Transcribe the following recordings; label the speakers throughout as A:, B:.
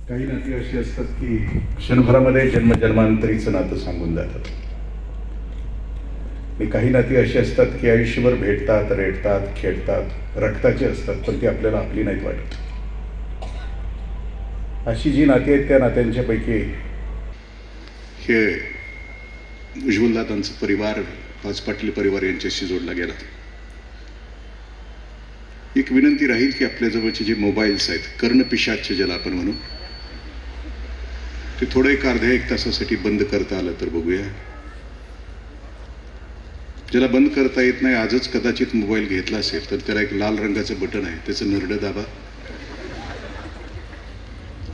A: काही नाती अशी असतात की क्षणभरामध्ये जन्मजन्मांतरीचं नातं सांगून जातात. आणि काही नाती अशी असतात की आयुष्यभर भेटतात, रेटतात, खेळतात, रक्ताची असतात, पण ती आपल्याला आपली नाहीत वाटत. अशी जी नाती आहेत त्या नात्यांच्यापैकी हे उज्ज्वलदादांचा परिवार, पाच पाटील परिवार यांच्याशी जोडला गेला. एक विनंती राहील की आपल्या जवळचे जे मोबाईल्स आहेत, कर्णपिशाच ज्याला आपण म्हणू, ते थोडं एक अर्ध्या एक तासासाठी बंद करता आलं तर बघूया. ज्याला बंद करता येत नाही, आजच कदाचित मोबाईल घेतला असेल तर त्याला एक लाल रंगाचं बटन आहे, त्याचं नरडं दाबा.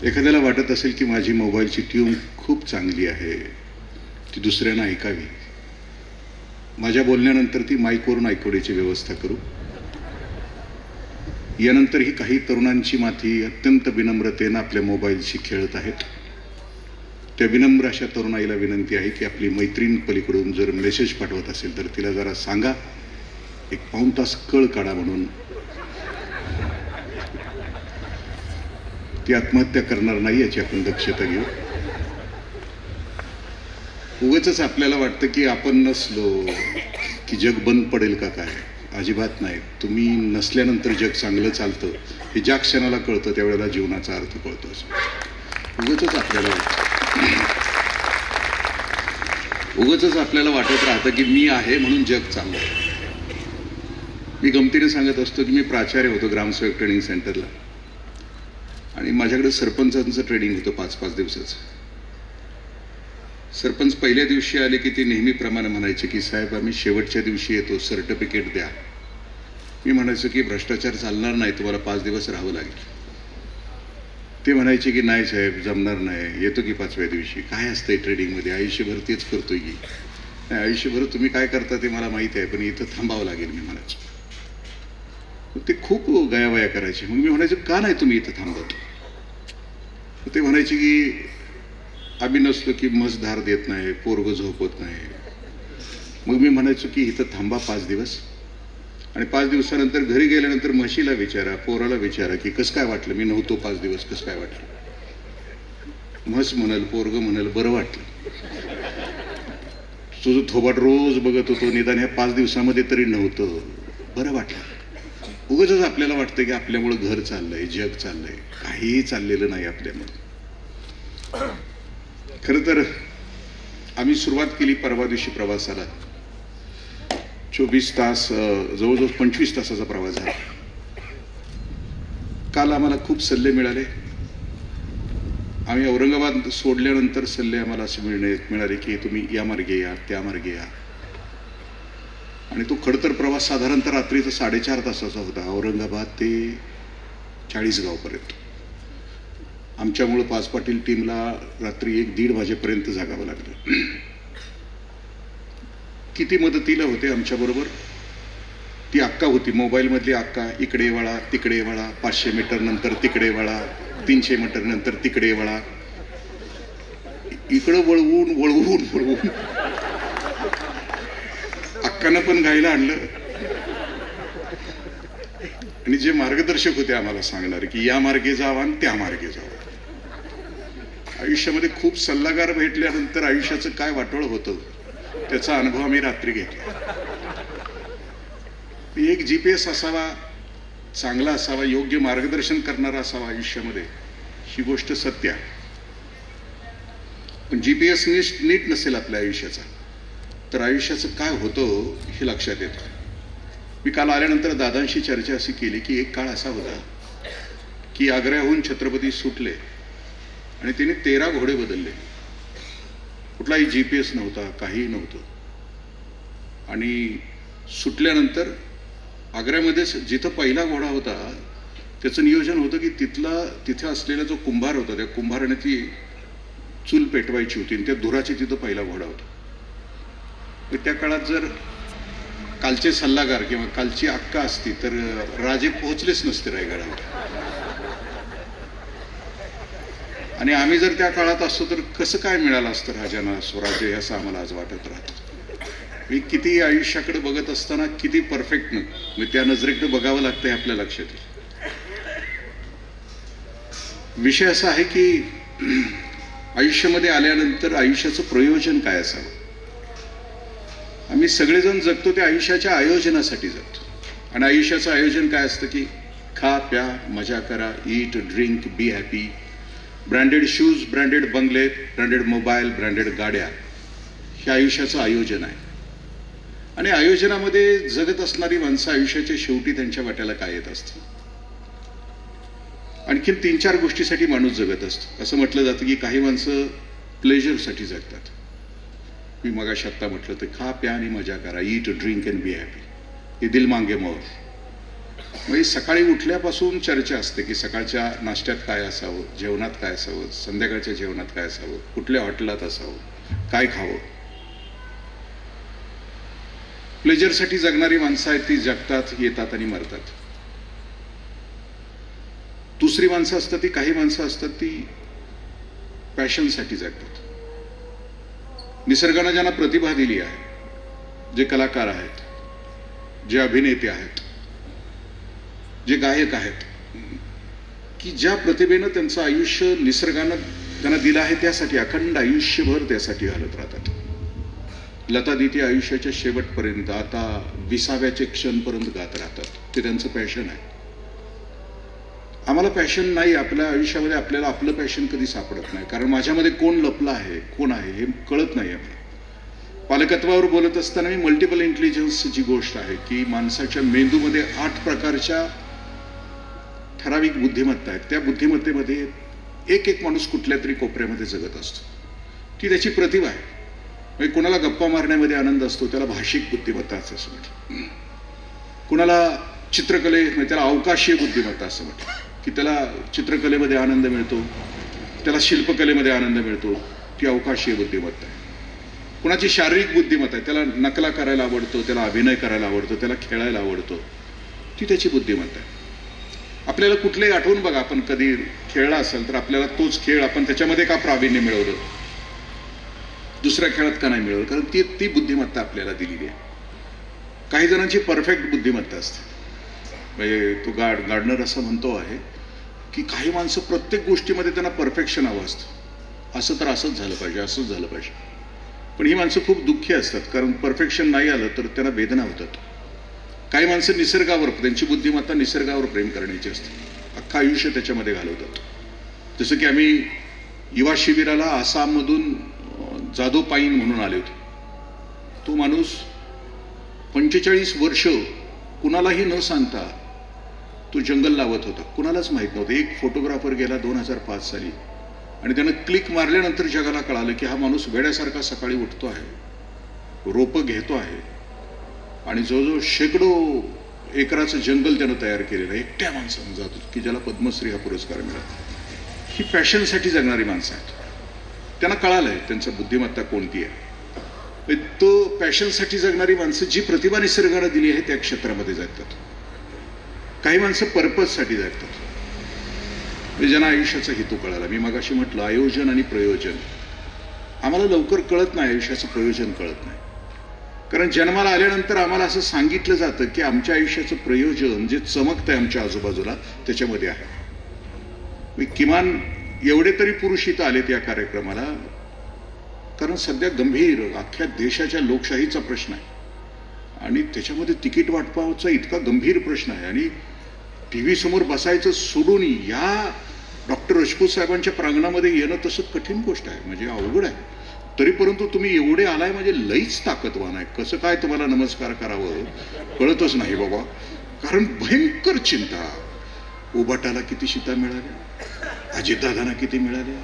A: एखाद्याला वाटत असेल की माझी मोबाईलची ट्यून खूप चांगली आहे, ती दुसऱ्यांना ऐकावी, माझ्या बोलण्यानंतर ती माईकवरून ऐकवण्याची व्यवस्था करू. यानंतरही काही तरुणांची माथी अत्यंत विनम्रतेनं आपल्या मोबाईलशी खेळत आहेत. त्या विनम्र अशा तरुणाईला विनंती आहे की आपली मैत्रीण पलीकडून जर मेसेज पाठवत असेल तर तिला जरा सांगा, एक पाऊण तास कळ काढा म्हणून. ती आत्महत्या करणार नाही याची आपण दक्षता घेऊ. उगाचच आपल्याला वाटतं की आपण नसलो की जग बंद पडेल का काय. अजिबात नाही. तुम्ही नसल्यानंतर जग चांगलं चालतं हे ज्या क्षणाला कळतं त्यावेळेला जीवनाचा अर्थ कळतो. उगाचच आपल्याला वाटत राहतं की मी आहे म्हणून जग चाललं. मी गमतीने सांगत असतो की मी प्राचार्य होतो ग्रामसेवक ट्रेनिंग सेंटरला, आणि माझ्याकडे सरपंचांचं ट्रेनिंग होतं 5-5 दिवसाचं. सरपंच पहिल्या दिवशी आले की ते नेहमीप्रमाणे म्हणायचे की साहेब आम्ही शेवटच्या दिवशी येतो, सर्टिफिकेट द्या. मी म्हणायचो की भ्रष्टाचार चालणार नाही, तुम्हाला 5 दिवस राहावं लागेल. ते म्हणायचे की नाही साहेब जमणार नाही, येतो की 5व्या दिवशी. काय असतंय ट्रेडिंगमध्ये, आयुष्यभर तेच करतोय की. नाही, आयुष्यभर तुम्ही काय करता ते मला माहिती आहे, पण इथं थांबावं लागेल मी म्हणायचो. ते खूप गयावया करायचे. मग मी म्हणायचो का नाही तुम्ही इथं थांबत. ते म्हणायचे की आम्ही नसलो की म्हस धार देत नाही, पोरगं झोपत नाही. मग मी म्हणायचो की इथं थांबा 5 दिवस, आणि 5 दिवसानंतर घरी गेल्यानंतर म्हशीला विचारा, पोराला विचारा की कसं काय वाटलं, मी नव्हतो 5 दिवस, कसं काय वाटलं. म्हस म्हणाल, पोरगं म्हणाल बरं वाटलं. तुझं थोबाड रोज बघत होतो, निदान ह्या 5 दिवसामध्ये तरी नव्हतं, बरं वाटलं. उगाचच आपल्याला वाटतं की आपल्यामुळं घर चाललंय, जग चाललंय. काहीही चाललेलं नाही आपल्यामुळं. खरं तर आम्ही सुरुवात केली परवा दिवशी प्रवासाला. 24 तास, जवळजवळ 25 तासाचा प्रवास झाला. काल आम्हाला खूप सल्ले मिळाले. आम्ही औरंगाबाद सोडल्यानंतर सल्ले आम्हाला असे मिळाले की तुम्ही या मार्गे या, त्या मार्गे या. आणि तो खडतर प्रवास साधारणतः रात्रीचा 4.5 तासाचा होता, औरंगाबाद ते 40गावपर्यंत. आमच्यामुळं पाच पाटील टीमला रात्री 1-1:30 वाजेपर्यंत जागावं लागलं. किती मदतीला होते आमच्याबरोबर, ती अक्का होती, मोबाईलमधली अक्का. इकडे वळा, तिकडे वळा, 500 मीटर नंतर तिकडे वळा, 300 मीटर नंतर तिकडे वळा. इकडं वळवून वळवून वळवून अक्कानं पण गायला आणलं. आणि जे मार्गदर्शक होते आम्हाला सांगणार की या मार्गे जावा आणि त्या मार्गे जावा. आयुष्यामध्ये खूप सल्लागार भेटल्यानंतर आयुष्याचं काय वाटोळं होतं त्याचा अनुभव आम्ही रात्री घेतला. एक GPS असावा, चांगला असावा, योग्य मार्गदर्शन करणारा असावा आयुष्यामध्ये, ही गोष्ट सत्य आहे. पण GPS नीट नसेल आपल्या आयुष्याचा तर आयुष्याचं काय होतं हे लक्षात येतं. मी काल आल्यानंतर दादांशी चर्चा अशी केली की एक काळ असा होता की आग्र्याहून छत्रपती सुटले आणि तिने 13 घोडे बदलले. कुठलाही GPS नव्हता, काहीही नव्हतं. आणि सुटल्यानंतर आग्र्यामध्ये जिथं पहिला घोडा होता त्याचं नियोजन होतं की तिथे असलेला जो कुंभार होता त्या कुंभाराने ती चूल पेटवायची होती आणि त्या धुराची तिथं पहिला घोडा होता. त्या काळात जर कालचे सल्लागार किंवा कालची अक्का असती तर राजे पोहोचलेच नसते रायगडावर. आणि आम्ही जर त्या काळात असतो तर कसं काय मिळालं असतं राजांना स्वराज्य, असं आम्हाला आज वाटत राहतं. मी किती आयुष्याकडे बघत असताना किती परफेक्ट मी त्या नजरेकडे बघावं लागतंय आपल्या लक्षात येईल. विषय असा आहे की आयुष्यामध्ये आल्यानंतर आयुष्याचं प्रयोजन काय असावं. आम्ही सगळेजण जगतो ते आयुष्याच्या आयोजनासाठी जगतो. आणि आयुष्याचं आयोजन काय असतं की खा प्या मजा करा, eat drink be happy, branded shoes, branded बंगले, ब्रँडेड मोबाईल, ब्रँडेड गाड्या, हे आयुष्याचं आयोजन आहे. आणि आयोजनामध्ये जगत असणारी माणसं आयुष्याच्या शेवटी त्यांच्या वाट्याला काय येत असतं. आणखीन 3-4 गोष्टीसाठी माणूस जगत असतो. असं म्हटलं जातं की काही माणसं प्लेजरसाठी जगतात. मी मगाशी आत्ता म्हटलं तर खा प्या आणि मजा करा, eat drink and be happy, हे दिल मांगे मोर. म्हणजे सकाळी उठल्यापासून चर्चा असते की सकाळच्या नाश्त्यात काय असावं, जेवणात काय असावं, संध्याकाळच्या जेवणात काय असावं, कुठल्या हॉटेलात असावं, काय खावं. प्लेजरसाठी जगणारी माणसं आहेत ती जगतात, येतात आणि मरतात. दुसरी माणसं असतात ती, काही माणसं असतात ती पॅशनसाठी जगतात. निसर्गानं ज्यांना प्रतिभा दिली आहे, जे कलाकार आहेत, जे अभिनेते आहेत, जे गायक आहेत, की ज्या प्रतिभेनं त्यांचं आयुष्य निसर्गानं त्यांना दिलं आहे त्यासाठी अखंड आयुष्यभर त्यासाठी घालत राहतात. लता दीदी आयुष्याच्या शेवटपर्यंत, आता 20व्याचे क्षणपर्यंत गात राहतात. ते त्यांचं पॅशन आहे. आम्हाला पॅशन नाही. आपल्या आयुष्यामध्ये आपल्याला आपलं पॅशन कधी सापडत नाही. कारण माझ्यामध्ये कोण लपलं आहे, कोण आहे हे कळत नाही आपल्याला. पालकत्वावर बोलत असताना मी मल्टिपल इंटेलिजन्स जी गोष्ट आहे की माणसाच्या मेंदूमध्ये 8 प्रकारच्या ठराविक बुद्धिमत्ता आहेत. त्या बुद्धिमत्तेमध्ये एक माणूस कुठल्या तरी कोपऱ्यामध्ये जगत असतो. ती त्याची प्रतिभा आहे. म्हणजे कुणाला गप्पा मारण्यामध्ये आनंद असतो, त्याला भाषिक बुद्धिमत्ता असं म्हटलं. कुणाला चित्रकले, त्याला अवकाशीय बुद्धिमत्ता असं म्हटलं की त्याला चित्रकलेमध्ये आनंद मिळतो, त्याला शिल्पकलेमध्ये आनंद मिळतो, ती अवकाशीय बुद्धिमत्ता आहे. कुणाची शारीरिक बुद्धिमत्ता आहे, त्याला नकला करायला आवडतो, त्याला अभिनय करायला आवडतो, त्याला खेळायला आवडतो, ती त्याची बुद्धिमत्ता आहे. आपल्याला कुठलंही आठवून बघा, आपण कधी खेळला असेल तर आपल्याला तोच खेळ आपण त्याच्यामध्ये का प्रावीण्य मिळवलं, दुसऱ्या खेळात का नाही मिळवलं, कारण ती बुद्धिमत्ता आपल्याला दिलेली आहे. काही जणांची परफेक्ट बुद्धिमत्ता असते. म्हणजे तो गार्डनर असं म्हणतो आहे की काही माणसं प्रत्येक गोष्टीमध्ये त्यांना परफेक्शन हवं असतं. असं तर असंच झालं पाहिजे, असंच झालं पाहिजे. पण ही माणसं खूप दुःखी असतात, कारण परफेक्शन नाही आलं तर त्यांना वेदना होतात. काही माणसं निसर्गावर, त्यांची बुद्धिमत्ता निसर्गावर प्रेम करण्याची असते, अख्खं आयुष्य त्याच्यामध्ये घालवतात. जसं की आम्ही युवा शिबिराला आसाममधून जादव पाईन म्हणून आले होते. तो माणूस 45 वर्ष कुणालाही न सांगता तो जंगल लावत होता. कुणालाच माहित नव्हतं. एक फोटोग्राफर गेला 2005 साली आणि त्यानं क्लिक मारल्यानंतर जगाला कळालं की हा माणूस वेड्यासारखा सकाळी उठतो आहे, रोपं घेतो आहे आणि जवळजवळ शेकडो एकराचं जंगल त्यानं तयार केलेलं आहे एकट्या माणसानं जातो, की ज्याला पद्मश्री हा पुरस्कार मिळाला. ही पॅशनसाठी जगणारी माणसं आहेत. त्यांना कळालंय त्यांचं बुद्धिमत्ता कोणती आहे. तो पॅशनसाठी जगणारी माणसं जी प्रतिभा निसर्गाने दिली आहे त्या क्षेत्रामध्ये जगतात. काही माणसं पर्पजसाठी जगतात, म्हणजे ज्यांना आयुष्याचा हेतू कळाला. मी मगाशी म्हटलं आयोजन आणि प्रयोजन. आम्हाला लवकर कळत नाही, आयुष्याचं प्रयोजन कळत नाही. कारण जन्माला आल्यानंतर आम्हाला असं सांगितलं जातं की आमच्या आयुष्याचं प्रयोजन जे चमकतंय आमच्या आजूबाजूला त्याच्यामध्ये आहे. किमान एवढे तरी पुरुष इथं आलेत या कार्यक्रमाला, कारण सध्या गंभीर अख्ख्या देशाच्या लोकशाहीचा प्रश्न आहे आणि त्याच्यामध्ये तिकीट वाटपाचा इतका गंभीर प्रश्न आहे. आणि टीव्ही समोर बसायचं सोडून या डॉक्टर राजपूत साहेबांच्या प्रांगणामध्ये येणं तसं कठीण गोष्ट आहे, म्हणजे अवघड आहे. तरी परंतु तुम्ही एवढे आलाय म्हणजे लईच ताकदवान आहे. कसं काय तुम्हाला नमस्कार करावं कळतच नाही बाबा. कारण भयंकर चिंता. उबाटाला किती शिता मिळाल्या, अजितदादांना किती मिळाल्या,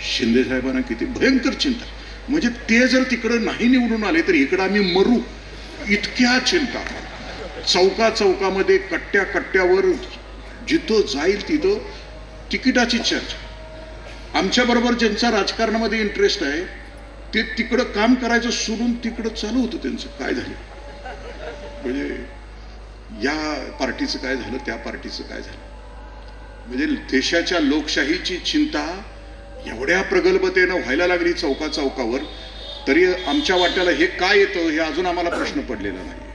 A: शिंदे साहेबांना किती, भयंकर चिंता. म्हणजे ते जर तिकडं नाही निवडून आले तर इकडं आम्ही मरू, इतक्या चिंता. चौकामध्ये कट्ट्यावर जिथं जाईल तिथं तिकिटाची चर्चा. आमच्या बरोबर ज्यांचा राजकारणामध्ये इंटरेस्ट आहे ते तिकडं काम करायचं सोडून तिकडं चालू होतं त्यांचं. काय झालं म्हणजे या पार्टीचं काय झालं, त्या पार्टीचं काय झालं. म्हणजे देशाच्या लोकशाहीची चिंता एवढ्या प्रगल्भतेनं व्हायला लागली चौकावर, तरी आमच्या वाट्याला हे काय येतं हे अजून आम्हाला प्रश्न पडलेला नाही.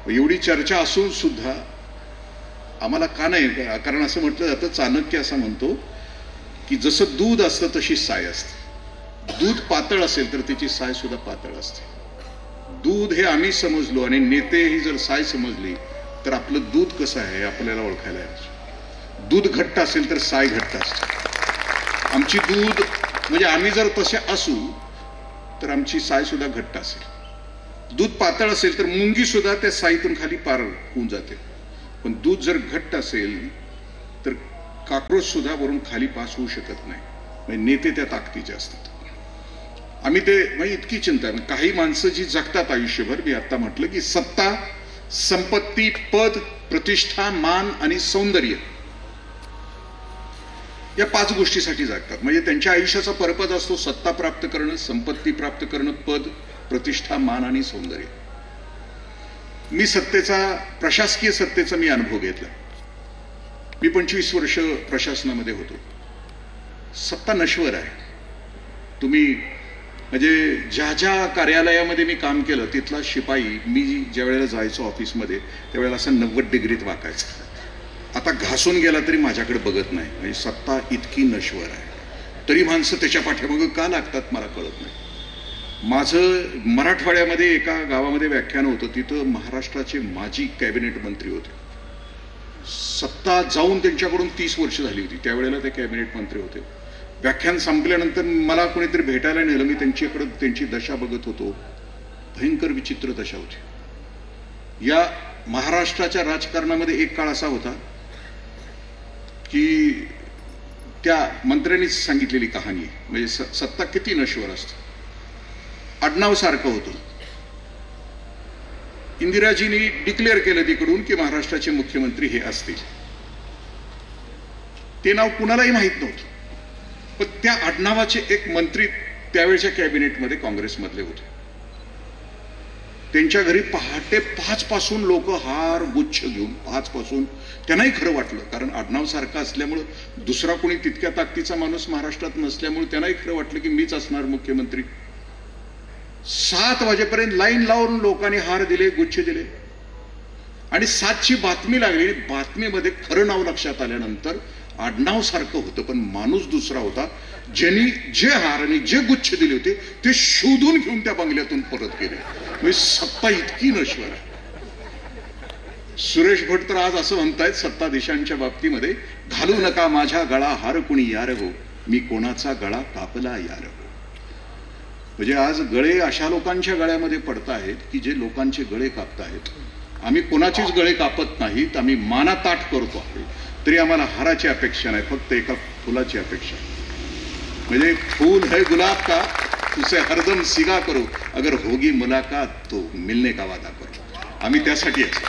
A: एवढी चर्चा असून सुद्धा आम्हाला का नाही, कारण असं म्हटलं जातं, चाणक्य असं म्हणतो की जसं दूध असतं तशी साय असते. दूध पातळ असेल तर त्याची साय सुद्धा पातळ असते. दूध हे आम्ही समजलो आणि नेते ही जर साय समजली तर आपलं दूध कसं आहे आपल्याला ओळखायला यायचं. दूध घट्ट असेल तर साय घट्ट असते. आमची दूध म्हणजे आम्ही जर तसे असू तर आमची साय सुद्धा घट्ट असेल. दूध पातळ असेल तर मुंगी सुद्धा त्या साईतून खाली पार होऊन जाते. पण दूध जर घट्ट असेल तर काक्रोच सुद्धा वरून खाली पास होऊ शकत नाही. म्हणजे नेते त्या ताकदीचे असतात. आम्ही ते म्हणजे इतकी चिंता. काही माणसं जी जगतात आयुष्यभर, मी आता म्हटलं की सत्ता, संपत्ती, पद, प्रतिष्ठा, मान आणि सौंदर्य या 5 गोष्टीसाठी जगतात. म्हणजे त्यांच्या आयुष्याचा पर्पज असतो सत्ता प्राप्त करणं, संपत्ती प्राप्त करणं, पद, प्रतिष्ठा, मान आणि सौंदर्य. मी प्रशासकीय सत्तेचा मी अनुभव घेतला. मी 25 वर्ष प्रशासनामध्ये होतो. सत्ता नश्वर आहे. तुम्ही म्हणजे ज्या ज्या कार्यालयामध्ये मी काम केलं तिथला शिपाई मी ज्या वेळेला जायचो ऑफिसमध्ये त्यावेळेला असं 90 डिग्रीत वाकायचा. आता घासून गेला तरी माझ्याकडे बघत नाही. म्हणजे सत्ता इतकी नश्वर आहे. तरी माणसं त्याच्या पाठीमागं का लागतात मला कळत नाही. माझं मराठवाड्यामध्ये एका गावामध्ये व्याख्यान होतं. तिथं महाराष्ट्राचे माजी कॅबिनेट मंत्री होते. सत्ता जाऊन त्यांच्याकडून 30 वर्ष झाली होती. त्यावेळेला ते कॅबिनेट मंत्री होते. व्याख्यान संपल्यानंतर मला कोणीतरी भेटायला नेलं. मी त्यांच्याकडे त्यांची दशा बघत होतो. भयंकर विचित्र दशा होती. या महाराष्ट्राच्या राजकारणामध्ये एक काळ असा होता की त्या मंत्र्यांनीच सांगितलेली कहाणी, म्हणजे सत्ता किती नश्वर असते. आडनाव सारखं होतं. इंदिराजींनी डिक्लेअर केलं तिकडून की महाराष्ट्राचे मुख्यमंत्री हे असतील. ते नाव कुणालाही माहित नव्हतं. पण त्या आडनावाचे एक मंत्री त्यावेळच्या कॅबिनेटमध्ये काँग्रेसमधले होते. त्यांच्या घरी पहाटे 5 पासून लोक हार गुच्छ घेऊन 5 पासून, त्यांनाही खरं वाटलं, कारण आडनाव सारखं असल्यामुळं दुसरा कोणी तितक्या ताकदीचा माणूस महाराष्ट्रात नसल्यामुळे त्यांनाही खरं वाटलं की मीच असणार मुख्यमंत्री. 7 वाजेपर्यंत लाईन लावून लोकांनी हार दिले, गुच्छ दिले. आणि 7ची बातमी लागली. बातमीमध्ये खरं नाव लक्षात आल्यानंतर आडनाव सारखं होतं पण माणूस दुसरा होता. ज्यांनी जे हार आणि जे गुच्छ दिले होते ते शोधून घेऊन त्या बंगल्यातून परत गेले. म्हणजे सत्ता इतकी नश्वर आहे. सुरेश भट तर आज असं म्हणतायत सत्ताधीशांच्या बाबतीमध्ये, घालू नका माझ्या गळा हार कुणी यार हो, मी कोणाचा गळा कापला यार हो. म्हणजे आज गळे अशा लोकांच्या गळ्यामध्ये पडत आहेत की जे लोकांचे गळे कापतायत. आम्ही कोणाचेच गळे कापत नाहीत. आम्ही मानाताठ करतो आहे. तरी आम्हाला हाराची अपेक्षा नाही, फक्त एका फुलाची अपेक्षा. म्हणजे फूल है गुलाब का उसे हरदम सिगा करो, अगर होगी मुलाकात तो मिलने का वादा करो. आम्ही त्यासाठी असतो.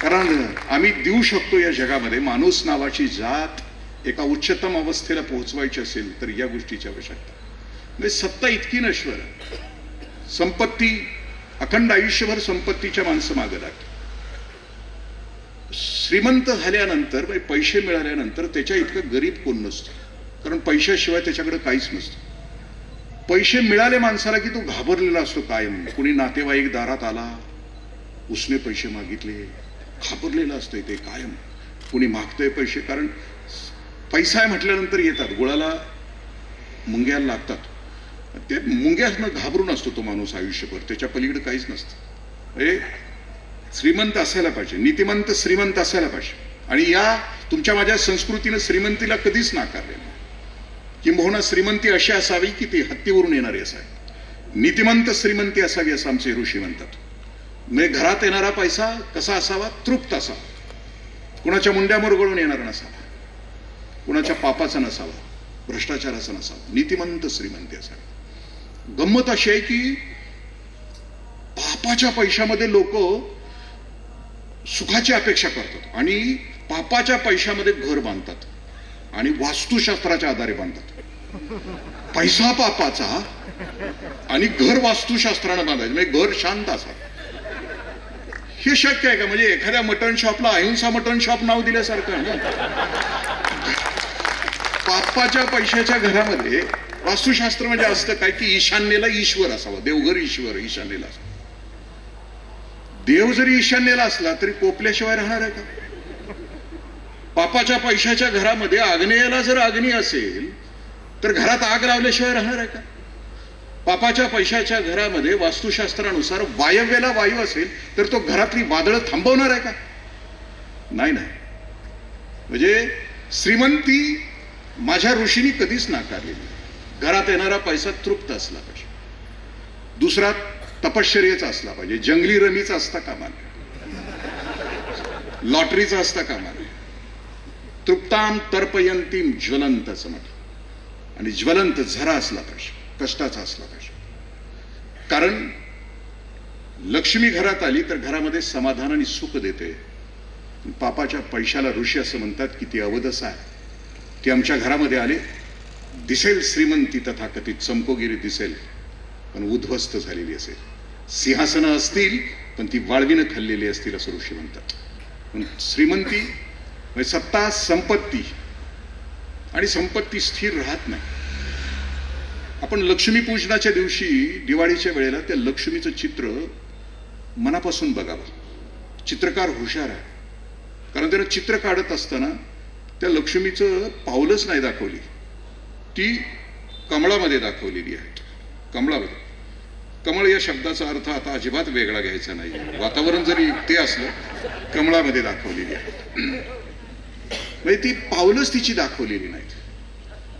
A: कारण आम्ही देऊ शकतो या जगामध्ये. माणूस नावाची जात एका उच्चतम अवस्थेला पोहोचवायची असेल तर या गोष्टीची आवश्यकता. म्हणजे सत्ता इतकी नश्वर आहे. संपत्ती, अखंड आयुष्यभर संपत्तीच्या माणसं मागे लागतात. श्रीमंत झाल्यानंतर, पैसे मिळाल्यानंतर त्याच्या इतकं गरीब कोण नसतं, कारण पैशाशिवाय त्याच्याकडे काहीच नसतं. पैसे मिळाले माणसाला की तो घाबरलेला असतो कायम. कुणी नातेवाईक दारात आला, उसने पैसे मागितले, घाबरलेला असतंय ते कायम. कुणी मागतंय पैसे, कारण पैसा आहे म्हटल्यानंतर येतात, गुळाला मुंग्याला लागतात. ते मुंग्यासनं घाबरून असतो तो माणूस आयुष्यभर. त्याच्या पलीकडे काहीच नसतं. श्रीमंत असायला पाहिजे, नीतिमंत श्रीमंत असायला पाहिजे. आणि या तुमच्या माझ्या संस्कृतीनं श्रीमंतीला कधीच नाकारले नाही. किंबहुना श्रीमंती अशी असावी की ती हत्तीवरून येणारी असावी. नीतिमंत श्रीमंती असावी असं आमचे ऋषी म्हणतात. म्हणजे घरात येणारा पैसा कसा असावा, तृप्त असावा, कुणाच्या मुंड्यावर गळून येणारा नसावा, कुणाच्या पापाचा नसावा, भ्रष्टाचाराचा नसावा. नीतिमंत श्रीमंती असावी. गंमत अशी आहे की पापाच्या पैशामध्ये लोक सुखाची अपेक्षा करतात आणि पापाच्या पैशामध्ये घर बांधतात आणि वास्तुशास्त्राच्या आधारे बांधतात. पैसा पापाचा आणि घर वास्तुशास्त्रानं बांधायचं, म्हणजे घर शांत असावं. हे शक्य आहे का? म्हणजे एखाद्या मटण शॉपला अहिंसा मटण शॉप नाव दिल्यासारखं ना. पापाच्या पैशाच्या घरामध्ये वास्तुशास्त्र म्हणजे असतं काय की ईशान्येला ईश्वर असावा, देवघर ईश्वर ईशान्येला असावं. देव जरी ईशान्येला असला तरी कोपल्याशिवाय राहणार आहे का? पापाच्या पैशाच्या घरामध्ये आग्नेयाला जर अग्नी असेल तर घरात आग लावल्याशिवाय राहणार आहे का? पापाच्या पैशाच्या घरामध्ये वास्तुशास्त्रानुसार वायव्याला वायू असेल तर तो घरातली वादळं थांबवणार आहे का? नाही नाही. म्हणजे श्रीमंती माझ्या ऋषींनी कधीच नाकारलेली. घरात येणारा पैसा तृप्त असला पाहिजे. दुसरा तपश्चर्याचा असला पाहिजे. जंगली रमीचा असता कामा नये, लॉटरीचा असता कामा नये. तृप्ताम तर्पयंतीम ज्वलंत असं म्हटलं. आणि ज्वलंत झरा असला पाहिजे, कष्टाचा असला पाहिजे. कारण लक्ष्मी घरात आली तर घरामध्ये समाधान आणि सुख देते. पापाच्या पैशाला ऋषी असं म्हणतात की ती अवदसा आहे. ती आमच्या घरामध्ये आले, दिसेल श्रीमंती तथाकथित चमकोगिरी दिसेल, पण उद्ध्वस्त झालेली असेल. सिंहासनं असतील पण ती वाळवीनं खाल्लेली असतील असं ऋषी म्हणतात. पण श्रीमंती म्हणजे सत्ता, संपत्ती, आणि संपत्ती स्थिर राहत नाही. आपण लक्ष्मीपूजनाच्या दिवशी दिवाळीच्या वेळेला त्या लक्ष्मीचं चित्र मनापासून बघावं. चित्रकार हुशार आहे, कारण त्यानं चित्र काढत असताना त्या लक्ष्मीचं पावलंच नाही दाखवली, ती कमळामध्ये दाखवलेली आहे. कमळामध्ये. कमळ या शब्दाचा अर्थ आता अजिबात वेगळा घ्यायचा नाही. वातावरण जरी ते असलं, कमळामध्ये दाखवलेली आहे. म्हणजे ती पावलंच तिची दाखवलेली नाहीत.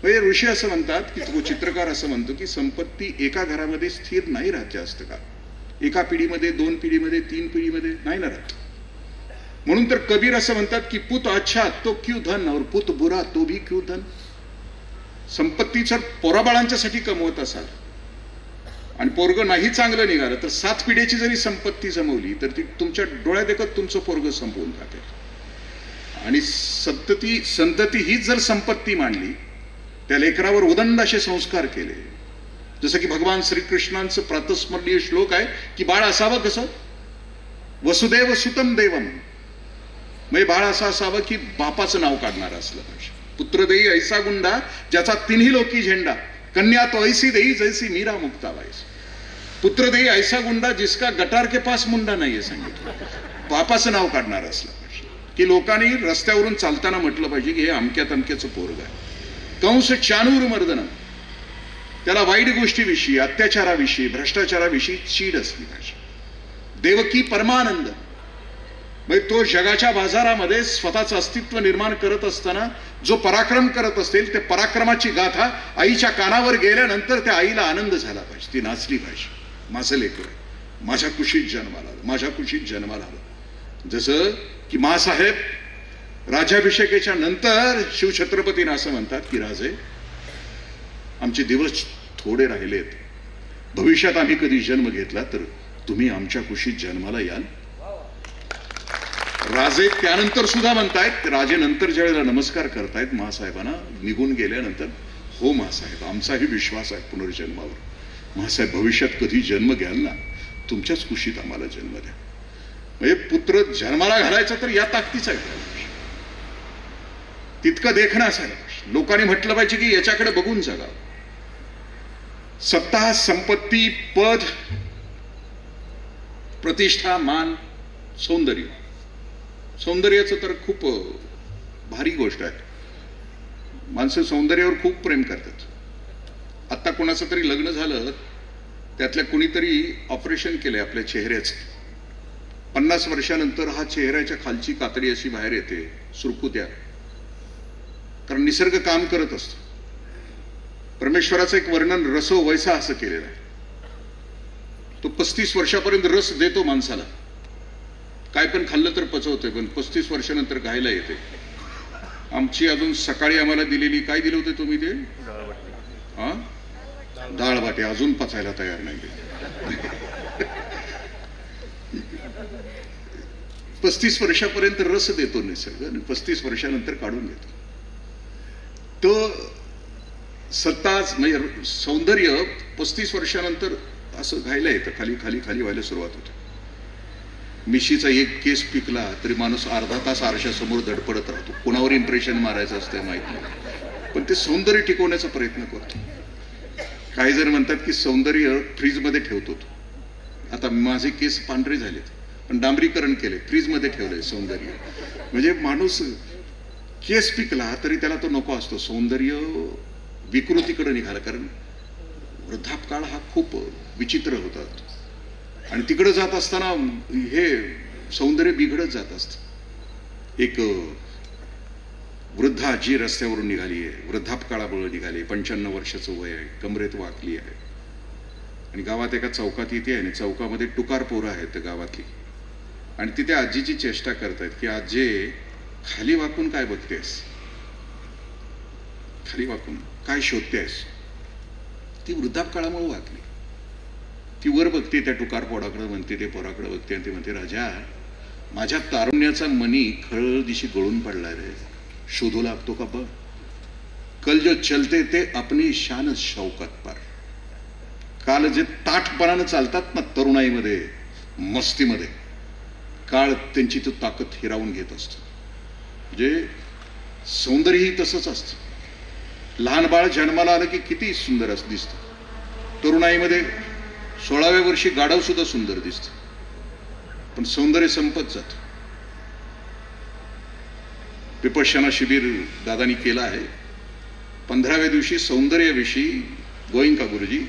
A: म्हणजे ऋषी असं म्हणतात की तो चित्रकार असं म्हणतो की संपत्ती एका घरामध्ये स्थिर नाही राहत जास्त का. एका पिढीमध्ये, 2 पिढीमध्ये, 3 पिढीमध्ये नाही ना राहत. म्हणून तर कबीर असं म्हणतात की पुत अच्छा तो क्यू धन और पुत बुरा तो भी क्यू धन. संपत्ती जर पोराबाळांच्यासाठी कमवत असाल आणि पोरग नाही चांगलं निघालं तर 7 पिढीची जरी संपत्ती जमवली तर ती तुमच्या डोळ्यात देखत तुमचं पोरग संपवून जाते. आणि संतती हीच जर संपत्ती मांडली, त्या लेकरावर उदंड असे संस्कार केले, जसं की भगवान श्रीकृष्णांचं प्रातस्मरणीय श्लोक आहे की बाळ असावं कसं, वसुदेव सुतम देवम. म्हणजे बाळ असं असावं की बापाचं नाव काढणारं असलं पाहिजे. पुत्र देई ऐसा गुंडा ज्याचा 3ही लोकी झेंडा, कन्या तो ऐसी देई जैसी मीरा मुक्ताबाईस. पुत्र देई ऐसा गुंडा जिसका गटार के पास मुंडा नाहीये सांगितलं. बापाचं नाव काढणारं असलं पाहिजे की लोकांनी रस्त्यावरून चालताना म्हटलं पाहिजे की हे अमक्या तमक्याचं पोरग आहे. कंस चाणूर मर्दन. त्याला वाईट गोष्टीविषयी, अत्याचाराविषयी, भ्रष्टाचाराविषयी चीड असली पाहिजे. देवकी परमानंद. म्हणजे तो जगाच्या बाजारामध्ये स्वतःचं अस्तित्व निर्माण करत असताना जो पराक्रम करत असेल, त्या पराक्रमाची गाथा आईच्या कानावर गेल्यानंतर त्या आईला आनंद झाला पाहिजे, ती नाचली पाहिजे. माझं लेकर आहे, माझ्या कुशीत जन्माला आलं, माझ्या कुशीत जन्माला आलं. जसं की मासाहेब राज्याभिषेकाच्या नंतर शिवछत्रपतींना असं म्हणतात की राजे, आमचे दिवस थोडे राहिलेत, भविष्यात आम्ही कधी जन्म घेतला तर तुम्ही आमच्या कुशीत जन्माला याल. राजे त्यानंतर सुद्धा म्हणतायत, राजे नंतर ज्या वेळेला नमस्कार करतायत महासाहेबांना निघून गेल्यानंतर, हो महासाहेब, आमचाही विश्वास आहे पुनर्जन्मावर. महासाहेब, भविष्यात कधी जन्म घ्याल ना, तुमच्याच कुशीत आम्हाला जन्म द्या. म्हणजे पुत्र जन्माला घालायचा तर या ताकदीचा घ्यायला पाहिजे, तितकं देखणं असायला पाहिजे. लोकांनी म्हटलं पाहिजे की याच्याकडे बघून जगावं. सत्ता, संपत्ती, पद, प्रतिष्ठा, मान, सौंदर्य. सौंदर्याचं तर खूप भारी गोष्ट आहे. माणसं सौंदर्यावर खूप प्रेम करतात. आत्ता कोणाचं तरी लग्न झालं, त्यातल्या कुणीतरी ऑपरेशन केलंय आपल्या चेहऱ्याचं. 50 वर्षानंतर हा चेहऱ्याच्या खालची कातडी अशी बाहेर येते, सुरकुत्या. कारण निसर्ग काम करत असतो. परमेश्वराचं एक वर्णन रसो वैसा असं केलेलं आहे. तो 35 वर्षापर्यंत रस देतो माणसाला. काय पण खाल्लं तर पचवतोय, पण 35 वर्षानंतर घायला येते. आमची अजून सकाळी आम्हाला दिलेली, काय दिलं होतं तुम्ही ते? हा, डाळ बाटे, अजून पचायला तयार नाही. 35 वर्षापर्यंत रस देतो निसर्ग आणि 35 वर्षानंतर काढून घेतो. तो सत्ताच म्हणजे सौंदर्य 35 वर्षानंतर असं घायला येतं, खाली खाली खाली व्हायला सुरुवात होते. मिशीचा एक केस पिकला तरी माणूस अर्धा तास आरशासमोर धडपडत राहतो. कोणावर इम्प्रेशन मारायचं असतं माहित नाही, पण ते सौंदर्य टिकवण्याचा प्रयत्न करतो. काही जण म्हणतात की सौंदर्य फ्रीजमध्ये ठेवतो. आता माझे केस पांढरे झालेत पण डांबरीकरण केले, फ्रीजमध्ये ठेवलंय सौंदर्य. म्हणजे माणूस केस पिकला तरी त्याला तो नको असतो, सौंदर्य विकृतीकडे निघाला. कारण वृद्धापकाळ हा खूप विचित्र होता आणि तिकडे जात असताना हे सौंदर्य बिघडत जात असत. एक वृद्ध आजी रस्त्यावरून निघाली आहे, वृद्धापकाळामुळे निघाली, 95 वर्षाचं वय आहे, कमरेत वाकली आहे आणि गावात एका चौकात येते आणि चौकामध्ये टुकार पोरं आहेत गावातली आणि तिथे आजीची चेष्टा करतायत की आजी खाली वाकून काय बघतेस, खाली वाकून काय शोधतेस. ती वृद्धापकाळामुळे वाकली. ती वर बघते, त्या टुकार पोराकडे म्हणते, ते पोराकडे बघते आणि ती म्हणते, राजा माझ्या तारुण्याचा मनी खळ दिशी गळून पडलाय रे, शोधू लागतो का बघ. कल जो चलते ते अपनी शान शौकत पर. काल जे ताठपणानं चालतात ना तरुणाईमध्ये, मस्तीमध्ये, काळ त्यांची तो ताकद हिरावून घेत असतो. म्हणजे सौंदर्यही तसंच असतं. लहान बाळ जन्माला आलं की किती सुंदर दिसतं. तरुणाईमध्ये 16व्या वर्षी गाढव सुद्धा सुंदर दिसतं, पण सौंदर्य संपत जात. विपश्यना शिबिर दादानी केलं आहे. 15व्या दिवशी सौंदर्याविषयी गोयंका गुरुजी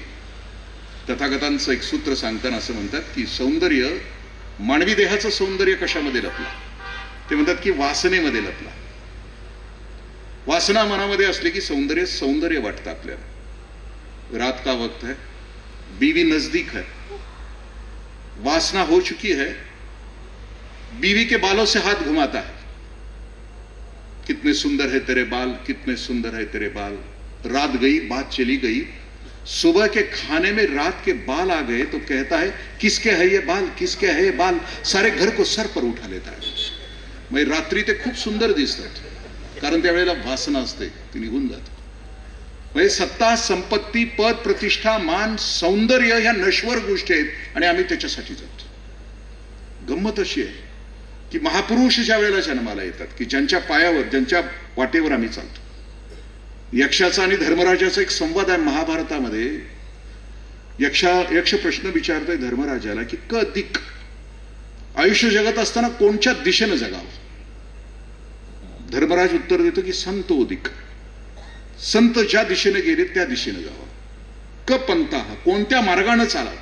A: तथागतांचं एक सूत्र सांगताना असं म्हणतात की सौंदर्य, मानवी देहाचं सौंदर्य कशामध्ये लपलं. ते म्हणतात की वासनेमध्ये लपला. वासना मनामध्ये असले की सौंदर्य सौंदर्य वाटतं आपल्याला. रात का वक्त है, बीवी नजदीक है, वासना हो चुकी है, बीवी के बालों से हाथ घुमाता है, कितने सुंदर है तेरे बाल, कितने सुंदर है तेरे बाल. रात गई, बात चली गई, सुबह के खाने में रात के बाल आ गए तो कहता है किसके है ये बाल, किसके है ये बाल. सारे घर को सर पर उठा लेता है. मग रात्री ते खूप सुंदर दिसतात कारण त्यावेळेला वासना असते, ती निघून जाते. म्हणजे सत्ता, संपत्ती, पद, प्रतिष्ठा, मान, सौंदर्य ह्या नश्वर गोष्टी आहेत आणि आम्ही त्याच्यासाठी जातो. गंमत अशी आहे की महापुरुष ज्या वेळेला जन्माला येतात की ज्यांच्या पायावर, ज्यांच्या वाटेवर आम्ही चालतो. यक्षाचा आणि धर्मराजाचा एक संवाद आहे महाभारतामध्ये. यक्ष प्रश्न विचारतोय धर्मराजाला की कधिक आयुष्य जगत असताना कोणत्या दिशेनं जगावं. धर्मराज उत्तर देतो की संतोदिक, संत ज्या दिशेने गेले त्या दिशेने जावं. क पंथा, कोणत्या मार्गाने चालावं.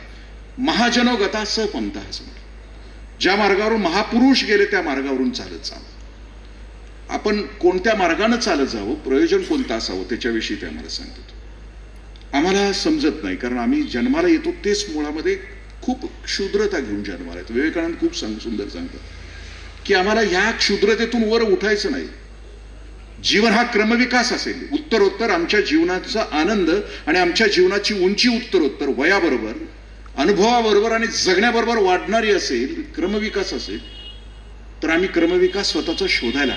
A: महाजनो गता स पंथा, असं म्हणतो. ज्या मार्गावरून महापुरुष गेले त्या मार्गावरून चालत जावं. आपण कोणत्या मार्गाने चालत जावं, प्रयोजन कोणतं असावं त्याच्याविषयी ते आम्हाला सांगतात. आम्हाला समजत नाही कारण आम्ही जन्माला येतो तेच मुळामध्ये खूप क्षुद्रता घेऊन जन्माला येतो. विवेकानंद खूप सुंदर सांगतात की आम्हाला ह्या क्षुद्रतेतून वर उठायचं नाही. जीवन हा क्रमविकास असेल. उत्तरोत्तर आमच्या जीवनाचा आनंद आणि आमच्या जीवनाची उंची उत्तरोत्तर वयाबरोबर, अनुभवाबरोबर आणि जगण्याबरोबर वाढणारी असेल, क्रमविकास असेल तर आम्ही क्रमविकास स्वतःचा शोधायला,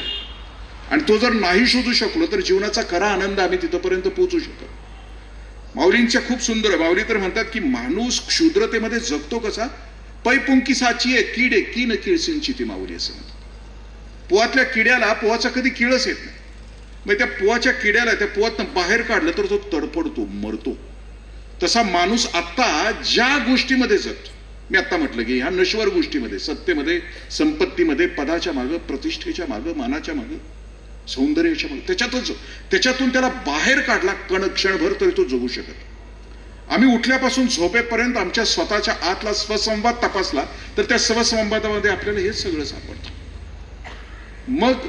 A: आणि तो जर नाही शोधू शकलो तर जीवनाचा खरा आनंद आम्ही तिथपर्यंत पोहोचू शकतो. माऊलींच्या खूप सुंदर, माऊली तर म्हणतात की माणूस क्षुद्रतेमध्ये जगतो कसा, पैपुंकी साची आहे किडे की न किळसिंची ती माऊली असं म्हणतात. पोहातल्या किड्याला पोहाचा कधी किळस येत नाही. मग त्या पोहाच्या किड्याला त्या पोहातनं बाहेर काढलं तर तो तडफडतो, मरतो. तसा माणूस आता ज्या गोष्टीमध्ये जगतो, मी आता म्हटलं की ह्या नश्वर गोष्टीमध्ये, सत्तेमध्ये, संपत्तीमध्ये, पदाच्या मागं, प्रतिष्ठेच्या मागं, मानाच्या मागं, सौंदर्याच्या मागं, त्याच्यातून त्याला बाहेर काढला क्षणभर तरी तो जगू शकत. आम्ही उठल्यापासून झोपेपर्यंत आमच्या स्वतःच्या आतला स्वसंवाद तपासला तर त्या स्वसंवादामध्ये आपल्याला हे सगळं सापडतं. मग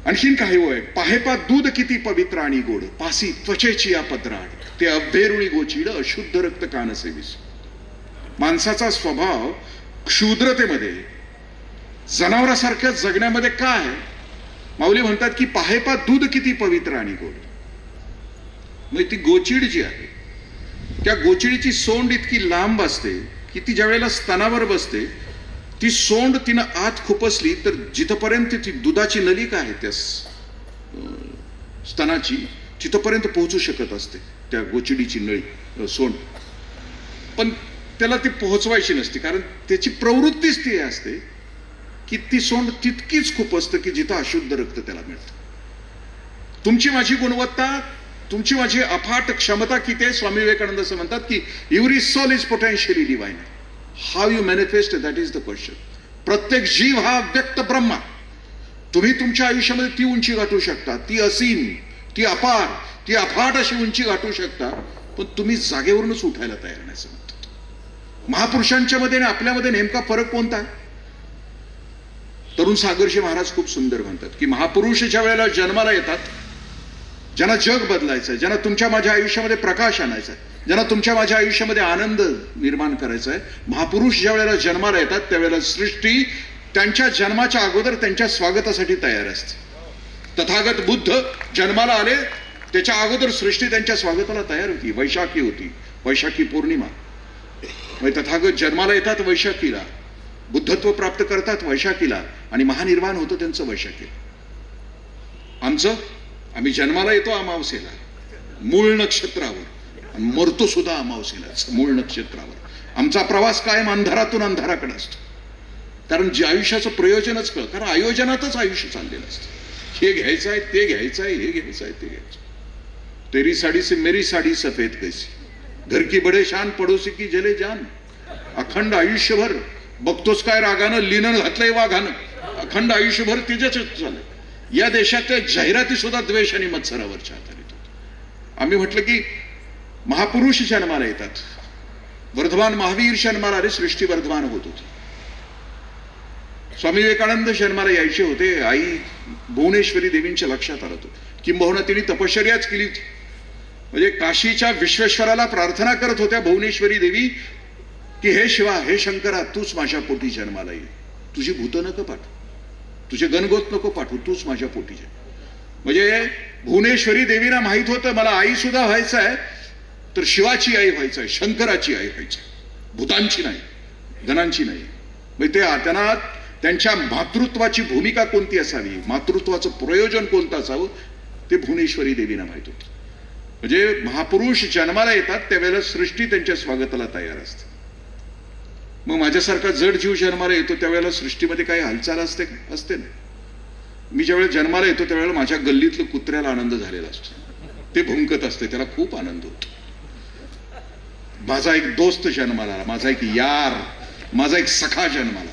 A: आणखीन काही होय. पाहेपा दूध किती पवित्र आणि गोड, पासी त्वचेची या पदराड, ते अभेरुणी गोचीड, अशुद्ध रक्त कानसे विस. माणसाचा स्वभाव क्षुद्रतेमध्ये, जनावरासारख्या जगण्यामध्ये काय, माऊली म्हणतात की पाहेपा दूध किती पवित्र आणि गोड. मग ती गोचीड जी आहे, त्या गोचिडीची सोंड इतकी लांब असते की ती ज्या वेळेला स्तनावर बसते, ती सोंड तिनं आत खुपसली तर जिथपर्यंत ती दुधाची नलिका आहे त्या स्तनाची, तिथपर्यंत पोहोचू शकत असते त्या गोचिडीची नळी, सोंड. पण त्याला ती पोहोचवायची नसते कारण त्याची प्रवृत्तीच ती असते की ती सोंड तितकीच खुपसतं की जिथं अशुद्ध रक्त त्याला मिळतं. तुमची माझी गुणवत्ता, तुमची माझी अफाट क्षमता किती आहे. स्वामी विवेकानंद असं म्हणतात की every soul is potentially divine. How you manifest that is the question. प्रत्येक जीव हा व्यक्त ब्रह्मा. तुम्ही तुमच्या आयुष्यामध्ये ती उंची गाठू शकता, ती असीम, ती अपार, ती अफाट अशी उंची गाठू शकता, पण तुम्ही जागेवरूनच उठायला तयार नाही असं म्हणतात. महापुरुषांच्या मध्ये आणि आपल्यामध्ये नेमका फरक कोणता आहे? तरुण सागरजी महाराज खूप सुंदर म्हणतात की महापुरुष ज्या वेळेला जन्माला येतात, ज्यांना जग बदलायचंय, ज्यांना तुमच्या माझ्या आयुष्यामध्ये प्रकाश आणायचा आहे, ज्यांना तुमच्या माझ्या आयुष्यामध्ये आनंद निर्माण करायचा आहे, महापुरुष ज्या वेळेला जन्माला येतात त्यावेळेला सृष्टी त्यांच्या जन्माच्या अगोदर त्यांच्या स्वागतासाठी तयार असते. तथागत बुद्ध जन्माला आले त्याच्या अगोदर सृष्टी त्यांच्या स्वागताला तयार होती. वैशाखी होती, वैशाखी पौर्णिमा. तथागत जन्माला येतात वैशाखीला, बुद्धत्व प्राप्त करतात वैशाखीला, आणि महानिर्वाण होतं त्यांचं वैशाखीला. आम्ही जन्माला येतो अमावस्येला, मूळ नक्षत्रावर, आणि मरतो सुद्धा अमावस्येलाच, मूळ नक्षत्रावर. आमचा प्रवास कायम अंधारातून अंधाराकडे असतो, कारण जे आयुष्याचं प्रयोजनच कळतं, कारण आयोजनातच आयुष्य चाललेलं असतं. हे घ्यायचं आहे, ते घ्यायचं आहे, हे घ्यायचं आहे, ते घ्यायचं. तेरी साडी से मेरी साडी सफेद कैसी, घर की बडे शान पडोसी की जले जान. अखंड आयुष्यभर बघतोच काय रागानं, लिनं घातलंय वाघानं, अखंड आयुष्यभर तिच्याच चाललंय. या देशातल्या जाहिराती सुद्धा द्वेष आणि मत्सरावरच्या आधारित होत्या. आम्ही म्हटलं की महापुरुष जन्माला येतात, वर्धमान महावीर जन्माला आले, सृष्टी वर्धमान होत होती. स्वामी विवेकानंद जन्माला यायचे होते, आई भुवनेश्वरी देवींच्या लक्षात आलं होतं, किंबहुना तिने तपश्चर्याच केली होती. म्हणजे काशीच्या विश्वेश्वराला प्रार्थना करत होत्या भुवनेश्वरी देवी की हे शिवा, हे शंकरा, तूच माझ्या पोटी जन्माला ये, तुझी भूत नको पाठवू, तुझे गणगोत नको पाठवू, तूच माझ्या पोटी जन्म. म्हणजे भुवनेश्वरी देवीला माहित होतं मला आई सुद्धा व्हायचं आहे, तर शिवाची आई व्हायचं आहे, शंकराची आई व्हायची, भूतांची नाही, गणांची नाही. म्हणजे त्यांना त्यांच्या मातृत्वाची भूमिका कोणती असावी, मातृत्वाचं प्रयोजन कोणतं असावं, ते भुवनेश्वरी देवीला माहित होतं. म्हणजे महापुरुष जन्माला येतात त्यावेळेला सृष्टी त्यांच्या स्वागताला तयार असते. मग माझ्यासारखा जड जीव जन्माला येतो त्यावेळेला सृष्टीमध्ये काही हालचाल असते ना. मी ज्यावेळेला जन्माला येतो त्यावेळेला माझ्या गल्लीतलं कुत्र्याला आनंद झालेला असतो, ते भुंकत असते, त्याला खूप आनंद होतो. माझा एक दोस्त जन्माला आला, माझा एक यार, माझा एक सखा जन्माला.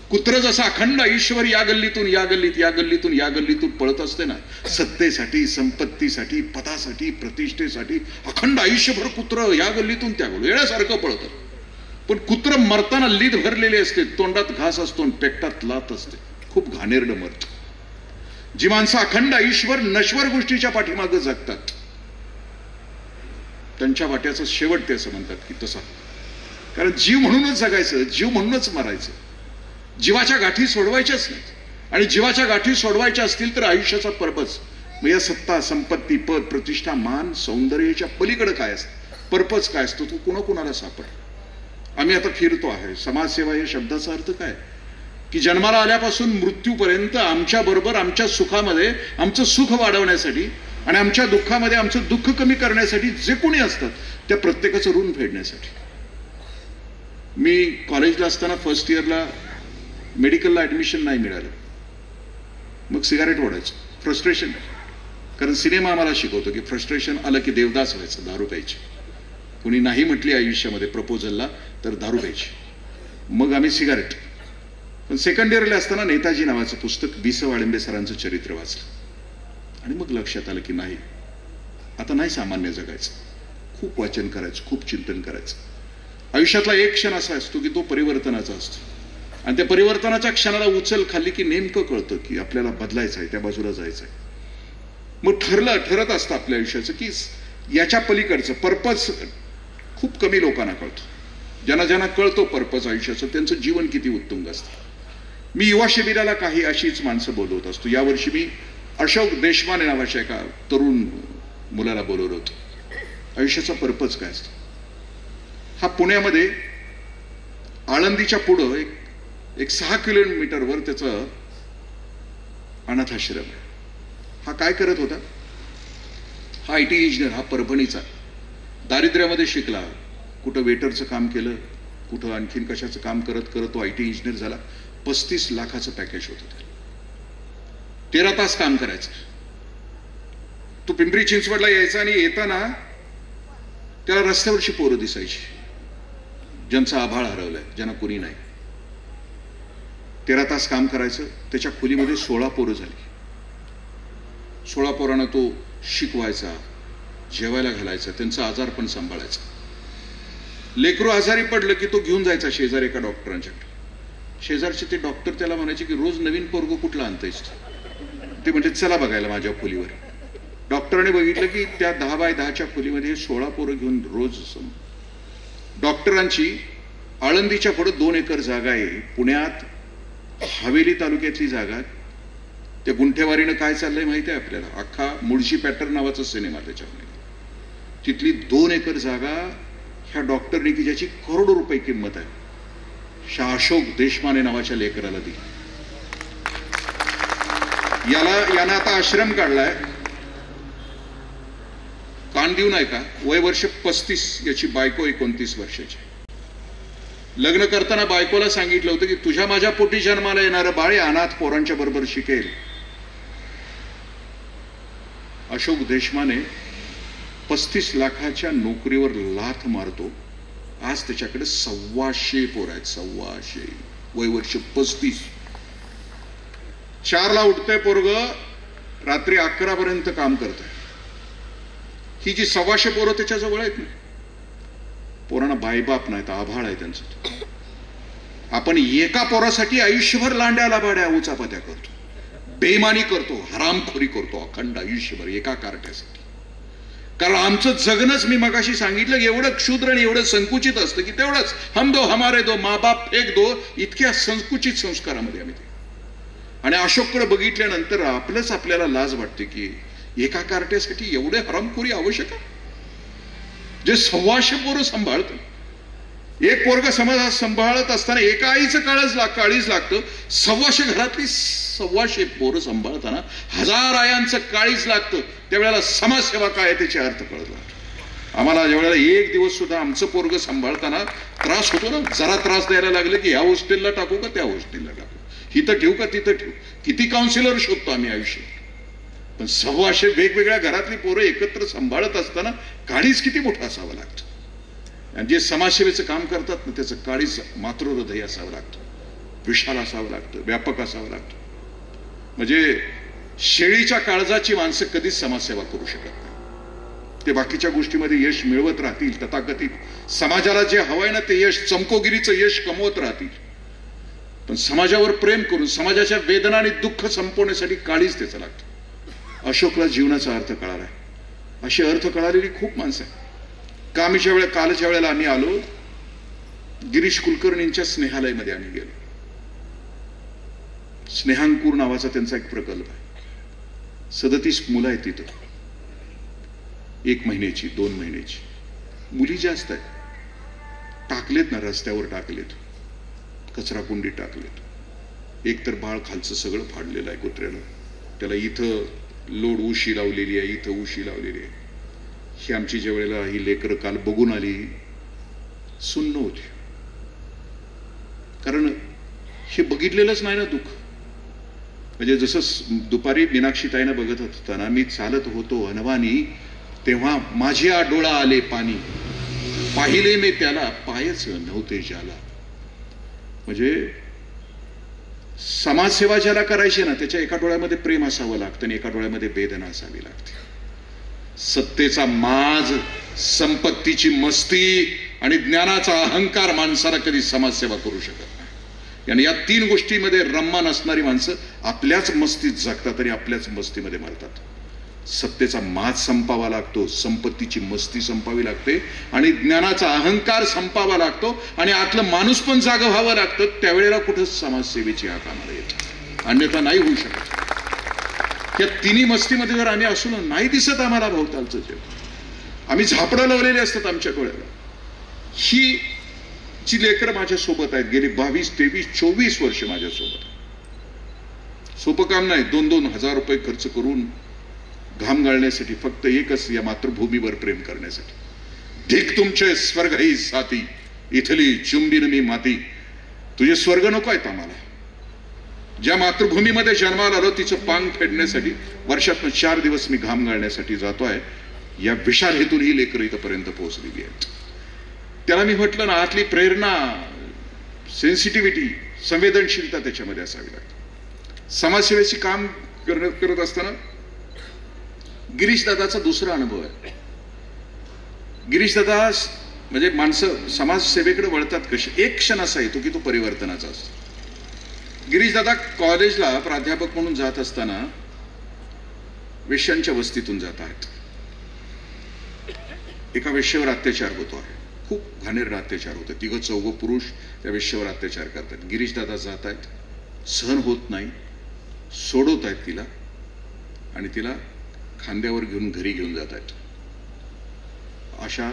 A: कुत्र जसं अखंड आयुष्यभर या गल्लीतून या गल्लीत, या गल्लीतून या गल्लीतून पळत असते ना, सत्तेसाठी, संपत्तीसाठी, पदासाठी, प्रतिष्ठेसाठी, अखंड आयुष्यभर कुत्र या गल्लीतून त्या गल्ली येण्यासारखं पळतं. पण कुत्र मरताना लीद भरलेले असते, तोंडात घास असतो, पेकटात लात असते, खूप घाणेरडं मरत. जी माणसं अखंड आयुष्यभर नश्वर गोष्टीच्या पाठीमागं जगतात त्यांच्या वाट्याचं शेवट ते असं म्हणतात की तसा. कारण जीव म्हणूनच जगायचं, जीव म्हणूनच मरायचं. जीवाच्या गाठी सोडवायच्याच नाहीत, आणि जीवाच्या गाठी सोडवायच्या असतील तर आयुष्याचा पर्पज, मग या सत्ता, संपत्ती, पद, प्रतिष्ठा, मान, सौंदर्याच्या पलीकडे काय असतं, पर्पज काय असतो, तो कुणाकुणाला सापड. आम्ही आता फिरतो आहे. समाजसेवा या शब्दाचा अर्थ काय की जन्माला आल्यापासून मृत्यूपर्यंत आमच्या बरोबर आमच्या सुखामध्ये आमचं सुख वाढवण्यासाठी आणि आमच्या दुःखामध्ये आमचं दुःख कमी करण्यासाठी जे कोणी असतात त्या प्रत्येकाचं ऋण फेडण्यासाठी. मी कॉलेजला असताना फर्स्ट इयरला मेडिकलला ऍडमिशन नाही मिळालं, मग सिगारेट ओढायचं, फ्रस्ट्रेशन. कारण सिनेमा आम्हाला शिकवतो की फ्रस्ट्रेशन आलं की देवदास व्हायचं, दारू प्यायची. कोणी नाही म्हटली आयुष्यामध्ये प्रपोजलला तर दारू प्यायची, मग आम्ही सिगारेट. पण सेकंड इयरला असताना नेताजी नावाचं पुस्तक बी स वाळिंबे सरांचं चरित्र वाचलं आणि मग लक्षात आलं की नाही, आता नाही सामान्य जगायचं, खूप वाचन करायचं, खूप चिंतन करायचं. आयुष्यातला एक क्षण असा असतो की तो परिवर्तनाचा असतो, आणि त्या परिवर्तनाच्या क्षणाला उचल खाल्ली की नेमकं कळतं की आपल्याला बदलायचं आहे, त्या बाजूला जायचं आहे. मग ठरत असतं आपल्या आयुष्याचं की याच्या पलीकडचं पर्पज खूप कमी लोकांना कळतं. ज्यांना ज्यांना कळतो पर्पज आयुष्याचं त्यांचं जीवन किती उत्तुंग असतं. मी युवा शिबिराला काही अशीच माणसं बोलवत असतो. यावर्षी मी अशोक देशमाने नावाच्या एका तरुण मुलाला बोलवलं होतं. आयुष्याचा पर्पज काय असतो. हा पुण्यामध्ये आळंदीच्या पुढं एक 6 किलोमीटरवर त्याचं अनाथाश्रम आहे. हा काय करत होता, हा IT इंजिनियर, हा परभणीचा. दारिद्र्यामध्ये शिकला, कुठं वेटरचं काम केलं, कुठं आणखीन कशाचं काम करत करत तो IT इंजिनियर झाला. 35 लाखाचं पॅकेज होतं. 13 तास काम करायचं. तो पिंपरी चिंचवडला यायचा आणि येताना त्याला रस्त्यावरची पोरं दिसायची, ज्यांचा आभाळ हरवलाय, ज्यांना कुणी नाही. 13 तास काम करायचं. त्याच्या खोलीमध्ये 16 पोरं झाली. 16 पोरांना तो शिकवायचा, जेवायला घालायचा, त्यांचा आजार पण सांभाळायचा. लेकरू आजारी पडलं की तो घेऊन जायचा शेजारी एका डॉक्टरांच्याकडे. शेजारचे ते डॉक्टर त्याला म्हणायचे की रोज नवीन पोरगं कुठला आणतायस? ते म्हणजे चला बघायला माझ्या खोलीवर. डॉक्टरांनी बघितलं की त्या 10 बाय 10च्या खोलीमध्ये 16 पोरं घेऊन रोज. डॉक्टरांची आळंदीच्या पुढे 2 एकर जागा आहे. पुण्यात हवेली तालुक्यातली जागा. त्या गुंठेवारीनं काय चाललंय माहिती आहे आपल्याला? अख्खा मुळशी पॅटर्न नावाचा सिनेमा त्याच्यामध्ये. तिथली 2 एकर जागा ह्या डॉक्टरने की ज्याची करोडो रुपये किंमत आहे, अशोक देशमाने नावाच्या लेकराला दिली. यानं आता आश्रम काढलाय. कान देऊ नाही का? वय वर्ष 35, याची बायको 29 वर्षाची. लग्न करताना बायकोला सांगितलं होतं की तुझ्या माझ्या पोटी जन्माला येणारं बाळ अनाथ पोरांच्या बरोबर शिकेल. अशोक देशमाने 35 लाखाच्या नोकरीवर लाथ मारतो. आज त्याच्याकडे 1,200 पोर आहेत. 1,200. वय वर्ष 35. 4ला उठतंय पोरग, रात्री 11 पर्यंत काम करतंय. ही जी 1,200 पोरं त्याच्याजवळ आहेत ना, पोरांना बाईबाप नाहीत, आभाळ आहे त्यांचं. आपण एका पोरासाठी आयुष्यभर लांड्याला बाड्या उचापत्या करतो, बेईमानी करतो, हरामखोरी करतो अखंड आयुष्यभर एका कार्ट्यासाठी. कारण आमचं जगणंच, मी मगाशी सांगितलं, एवढं क्षुद्र आणि एवढं संकुचित असतं की तेवढंच हम दो हमारे दो माँ बाप फेक दो, इतक्या संकुचित संस्कारामध्ये आम्ही ते. आणि अशोककडे बघितल्यानंतर आपलंच आपल्याला लाज वाटते की एका कार्ट्यासाठी एवढे हरामखोरी आवश्यक आहे? जे 1,200 पोरं सांभाळतं. एक पोरग समाजात सांभाळत असताना एका आईचं काळीच लागतं. 1,200 घरातली 1,200 पोरं सांभाळताना 1000 आयांचं काळीच लागतं. त्यावेळेला समाजसेवा काय त्याचे अर्थ कळला. आम्हाला ज्यावेळेला एक दिवस सुद्धा आमचं पोरग सांभाळताना त्रास होतो ना, जरा त्रास द्यायला लागले की ह्या हॉस्टेलला टाकू का त्या हॉस्टेलला टाकू, इथं ठेवू का तिथं ठेवू. किती काउन्सिलर शोधतो आम्ही आयुष्यात. पण 1,200 वेगवेगळ्या घरातली पोरं एकत्र सांभाळत असताना काळीच किती मोठं असावं लागतं. आणि जे समाजसेवेचं काम करतात ना, त्याचं काळीच मातृहृदय असावं लागतं, विशाल असावं लागतं, व्यापक असावं लागतं. म्हणजे शेळीच्या काळजाची माणसं कधीच समाजसेवा करू शकत नाही. ते बाकीच्या गोष्टीमध्ये यश मिळवत राहतील, तथाकथित समाजाला जे हवंय ना ते यश, चमकोगिरीचं यश कमवत राहतील. पण समाजावर प्रेम करून समाजाच्या वेदना आणि दुःख संपवण्यासाठी काळीच त्याचं लागतं. अशोकला जीवनाचा अर्थ कळाला. अशी अर्थ कळालेली खूप माणसं आहेत. कालच्या वेळेला आम्ही आलो, गिरीश कुलकर्णींच्या स्नेहालयमध्ये आम्ही गेलो. स्नेहांकुर नावाचा त्यांचा एक प्रकल्प आहे. 37 मुलं आहेत तिथं. 1 महिन्याची, 2 महिन्याची मुली जास्त आहेत. टाकलेत ना, रस्त्यावर टाकलेत, कचरा कुंडी टाकलेत. एक तर बाळ खालचं सगळं फाडलेलं आहे कुत्र्याला. त्याला इथं लोड उशी लावलेली आहे, इथं उशी लावलेली आहे. ही आमची ज्या वेळेला ही लेकरं काल बघून आली, सुन्न होती. कारण हे बघितलेलंच नाही ना दुःख. म्हणजे जसं दुपारी मीनाक्षीताईनं बघत असताना मी चालत होतो अनवानी, तेव्हा माझ्या डोळा आले पाणी, पाहिले मी त्याला पायच नव्हते ज्याला. म्हणजे समाजसेवा ज्याला करायची ना, त्याच्या एका डोळ्यामध्ये प्रेम असावं लागतं आणि एका डोळ्यामध्ये वेदना असावी लागते. सत्तेचा माज, संपत्तीची मस्ती आणि ज्ञानाचा अहंकार माणसाला कधी समाजसेवा करू शकत नाही. आणि या 3 गोष्टींमध्ये रम्मान असणारी माणसं आपल्याच मस्तीत जगतात आणि आपल्याच मस्तीमध्ये मरतात. सत्तेचा माज संपावा लागतो, संपत्तीची मस्ती संपावी लागते आणि ज्ञानाचा अहंकार संपावा लागतो आणि आतलं माणूस पण जागं व्हावं लागतं. त्यावेळेला कुठं समाजसेवेची हाक आम्हाला येते, अन्यथा नाही होऊ शकत. या 3 मस्तीमध्ये जर आम्ही असू ना, नाही दिसत आम्हाला भोवतालचं जग. आम्ही झापडं लावलेले असतात आमच्या डोळ्याला. ही जी लेकरं माझ्यासोबत आहेत, गेली 22, 23, 24 वर्ष माझ्यासोबत. सोपं काम नाही. 2-2 हजार रुपये खर्च करून घाम गाळण्यासाठी, फक्त एकच, या मातृभूमीवर प्रेम करण्यासाठी. ढीक तुमचे स्वर्ग ही साथी, इथली चुंबीन मी माती. तुझे स्वर्ग नको आहेत आम्हाला. ज्या मातृभूमीमध्ये जन्माला आलो तिचं पांग फेडण्यासाठी वर्षातून 4 दिवस मी घाम गाळण्यासाठी जातोय. या विशाल हेतून ही लेकरं इथपर्यंत पोहोचलेली आहेत. त्याला मी म्हटलं ना, आतली प्रेरणा, सेन्सिटिव्हिटी संवेदनशीलता त्याच्यामध्ये असावी लागते. समाजसेवेची काम करत असताना गिरीश दादाचा दुसरा अनुभव आहे. गिरीश दादा म्हणजे माणसं समाजसेवेकडे वळतात कशी, एक क्षण असा येतो की तो परिवर्तनाचा असतो. गिरीश दादा कॉलेजला प्राध्यापक म्हणून जात असताना वेश्यांच्या वस्तीतून जात आहेत. एका वेश्येवर अत्याचार होतो आहे, खूप घाणेरडा अत्याचार होतो. 3-4 पुरुष त्या वेश्येवर अत्याचार करतात. गिरीश दादा जात आहेत, सहन होत नाही, सोडवत आहेत तिला आणि तिला खांद्यावर घेऊन घरी घेऊन जात आहेत. अशा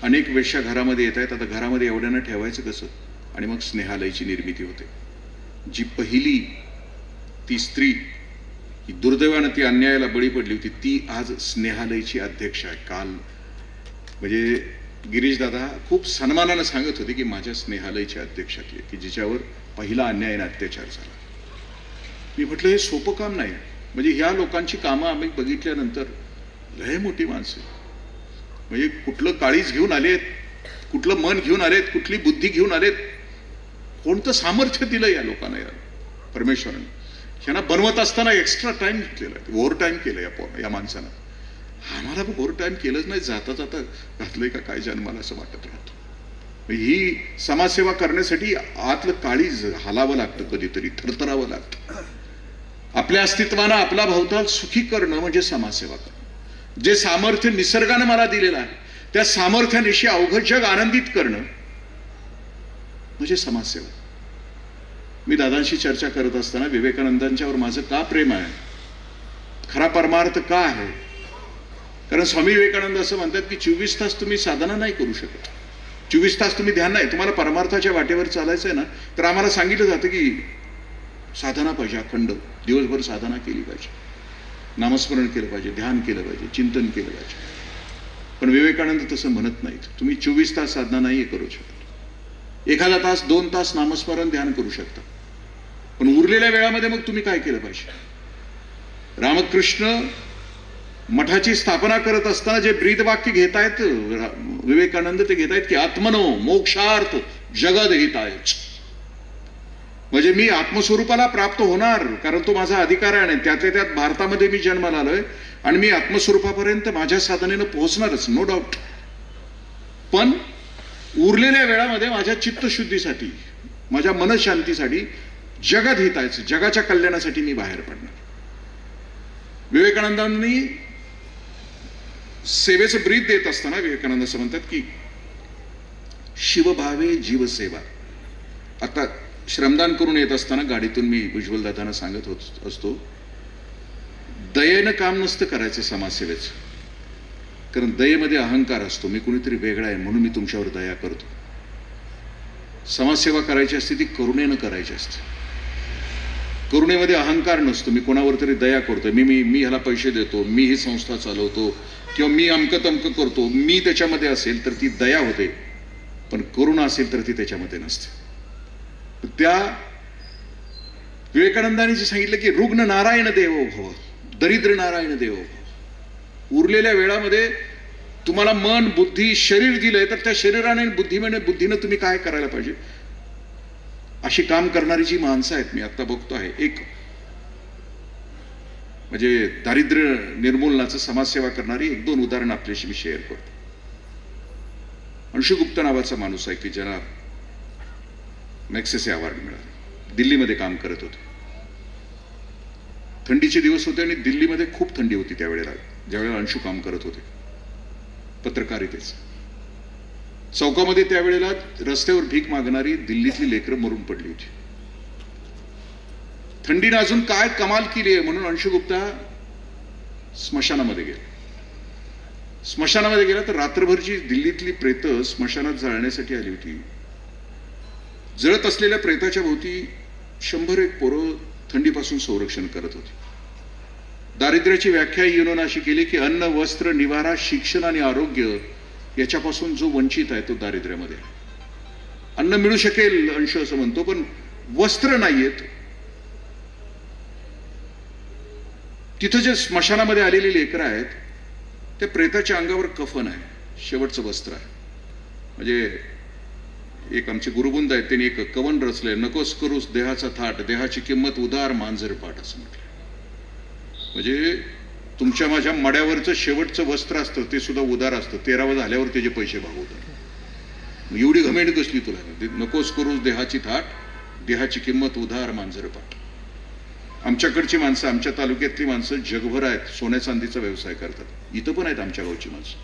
A: अनेक वेश्या घरामध्ये येत आहेत. आता घरामध्ये एवढ्यानं ठेवायचं कसं, आणि मग स्नेहालयची निर्मिती होते. जी पहिली ती स्त्री ही दुर्दैवानं ती अन्यायाला बळी पडली होती, ती आज स्नेहालयची अध्यक्ष आहे. काल म्हणजे गिरीश दादा खूप सन्मानानं सांगत होते की माझ्या स्नेहालयच्या अध्यक्षाची, की जिच्यावर पहिला अन्याय आणि अत्याचार झाला. मी म्हटलं हे सोपं काम नाही. म्हणजे ह्या लोकांची कामं आम्ही बघितल्यानंतर लय मोठी माणसं, म्हणजे कुठलं काळीज घेऊन आलेत, कुठलं मन घेऊन आलेत, कुठली बुद्धी घेऊन आलेत, कोणतं सामर्थ्य दिलं या लोकांना, या परमेश्वराने. ह्यांना बनवत असताना एक्स्ट्रा टाइम घेतलेला आहे, ओव्हर टाइम केलं या माणसानं. आम्हाला पण ओव्हर टाइम केलंच नाही, जाता जाता घातलंय का काय जन्माला असं वाटत राहतं. ही समाजसेवा करण्यासाठी आतलं काळीज हलावं लागतं, कधीतरी थरथरावं लागतं. आपल्या अस्तित्वानं आपला भवताल सुखी करणं म्हणजे समाजसेवा करणं. जे सामर्थ्य निसर्गानं मला दिलेलं आहे त्या सामर्थ्यानिशी अवघं जग आनंदित करणं म्हणजे समाजसेवा. मी दादांशी चर्चा करत असताना विवेकानंदांच्यावर माझं का प्रेम आहे, खरा परमार्थ का आहे, कारण स्वामी विवेकानंद असं म्हणतात की 24 तास तुम्ही साधना नाही करू शकत, 24 तास तुम्ही ध्यान नाही. तुम्हाला परमार्थाच्या वाटेवर चालायचंय ना, तर आम्हाला सांगितलं जातं की साधना पाहिजे, अखंड दिवसभर साधना केली पाहिजे, नामस्मरण केलं पाहिजे, ध्यान केलं पाहिजे, चिंतन केलं पाहिजे. पण विवेकानंद तसं म्हणत नाहीत. तुम्ही 24 तास साधना नाही करू शकत, एखादा तास 2 तास नामस्मरण ध्यान करू शकता, पण उरलेल्या वेळामध्ये मग तुम्ही काय केलं पाहिजे. रामकृष्ण मठाची स्थापना करत असताना जे ब्रीदवाक्य घेतायत विवेकानंद, ते घेतायत की आत्मनो मोक्षार्थ जगद हिताय. म्हणजे मी आत्मस्वरूपाला प्राप्त होणार, कारण तो माझा अधिकार आहे, आणि त्यातल्या त्यात भारतामध्ये मी जन्माला आलोय आणि मी आत्मस्वरूपापर्यंत माझ्या साधनेनं पोहोचणारच, नो डाऊट. पण उरलेल्या वेळामध्ये माझ्या चित्तशुद्धीसाठी, माझ्या मनशांतीसाठी जगत हितायचं, जगाच्या कल्याणासाठी मी बाहेर पडणार. विवेकानंदांनी सेवेचं ब्रीद देत असताना विवेकानंद असं म्हणतात की शिवभावे जीवसेवा. आता श्रमदान करून येत असताना गाडीतून मी उज्ज्वल दादांना सांगत असतो, दयेनं काम नसतं करायचं समाजसेवेचं, कारण दयेमध्ये अहंकार असतो, मी कुणीतरी वेगळा आहे म्हणून मी तुमच्यावर दया करतो. समाजसेवा करायची असते ती करुणेनं करायची असते. करुणेमध्ये अहंकार नसतो, मी कोणावर तरी दया करतोय, मी ह्याला पैसे देतो, मी ही संस्था चालवतो, किंवा मी अमकं तमकं करतो, मी त्याच्यामध्ये असेल तर ती दया होते, पण करुणा असेल तर ती त्याच्यामध्ये नसते. त्या विवेकानंदांनी जे सांगितलं की रुग्ण नारायण देवो भव, दरिद्र नारायण देवो भव. उरलेल्या वेळामध्ये तुम्हाला मन बुद्धी शरीर दिलंय, तर त्या शरीराने बुद्धीनं तुम्ही काय करायला पाहिजे, अशी काम करणारी जी माणसं आहेत मी आता बघतो आहे. एक म्हणजे दारिद्र्य निर्मूलनाचं समाजसेवा करणारी 1-2 उदाहरण आपल्याशी मी शेअर करतो. अंशु गुप्ता नावाचा माणूस आहे की ज्याला मॅक्सेसे अवॉर्ड मिळाला. दिल्लीमध्ये काम करत होते. थंडीचे दिवस होते आणि दिल्लीमध्ये खूप थंडी होती त्यावेळेला, ज्यावेळेला अंशु काम करत होते पत्रकारितेच. चौकामध्ये त्यावेळेला रस्त्यावर भीक मागणारी दिल्लीतली लेकरं मरून पडली होती. थंडीनं अजून काय कमाल केली आहे म्हणून अंशु गुप्ता स्मशानामध्ये गेला. स्मशानामध्ये गेला तर रात्रभरची दिल्लीतली प्रेतं स्मशानात जाळण्यासाठी आली होती. जळत असलेल्या प्रेताच्या भोवती 100 पोरं थंडीपासून संरक्षण करत होती. दारिद्र्याची व्याख्या युनोनं अशी केली की अन्न, वस्त्र, निवारा, शिक्षण आणि आरोग्य याच्यापासून जो वंचित आहे तो दारिद्र्यामध्ये. अन्न मिळू शकेल अंश असं म्हणतो, पण वस्त्र नाहीयेत. तिथं जे स्मशानामध्ये आलेली लेकरं आहेत त्या प्रेताच्या अंगावर कफन आहे, शेवटचं वस्त्र आहे. म्हणजे एक आमचे गुरुबंद आहेत, त्यांनी एक कवन रचलंय, नकोस करूस देहाचा थाट, देहाची किंमत उदार मांजरपाट असं म्हटलं. म्हणजे तुमच्या माझ्या मड्यावरचं शेवटचं वस्त्र असतं ते सुद्धा उदार असतं, 13वं झाल्यावर त्याचे पैसे भागवतात. एवढी घमेंड कसली तुला? नकोस करूस देहाची थाट, देहाची किंमत उधार मांजरपाट. आमच्याकडची माणसं, आमच्या तालुक्यातली माणसं जगभर आहेत, सोन्या चांदीचा व्यवसाय करतात. इथं पण आहेत आमच्या गावची माणसं,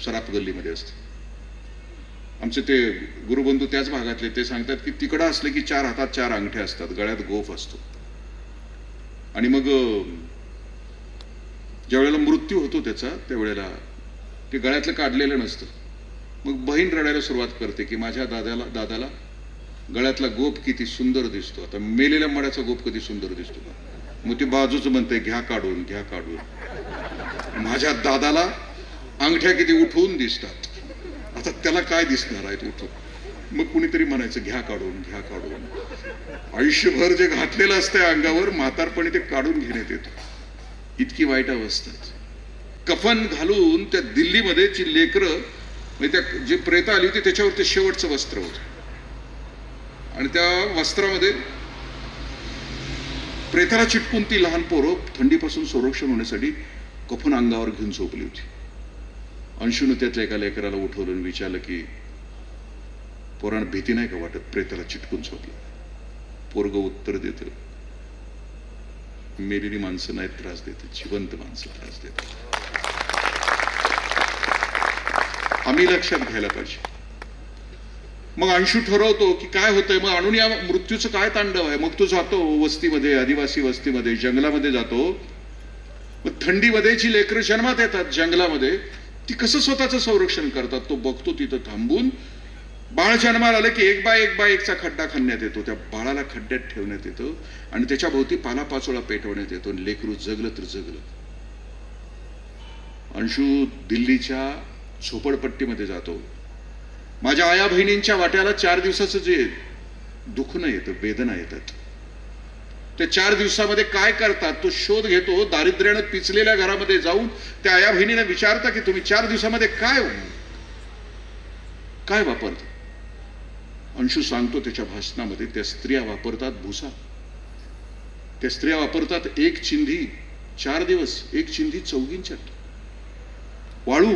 A: सराफ गल्लीमध्ये असतात. आमचे ते गुरुबंधू त्याच भागातले, ते सांगतात की तिकडं असलं की 4 हातात 4 अंगठ्या असतात, गळ्यात गोफ असतो. आणि मग ज्या वेळेला मृत्यू होतो त्याचा, त्यावेळेला ते गळ्यातलं काढलेलं नसतं. मग बहीण रडायला सुरुवात करते की माझ्या दादाला गळ्यातला गोप किती सुंदर दिसतो. आता मेलेल्या मड्याचा गोप कधी सुंदर दिसतो का? मग ती बाजूच म्हणते घ्या काढून, घ्या काढून. माझ्या दादाला अंगठ्या किती उठून दिसतात, आता त्याला काय दिसणार आहेत उठून? मग कुणीतरी म्हणायचं घ्या काढून, घ्या काढून. आयुष्यभर जे घातलेलं असतंय अंगावर, म्हातारपणी ते काढून घेण्यात येतं. इतकी वाईट अवस्था. कफन घालून त्या दिल्लीमध्ये जी लेकरं, म्हणजे त्या जी प्रेतं आली होती त्याच्यावर ते शेवटचं वस्त्र होतं. आणि त्या वस्त्रामध्ये प्रेताला चिटकून ती लहान पोरं थंडीपासून संरक्षण होण्यासाठी कफन अंगावर घेऊन झोपली होती. अंशून त्यातल्या एका लेकराला उठवलं आणि विचारलं की पोरांना भीती नाही का वाटत, प्रेताला चिटकून झोपलं? पोरग उत्तर देतं, मेलेली माणसं नाही त्रास देतात, जिवंत माणसं त्रास देतात. आम्ही लक्षात घ्यायला पाहिजे. मग अंशू ठरवतो की काय होतंय, मग आणून या मृत्यूचं काय तांडव आहे. मग तो जातो वस्तीमध्ये, आदिवासी वस्तीमध्ये, जंगलामध्ये जातो. मग थंडीमध्ये जी लेकरं जन्मात येतात जंगलामध्ये, ती कसं स्वतःचं संरक्षण करतात तो बघतो. तिथं थांबून बाळ जन्माला आलं की 1 बाय 1 बाय 1चा खड्डा खणण्यात येतो. त्या बाळाला खड्ड्यात ठेवण्यात येतं आणि त्याच्या भोवती पालापाचोळा पेटवण्यात येतो. लेकरू जगलं तर जगलं. अंशू दिल्लीच्या झोपडपट्टीमध्ये जातो. माझ्या आया बहिणींच्या वाट्याला 4 दिवसाचं जे दुखणं येतं, वेदना येतात, त्या 4 दिवसामध्ये काय करतात तो शोध घेतो. दारिद्र्यानं पिचलेल्या घरामध्ये जाऊन त्या आया बहिणीने विचारता की तुम्ही 4 दिवसामध्ये काय वापरता? अंशू सांगतो त्याच्या भाषणामध्ये, त्या स्त्रिया वापरतात भुसा, त्या स्त्रिया वापरतात 1 चिंधी 4 दिवस, 1 चिंधी 4 वाळू.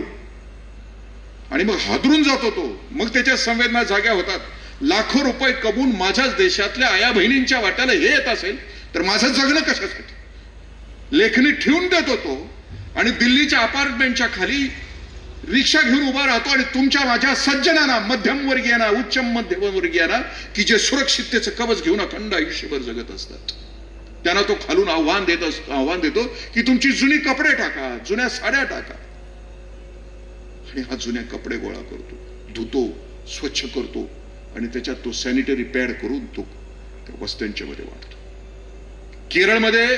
A: आणि मग हादरून जातो तो. मग त्याच्या संवेदना जाग्या होतात. लाखो रुपये कमवून माझ्याच देशातल्या आया बहिणींच्या वाट्याला हे येत असेल तर माझं जगणं कशासाठी? लेखणी ठेवून देतो तो आणि दिल्लीच्या अपार्टमेंटच्या खाली रिक्षा घेऊन उभा राहतो. आणि तुमच्या माझ्या सज्जनांना, मध्यमवर्गीयांना, उच्च मध्यमवर्गीयांना की जे सुरक्षिततेचं कवच घेऊन अखंड आयुष्यभर जगत असतात, त्यांना तो खालून आव्हान देतो की तुमची जुनी कपडे टाका, जुन्या साड्या टाका. आणि हा जुन्या कपडे गोळा करतो, धुतो, स्वच्छ करतो आणि त्याच्यात तो सॅनिटरी पॅड करून तो त्या वस्त्यांच्या मध्ये वाटतो. केरळमध्ये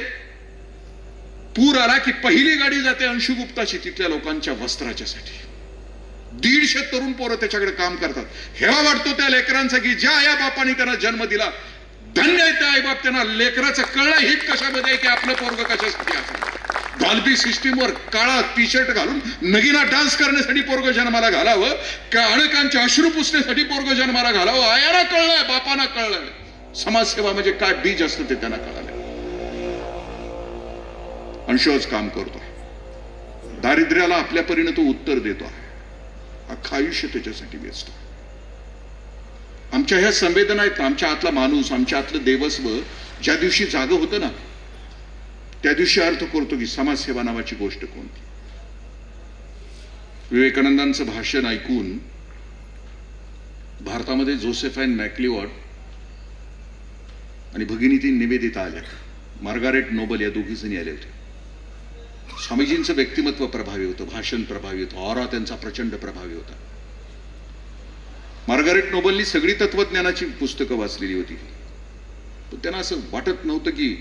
A: पूर आला की पहिली गाडी जाते अंशू गुप्ताची तिथल्या लोकांच्या वस्त्राच्या साठी. 150 तरुण पोरं त्याच्याकडे काम करतात. हेवा वाटतो त्या लेकरांचा की ज्या आया बापाने त्यांना जन्म दिला, धन्य आहे त्या आईबाप. त्यांना लेकराचं कळलं हित कशामध्ये की आपलं पोरग कशासाठी असेल. डॉल्बी सिस्टीमवर काळा टी शर्ट घालून नगीना डान्स करण्यासाठी पोरग जन्माला घालावं का अनेकांचे अश्रू पुसण्यासाठी पोरग जन्माला घालावं? आयाला कळलंय, बापांना कळलंय समाजसेवा म्हणजे काय बीज असतं ते त्यांना कळालं. अंशूच काम करतो, दारिद्र्याला आपल्या परीने तो उत्तर देतो. अख्खं आयुष्य त्याच्यासाठी व्यस्त. आमच्या ह्या संवेदना आहेत, आमच्या आतला माणूस, आमच्या आतलं देवस्व ज्या दिवशी जागं होतं ना, त्या दिवशी अर्थ करतो की समाजसेवा नावाची गोष्ट कोणती. विवेकानंदांचं भाषण ऐकून भारतामध्ये जोसेफाईन मॅक्लिऑड आणि भगिनी ती निवेदिता आल्या, मार्गारेट नोबल या दोघी जणी आल्या होत्या. स्वामीजींचं व्यक्तिमत्व प्रभावी होतं, भाषण प्रभावी होतं, ऑरा त्यांचा प्रचंड प्रभावी होता. मार्गारेट नोबलनी सगळी तत्वज्ञानाची पुस्तकं वाचलेली होती, पण त्यांना असं वाटत नव्हतं की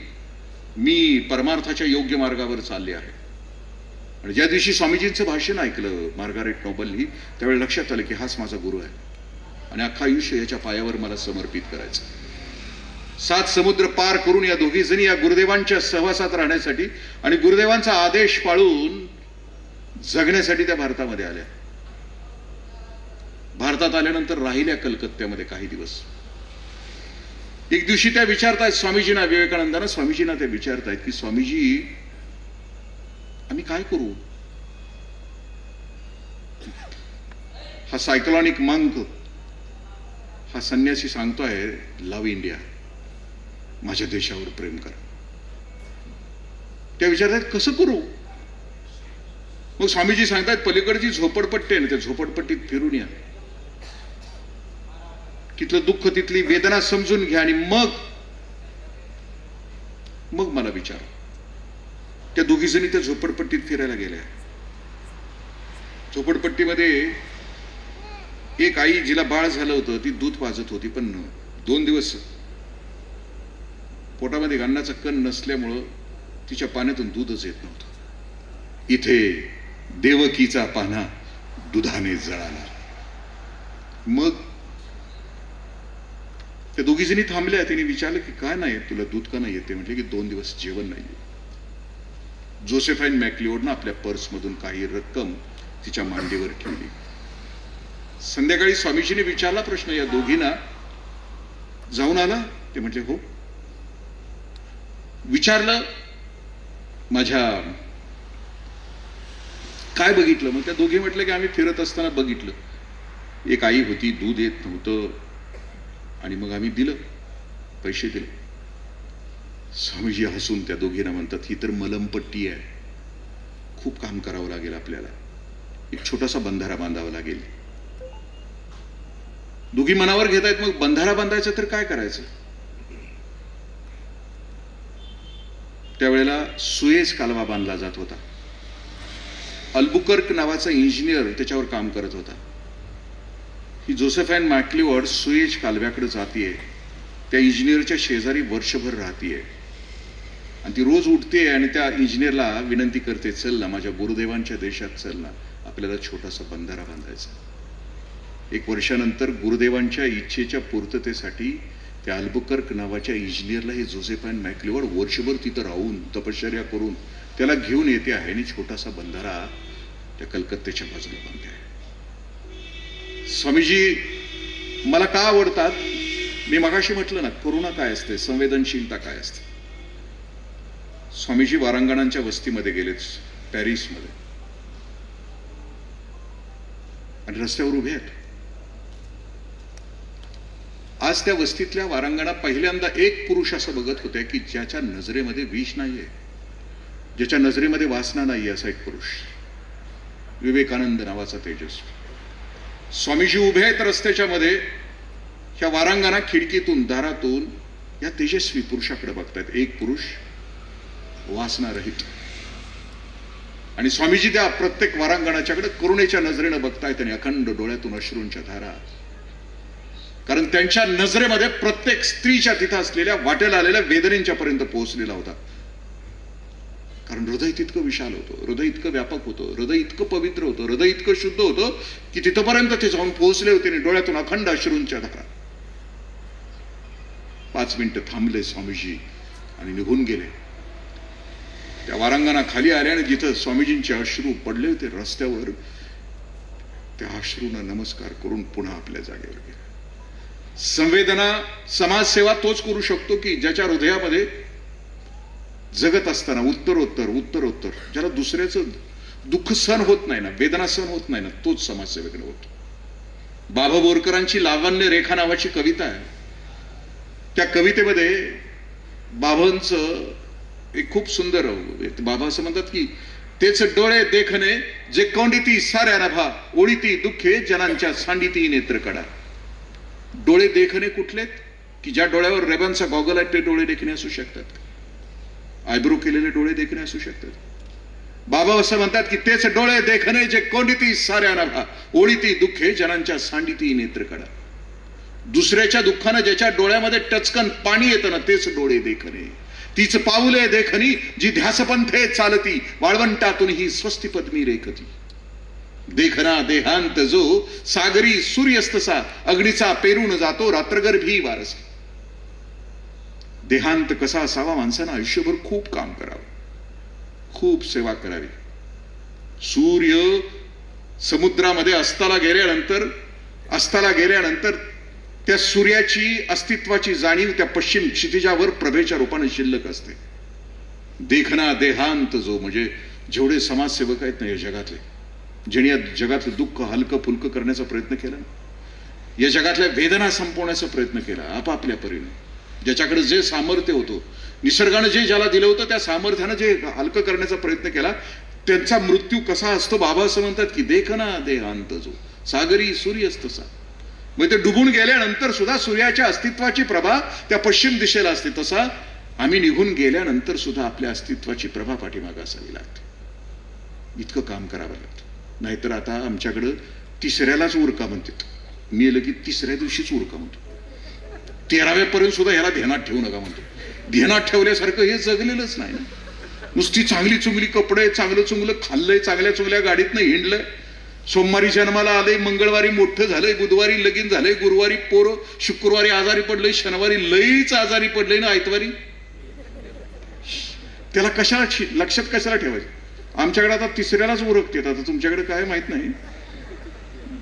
A: मी परमार्थाच्या योग्य मार्गावर चालले आहे. आणि ज्या दिवशी स्वामीजींचं भाषण ऐकलं मार्गारेट नोबलनी, त्यावेळी लक्षात आलं की हाच माझा गुरु आहे आणि अख्खा आयुष्य याच्या पायावर मला समर्पित करायचं. 7 समुद्र पार करून या दोघी जणी या गुरुदेवांच्या सहवासात राहण्यासाठी आणि गुरुदेवांचा आदेश पाळून जगण्यासाठी त्या भारतामध्ये आल्या. भारतात आल्यानंतर राहिल्या कलकत्त्यामध्ये काही दिवस. एक दिवशी त्या विचारतायत स्वामीजींना, विवेकानंदांना स्वामीजींना त्या विचारतायत की स्वामीजी आम्ही काय करू? हा सायकोलॉनिक मंक, हा संन्यासी सांगतोय लव्ह इंडिया, माझ्या देशावर प्रेम करा. त्या विचारतायत कसं करू? मग स्वामीजी सांगतायत पलीकडची झोपडपट्टी आहे ना, त्या झोपडपट्टीत फिरून या, तिथलं दुःख तिथली वेदना समजून घ्या आणि मग मला विचार. त्या दोघी जणी त्या झोपडपट्टीत फिरायला गेल्या. झोपडपट्टीमध्ये एक आई, जिला बाळ झालं होतं, ती दूध पाजत होती, पण 2 दिवस पोटामध्ये अन्नाचा कण नसल्यामुळं तिच्या पाण्यातून दूधच येत नव्हतं. इथे देवकीचा पाना दुधाने जळाला. मग त्या दोघी जणी थांबल्या. तिने विचारलं की काय नाही तुला दूध का नाही येते? म्हटले की 2 दिवस जेवण नाहीये. जोसेफाईन मॅक्लिओडनं आपल्या पर्समधून काही रक्कम तिच्या मांडीवर ठेवली. संध्याकाळी स्वामीजीने विचारला प्रश्न या दोघींना, जाऊन आला? ते म्हटले हो. विचारलं माझ्या काय बघितलं? मग त्या दोघी म्हटलं की आम्ही फिरत असताना बघितलं, एक आई होती, दूध येत नव्हतं आणि मग आम्ही दिलं, पैसे दिले. स्वामीजी हसून त्या दोघींना म्हणतात, ही तर मलमपट्टी आहे, खूप काम करावं लागेल आपल्याला, एक छोटासा बंधारा बांधावा लागेल. दोघी मनावर घेत आहेत, मग बंधारा बांधायचं तर काय करायचं? त्यावेळेला सुएझ कालवा बांधला जात होता. अल्बुकर्क नावाचा इंजिनियर त्याच्यावर काम करत होता. ही जोसेफाईन मॅक्लिओड सुएझ कालव्याकडे जातीये, त्या इंजिनियरच्या शेजारी वर्षभर राहतीये आणि ती रोज उठते आणि त्या इंजिनियरला विनंती करते, चल ना माझ्या गुरुदेवांच्या देशात चल ना, आपल्याला छोटासा बंधारा बांधायचा. 1 वर्षानंतर गुरुदेवांच्या इच्छेच्या पूर्ततेसाठी त्या अल्बुकर्क नावाच्या इंजिनियरला हे जोसेफाईन मॅक्लिओड वर्षभर तिथं राहून तपश्चर्या करून त्याला घेऊन येते आहे आणि छोटासा बंधारा त्या कलकत्त्याच्या बाजूला बांधते आहे. स्वामीजी मला का आवडतात? मी मगाशी म्हटलं ना, करुणा काय असते, संवेदनशीलता काय असते. स्वामीजी वारांगणांच्या वस्तीमध्ये गेलेत पॅरिसमध्ये आणि रस्त्यावर उभे आहेत. आज त्या वस्तीतल्या वारांगणा पहिल्यांदा एक पुरुष असं बघत होते की ज्याच्या नजरेमध्ये विष नाहीये, ज्याच्या नजरेमध्ये वासना नाहीये, असा एक पुरुष, विवेकानंद नावाचा तेजस्वी. स्वामीजी उभे आहेत रस्त्याच्या मध्ये, ह्या वारांगणा खिडकीतून दारातून या तेजस्वी पुरुषाकडे बघतायत. एक पुरुष वासना रहित. आणि स्वामीजी त्या प्रत्येक वारांगणाच्याकडे करुणेच्या नजरेनं बघतायत आणि अखंड डोळ्यातून अश्रूंच्या धारा. कारण त्यांच्या नजरेमध्ये प्रत्येक स्त्रीच्या तिथं असलेल्या वाटेला आलेल्या वेदनेच्या पर्यंत पोहोचलेला होता. कारण हृदय तितकं विशाल होतं, हृदय इतकं व्यापक होतं, हृदय इतकं पवित्र होतं, हृदय इतकं शुद्ध होतं की तिथपर्यंत ते जाऊन पोहोचले होते आणि डोळ्यातून अखंड अश्रूंच्या धारा. 5 मिनिटं थांबले स्वामीजी आणि निघून गेले. त्या वारांगणा खाली आल्या आणि जिथं स्वामीजींचे अश्रू पडले होते रस्त्यावर, त्या अश्रूंना नमस्कार करून पुन्हा आपल्या जागेवर गेले. संवेदना, समाजसेवा तोच करू शकतो की ज्याच्या हृदयामध्ये जगत असताना उत्तरोत्तर ज्याला दुसऱ्याचं दुःख सहन होत नाही ना, वेदना सहन होत नाही ना, तोच समाजसेवेकडे होतो. बाबा बोरकरांची लावण्य रेखा नावाची कविता आहे. त्या कवितेमध्ये बाबांचं एक खूप सुंदर, बाबा असं म्हणतात की तेच डोळे देखणे जे कोंडिती साऱ्या नभा, ओळीती दुःखे जनांच्या सांडिती नेत्र कडा. डोळे देखणे कुठलेत? की ज्या डोळ्यावर रेबांचा गॉगल आहे ते डोळे देखणे असू शकतात, आयब्रो केलेले डोळे देखणे असू शकतात. बाबा असं म्हणतात की तेच डोळे देखणे जे कोंडिती साऱ्या नभा, ओळीती दुःखे जनांच्या सांडिती नेत्र कडा. दुसऱ्याच्या दुःखानं ज्याच्या डोळ्यामध्ये टचकन पाणी येतं ना, तेच डोळे देखणे. तीच पाऊले देखणी जी ध्यासपंथे चालती, वाळवंटातून ही स्वस्ती पद्मी रेखती. देखना देहांत जो सागरी सूर्यस्तसा, अग्नीचा पेरून जातो रात्रगर्भी वारसा. देहांत कसा असावा? माणसानं आयुष्यभर खूप काम करावं, खूप सेवा करावी. सूर्य समुद्रामध्ये अस्ताला गेल्यानंतर अस्ताला गेल्यानंतर त्या सूर्याची अस्तित्वाची जाणीव त्या पश्चिम क्षितिजावर प्रभेच्या रूपाने शिल्लक असते. देखना देहांत जो, म्हणजे जेवढे समाजसेवक आहेत ना या जगातले, ज्यांनी या जगातलं दुःख हलकं फुलकं करण्याचा प्रयत्न केला, या जगातल्या वेदना संपवण्याचा प्रयत्न केला आपापल्या परीने, ज्याच्याकडे जे सामर्थ्य होतं, निसर्गानं जे ज्याला दिलं होतं त्या सामर्थ्यानं जे हलकं करण्याचा प्रयत्न केला, त्यांचा मृत्यू कसा असतो. बाबा असं म्हणतात की देखना देहांत जो, सागरी सूर्यस्त सा. मग ते डुबून गेल्यानंतर सुद्धा सूर्याच्या अस्तित्वाची प्रभा त्या पश्चिम दिशेला असते, तसा आम्ही निघून गेल्यानंतर सुद्धा आपल्या अस्तित्वाची प्रभा पाठीमागे असावी लागते. इतकं काम करावं लागतं. नाहीतर आता आमच्याकडं तिसऱ्यालाच उरका म्हणतात. मी येलं की तिसऱ्या दिवशीच उरका म्हणतो. 13व्या पर्यंत सुद्धा ह्याला ध्यानात ठेवू नका म्हणतो. ध्यानात ठेवल्यासारखं हे जगलेलंच नाही ना. नुसती चांगली चुंगली कपडे, चांगलं चुंगलं खाल्लंय, चांगल्या चुंगल्या गाडीतनं हिंडलंय, सोमवारी जन्माला आलंय, मंगळवारी मोठं झालंय, बुधवारी लगीन झालंय, गुरुवारी पोरं, शुक्रवारी आजारी पडलंय, शनिवारी लईच आजारी पडलंय ना, आयतवारी त्याला कशाला लक्षात कशाला ठेवायचं. आमच्याकडे आता तिसऱ्यालाच उरकते. आता तुमच्याकडे काय माहित नाही.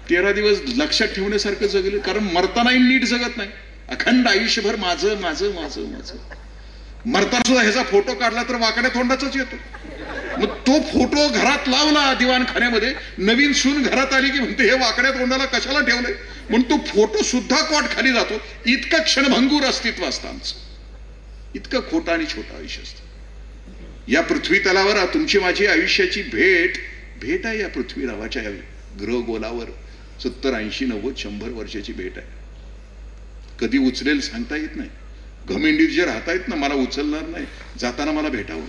A: 13 दिवस लक्षात ठेवण्यासारखं जगले, कारण मरतानाही नीट जगत नाही. अखंड आयुष्यभर माझं माझं माझं माझं. मरताना सुद्धा ह्याचा फोटो काढला तर वाकड्या तोंडाचाच येतो. मग तो फोटो घरात लावला दिवाणखान्यामध्ये, नवीन सून घरात आली की म्हणते हे वाकड्या तोंडाला कशाला ठेवलंय, म्हणून तो फोटो सुद्धा कोट खाली जातो. इतकं क्षणभंगूर अस्तित्व असतं आमचं. इतकं खोटं आणि छोटं आयुष्य असतं. या पृथ्वी तलावर तुमची माझी आयुष्याची भेट आहे. या पृथ्वी नावाच्या ग्रह गोलावर 70, 80, 90, 100 वर्षाची भेट आहे. कधी उचलेल सांगता येत नाही. घमेंडीत जे राहता येत ना, मला उचलणार नाही, जाताना मला भेटावं,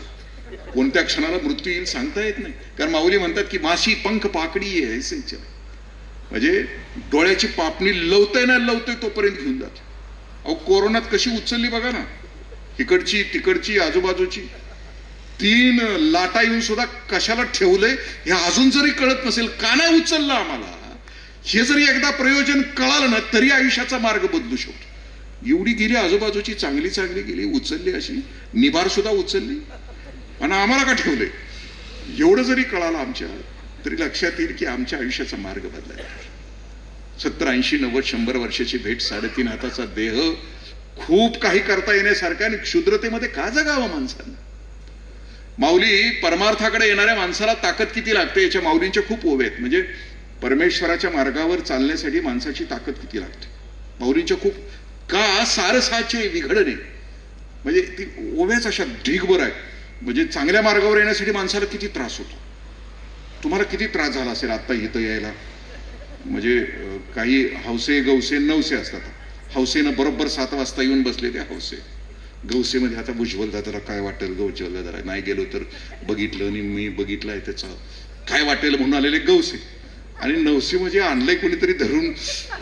A: कोणत्या क्षणाला मृत्यू येईल सांगता येत नाही. कारण माऊली म्हणतात की माशी पंख पाकडी आहे, म्हणजे डोळ्याची पापणी लवतय ना लवतय तोपर्यंत घेऊन जाते. अहो कोरोनात कशी उचलली बघा ना, इकडची तिकडची आजूबाजूची 3 लाटा येऊन सुद्धा कशाला ठेवलंय हे अजून जरी कळत नसेल, का नाही उचललं आम्हाला, हे जरी एकदा प्रयोजन कळालं ना तरी आयुष्याचा मार्ग बदलू शकतो. एवढी गेली आजूबाजूची, चांगली चांगली गेली, उचलली, अशी निभार सुद्धा उचलली, आणि आम्हाला का ठेवलंय एवढं जरी कळालं आमच्या, तरी लक्षात येईल की आमच्या आयुष्याचा मार्ग बदलायला. 70, 80, 90, 100 वर्षाची भेट, 3.5 हाताचा देह, खूप काही करता येण्यासारखं, आणि क्षुद्रतेमध्ये का जगावं माणसानं. माऊली परमार्थाकडे येणाऱ्या माणसाला ताकद किती लागते याच्या माऊलींच्या खूप ओव्या आहेत. म्हणजे परमेश्वराच्या मार्गावर चालण्यासाठी माणसाची ताकद किती लागते माऊलींच्या खूप. का सारसाचे विघडणे, म्हणजे ती ओव्याच अशा ढीगभर आहे. म्हणजे चांगल्या मार्गावर येण्यासाठी माणसाला किती त्रास होतो. तुम्हाला किती त्रास झाला असेल आता इथं यायला. म्हणजे काही हौसे गौसे नवसे असतात. हौसेनं बरोबर 7 वाजता येऊन बसले ते हौसे. गौसेमध्ये आता भुजबल दादाला काय वाटेल, गौजल दादाला नाही गेलो तर बघितलं आणि मी बघितलंय त्याचं काय वाटेल म्हणून आलेले गौसे. आणि नवसे म्हणजे आणलंय कोणीतरी धरून,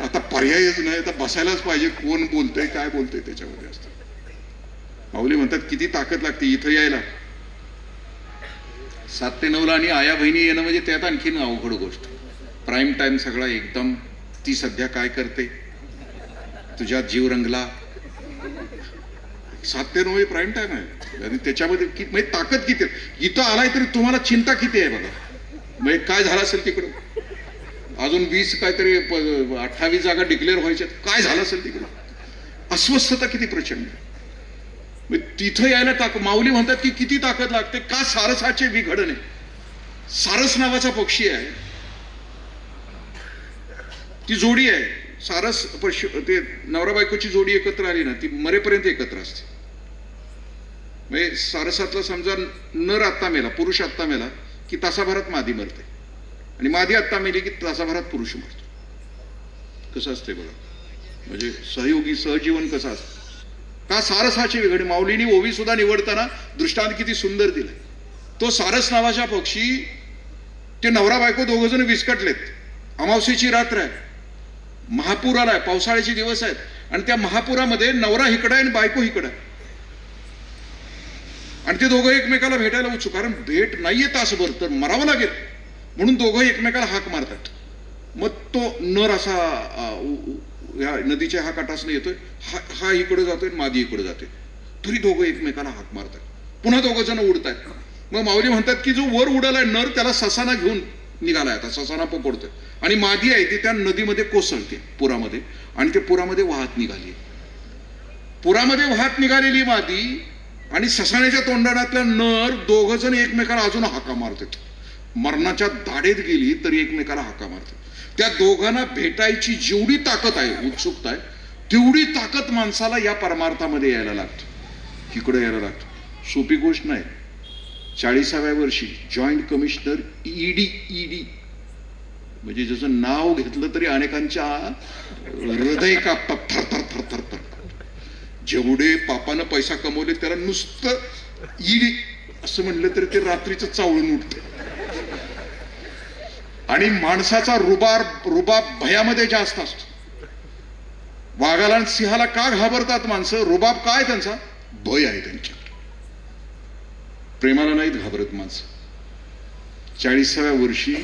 A: आता पर्यायच नाही, आता बसायलाच पाहिजे, कोण बोलतंय काय बोलतंय त्याच्यामध्ये असतं. माऊली म्हणतात किती ताकद लागते इथं यायला. 7 ते 9ला आणि आया बहिणी येणं म्हणजे त्यात आणखीन अवघड गोष्ट. प्राईम टाइम सगळा एकदम. ती सध्या काय करते, तुझ्यात जीव रंगला. 7 ते 9 प्राईम टाइम आहे, आणि त्याच्यामध्ये म्हणजे ताकद किती. इथं आलाय तरी तुम्हाला चिंता किती आहे बघा. म्हणजे काय झालं असेल तिकडं, अजून 20 काहीतरी 28 जागा डिक्लेअर व्हायच्यात, काय झालं असेल तिकडं. अस्वस्थता किती प्रचंड. तिथं यायला माऊली म्हणतात की किती ताकद लागते. का सारसाचे विघडणे. सारस नावाचा पक्षी आहे, ती जोडी आहे. सारस ते नवरा बायकोची जोडी एकत्र आली ना ती मरेपर्यंत एकत्र असते. म्हणजे सारसातला समजा नर आत्ता मेला, पुरुष आत्ता मेला की तासाभरात मादी मरते, आणि मादी आत्ता मेली की तासाभरात पुरुष मरतो. कसं असते बघा, म्हणजे सहयोगी सहजीवन कसं असतं. का सारसाची वेगळी. माऊलीनी ओवी सुद्धा निवडताना दृष्टांत किती सुंदर दिलाय. तो सारस नावाचा पक्षी, ते नवरा बायको 2 जण विस्कटलेत. अमावस्येची रात्र आहे, महापूर आलाय, पावसाळ्याचे दिवस आहेत, आणि त्या महापुरामध्ये नवरा इकडं आहे आणि बायको इकडं आहे, आणि ते दोघं एकमेकाला भेटायला उत्सुक. कारण भेट नाहीये तासभर तर मरावं लागेल, म्हणून दोघं एकमेकाला हाक मारतात. मग तो नर असा या नदीच्या हा काठासनं येतोय, हा इकडे जातोय, मादी इकडे जाते, तरी दोघं एकमेकाला हाक मारतात. पुन्हा 2 जण उडतायत. मग माऊली म्हणतात की जो वर उडालाय नर त्याला ससाना घेऊन निघालाय, आता ससाना पकडतोय आणि मादी आहे ती त्या नदीमध्ये कोसळते पुरामध्ये, आणि ते पुरामध्ये वाहत निघाली. पुरामध्ये वाहत निघालेली मादी आणि ससाण्याच्या तोंडाण्यातल्या नर दोघ जण एकमेकाला अजून हाका मारतात. मरणाच्या दाढेत गेली तरी एकमेकाला हाका मारतात. त्या दोघांना भेटायची जेवढी ताकद आहे, उत्सुकता आहे, तेवढी ताकद माणसाला या परमार्थामध्ये यायला लागते, इकडे यायला लागतं. सोपी गोष्ट नाही. 40व्या वर्षी जॉईंट कमिशनर ईडी म्हणजे जसं नाव घेतलं तरी अनेकांच्या हृदय कापतात, थर थर थर थर थर. जेवढे पापानं पैसा कमवले त्याला नुसतं ईडी असं म्हणलं तरी ते रात्रीचं चावळून उठतं. आणि माणसाचा रुबाब भयामध्ये जास्त असतो. वाघाला आणि सिंहाला का घाबरतात माणसं? रुबाब काय त्यांचा? भय आहे त्यांच्या. प्रेमाला नाहीत घाबरत माणसं. 40व्या वर्षी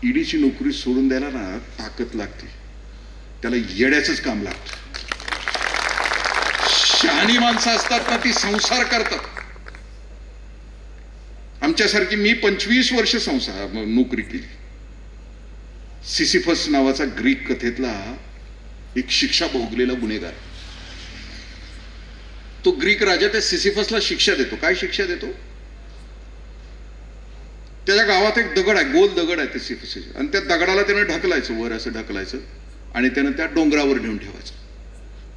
A: ईडीची नोकरी सोडून द्यायला ना ताकद लागते, त्याला येड्याचंच काम लागतं. शहाणी माणसं असतात ना ती संसार करतात. आमच्यासारखी मी 25 वर्ष नोकरी केली. सिसिफस नावाचा ग्रीक कथेतला एक शिक्षा भोगलेला गुन्हेगार, तो ग्रीक राजा त्या सिसिफसला शिक्षा देतो. काय शिक्षा देतो? त्याच्या गावात एक दगड आहे, गोल दगड आहे ते सिसिफस, आणि त्या दगडाला त्यानं ढकलायचं, वर असं ढकलायचं आणि त्यानं त्या डोंगरावर नेऊन ठेवायचं.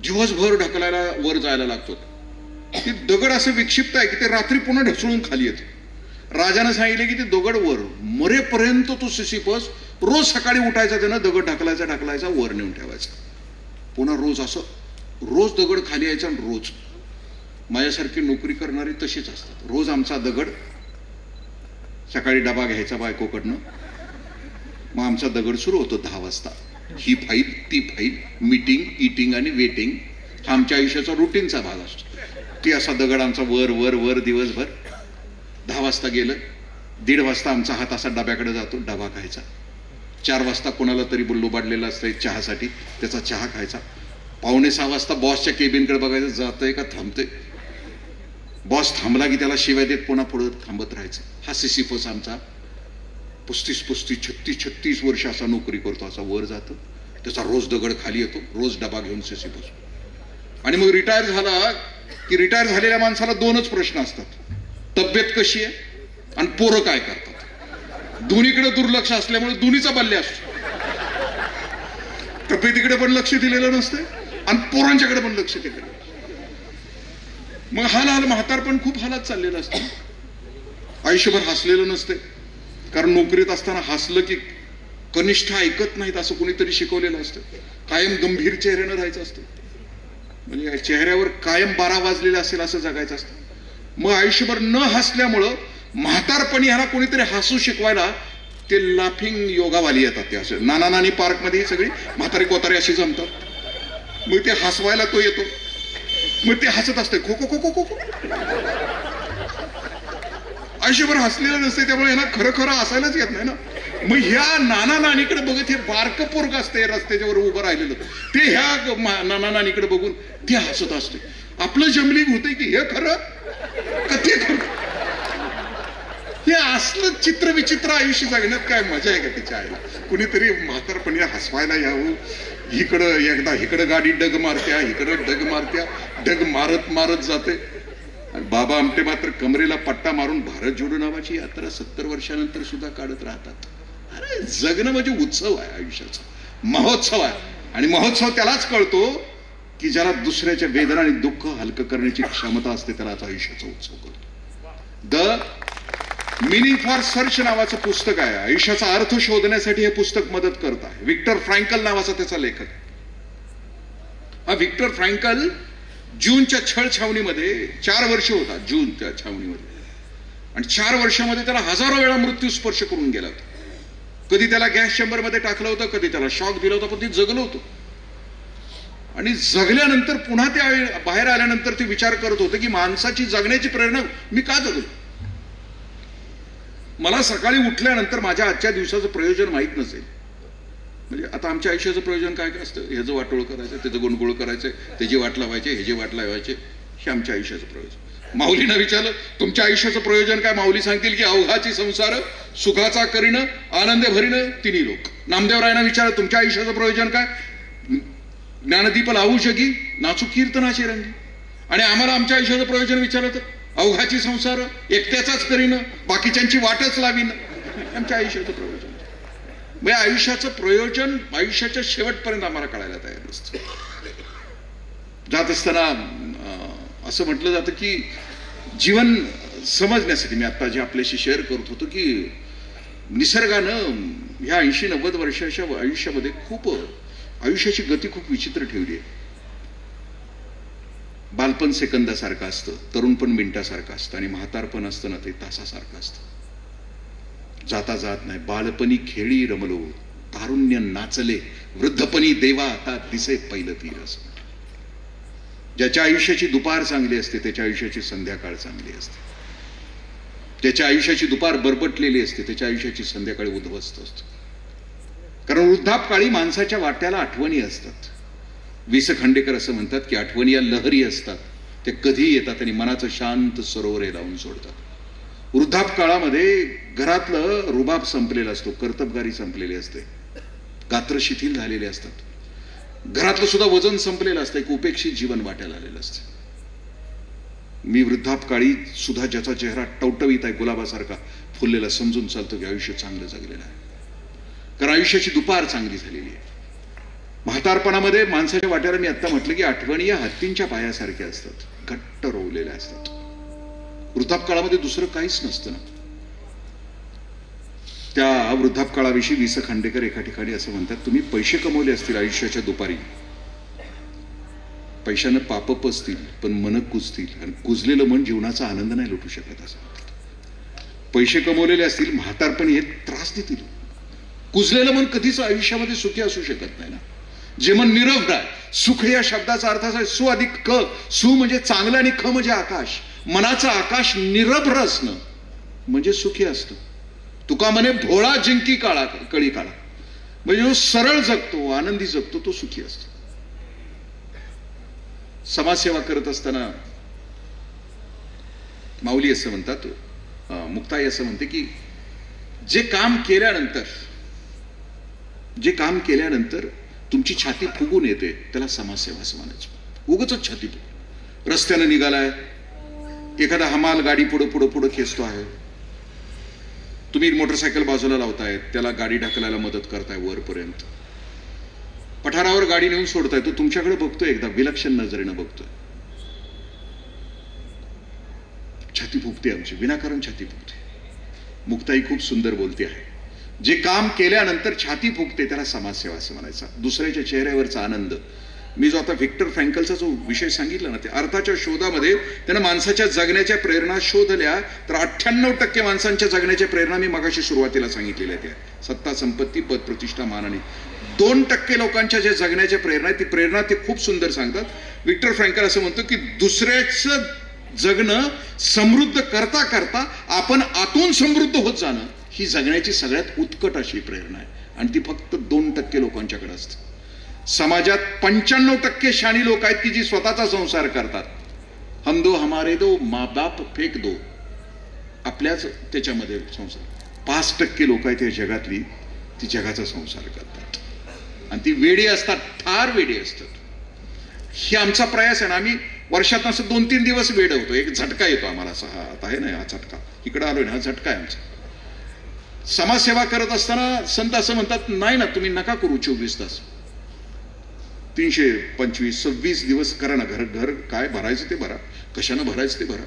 A: दिवसभर ढकलायला वर जायला लागतो. ती दगड असं विक्षिप्त आहे की ते रात्री पुन्हा ढकलून खाली येते. राजानं सांगितले की ते दगड वर मरेपर्यंत तो सिसिफस रोज सकाळी उठायचा, त्यानं दगड ढकलायचा वर नेऊन ठेवायचा. पुन्हा रोज असं रोज दगड खाली यायचा. आणि रोज माझ्यासारखी नोकरी करणारी तशीच असतात. रोज आमचा दगड, सकाळी डबा घ्यायचा बायकोकडनं, मग आमचा दगड सुरू होतो 10 वाजता. ही फाईल ती फाईल, मीटिंग इटिंग आणि वेटिंग हा आमच्या आयुष्याचा रुटीनचा भाग असतो. ती असा दगड आमचा वर वर वर दिवसभर. 10 वाजता गेलं, 1:30 वाजता आमचा हात असा डब्याकडे जातो, डबा खायचा. 4 वाजता कोणाला तरी लुबाडलेला असतंय चहासाठी, त्याचा चहा खायचा. 5:45 वाजता बॉसच्या केबिनकडे बघायचं, जातंय का थांबतंय. बॉस थांबला की त्याला शिवाय देत पुन्हा पुढे थांबत राहायचं. हा सिसिफस आमचा 35-36 वर्ष असा नोकरी करतो, असा वर जातो. त्याचा रोज दगड खाली येतो, रोज डबा घेऊन सिसिफस. आणि मग रिटायर झाला की रिटायर झालेल्या माणसाला 2च प्रश्न असतात: तब्येत कशी आहे आणि पोरं काय करतात. दोन्हीकडे दुर्लक्ष असल्यामुळे दोन्हीचा बल्ले असतो. तब्येतीकडे पण लक्ष दिलेलं नसतं आणि पोरांच्याकडे पण लक्ष दिलेलं. मग हाल म्हातारपण खूप हालात चाललेलं असतं. आयुष्यभर हसलेलं नसते, कारण नोकरीत असताना हसलं की कनिष्ठ ऐकत नाहीत असं कोणीतरी शिकवलेलं असतं. कायम गंभीर चेहऱ्यानं राहायचं असतं, म्हणजे चेहऱ्यावर कायम 12 वाजलेले असेल असं जगायचं असतं. मग आयुष्यभर न हसल्यामुळं म्हातारपणी ह्याला कोणीतरी हसू शिकवायला ते लाफिंग योगावाली येतात. ते असं नाना नानी पार्कमध्ये सगळी म्हातारी कोतारी अशी जमतात. मग ते हसवायला तो येतो, मग ते हसत असते खो खो खो खो खो. आयुष्यभर हसलेलं नसते, त्यामुळे यांना खरं खरं हसायलाच येत नाही ना. मग ह्या नाना नानीकडे बघत हे बारकं पोरग असते रस्त्याच्यावर उभं राहिलेलं, ते ह्या नाना नानीकडे बघून ते हसत असते. आपलं जमलिंग होते की हे खरं का ते खरं. हे असलं चित्र विचित्र आयुष्य जगण्यात काय मजा आहे का तिच्या आईला. कुणीतरी म्हातारपणी हसवायला यावं. इकडं गाडी डग मारत्या, इकडं डग मारत्या, डग मारत मारत जाते. बाबा आमटे मात्र कमरेला पट्टा मारून भारत जोडो नावाची यात्रा 70 वर्षानंतर सुद्धा काढत राहतात. अरे जगणं म्हणजे उत्सव आहे, आयुष्याचा महोत्सव आहे. आणि महोत्सव त्यालाच कळतो की ज्याला दुसऱ्याच्या वेदना आणि दुःख हलकं करण्याची क्षमता असते, त्यालाच आयुष्याचा उत्सव कळतो. द मिनिंग फॉर सर्च नावाचं पुस्तक आहे. आयुष्याचा अर्थ शोधण्यासाठी हे पुस्तक मदत करत आहे. व्हिक्टर फ्रँकल नावाचा त्याचा लेखक. हा व्हिक्टर फ्रँकल जूनच्या छळ छावणीमध्ये 4 वर्ष होता. जूनच्या छावणीमध्ये, आणि 4 वर्षामध्ये त्याला हजारो वेळा मृत्यू स्पर्श करून गेला होता. कधी त्याला गॅस चेंबरमध्ये टाकलं होतं, कधी त्याला शॉक दिला होता, पण ते जगलं होतं. आणि जगल्यानंतर पुन्हा ते बाहेर आल्यानंतर ते विचार करत होते की माणसाची जगण्याची प्रेरणा मी का जगलो. मला सकाळी उठल्यानंतर माझ्या आजच्या दिवसाचं प्रयोजन माहीत नसेल. म्हणजे आता आमच्या आयुष्याचं प्रयोजन काय काय असतं? ह्याचं वाटोळ करायचं, त्याचं गुणगुळ करायचं, त्याची वाट लावायचे, ह्याची वाट लावायचे, हे आमच्या आयुष्याचं प्रयोजन. माऊलीनं विचारलं तुमच्या आयुष्याचं प्रयोजन काय? माऊली सांगतील की अवघाची संसार सुखाचा करीनं आनंद भरीनं तिन्ही लोक. नामदेवरायांना विचारलं तुमच्या आयुष्याचं प्रयोजन काय? ज्ञानदीप लावू शकी नाचू कीर्तनाची रंगी. आणि आम्हाला आमच्या आयुष्याचं प्रयोजन विचारलं तर अवघाची संसार एकट्याचाच करीनं बाकीच्यांची वाटच लावीन. आमच्या आयुष्याचं प्रयोजन म्हणजे आयुष्याचं प्रयोजन आयुष्याच्या शेवटपर्यंत आम्हाला कळायला तयार नसतं. जात असताना असं म्हटलं जातं की जीवन समजण्यासाठी मी आता जे आपल्याशी शेअर करत होतो की निसर्गानं ह्या 80-90 वर्षाच्या आयुष्यामध्ये खूप आयुष्याची गती खूप विचित्र ठेवली आहे. बालपण सेकंदासारखं असतं, तरुणपण मिनिटासारखं असतं आणि म्हातारपण असतं ना ते तासासारखं असतं. जाता जात नाही. बालपणी खेळी रमलो, तारुण्य नाचले, वृद्धपणी देवा आता दिसे पहिलं तीर. असं ज्याच्या आयुष्याची दुपार चांगली असते त्याच्या आयुष्याची संध्याकाळ चांगली असते. ज्याच्या आयुष्याची दुपार बरबटलेली असते त्याच्या आयुष्याची संध्याकाळी उद्ध्वस्त असते. कारण वृद्धापकाळी माणसाच्या वाट्याला आठवणी असतात. वि स खांडेकर असं म्हणतात की आठवणी या लहरी असतात, ते कधी येतात आणि मनाचं शांत सरोवर हे लावून सोडतात. वृद्धापकाळामध्ये घरातलं रुबाब संपलेला असतो, कर्तबगारी संपलेली असते, गात्र शिथिल झालेले असतात, घरातलं सुद्धा वजन संपलेलं असतं, एक उपेक्षित जीवन वाट्याला आलेलं असतं. मी वृद्धापकाळी सुद्धा ज्याचा चेहरा टवटवीत आहे गुलाबासारखा फुललेला समजून चालतो की आयुष्य चांगलं जगलेलं आहे, कारण आयुष्याची दुपार चांगली झालेली आहे. म्हातारपणामध्ये माणसाच्या वाट्याला मी आता म्हटलं की आठवणी या हत्तींच्या पायासारख्या असतात, घट्ट रोवलेल्या असतात. वृद्धापकाळामध्ये दुसरं काहीच नसतं ना. त्या वृद्धापकाळाविषयी वि स खांडेकर एका ठिकाणी असं म्हणतात, तुम्ही पैसे कमवले असतील आयुष्याच्या दुपारी, पैशानं पाप पसतील पण मन कुजतील, आणि कुजलेलं मन जीवनाचा आनंद नाही लुटू शकत असं म्हणतात. पैसे कमवलेले असतील म्हातारपणी हे त्रास देतील. कुजलेलं मन कधीच आयुष्यामध्ये सुखी असू शकत नाही ना. जे मन निरभ्र आहे, सुख या शब्दाचा अर्थ असा आहे सु अधिक क. सु म्हणजे चांगलं आणि ख म्हणजे आकाश. मनाचं आकाश निरभ्र असणं म्हणजे सुखी असतं. तुका म्हणे भोळा जिंकी काळा कळी काळा, म्हणजे जो सरळ जगतो आनंदी जगतो तो सुखी असतो. समाजसेवा करत असताना माऊली असं म्हणतात, मुक्ताई असं म्हणते की जे काम केल्यानंतर तुमची छाती फुगून येते त्याला समाजसेवा असं म्हणायचं. उगाचच छाती फुगून रस्त्यानं निघालाय, एखादा हमाल गाडी पुढं खेचतो आहे, तुम्ही मोटरसायकल बाजूला लावताय, त्याला गाडी ढकलायला मदत करताय वरपर्यंत, पठारावर गाडी नेऊन सोडताय, तो तुमच्याकडे बघतोय, एकदा विलक्षण नजरेनं बघतोय, छाती फुगते आमची, विनाकारण छाती फुगते. मुक्ताई खूप सुंदर बोलते आहे, जे काम केल्यानंतर छाती फुगते त्याला समाजसेवा असं म्हणायचं. दुसऱ्याच्या चेहऱ्यावरचा आनंद. मी जो आता व्हिक्टर फ्रँकलचा जो विषय सांगितला ना, ते अर्थाच्या शोधामध्ये त्यानं माणसाच्या जगण्याच्या प्रेरणा शोधल्या, तर 98% माणसांच्या जगण्याच्या प्रेरणा मी मगाशी सुरुवातीला सांगितलेल्या त्या सत्ता, संपत्ती, पद, प्रतिष्ठा, मानाने. 2% लोकांच्या ज्या जगण्याच्या प्रेरणा ती प्रेरणा ते खूप सुंदर सांगतात. व्हिक्टर फ्रँकल असं म्हणतो की दुसऱ्याचं जगणं समृद्ध करता करता आपण आतून समृद्ध होत जाणं ही जगण्याची सगळ्यात उत्कट अशी प्रेरणा आहे, आणि ती फक्त 2% लोकांच्याकडे असते. समाजात 95% शाणी लोक आहेत की जी स्वतःचा संसार करतात. हम दो हमारे दो, माँ बाप फेक दो, आपल्याच त्याच्यामध्ये संसार. 5% लोक आहेत या जगातली, ती जगाचा संसार करतात आणि ती वेडी असतात, फार वेडी असतात. ही आमचा प्रयास आहे ना, आम्ही वर्षात असं 2-3 दिवस वेड होतो, एक झटका येतो आम्हाला असा, हा आता आहे ना हा झटका, इकडे आलोय ना हा झटका आहे आमचा. समाजसेवा करत असताना संत असं म्हणतात, नाही ना तुम्ही नका करू 24 तास, 325-26 दिवस करा ना. घर काय भरायचं ते भरा, कशानं भरायचं ते भरा,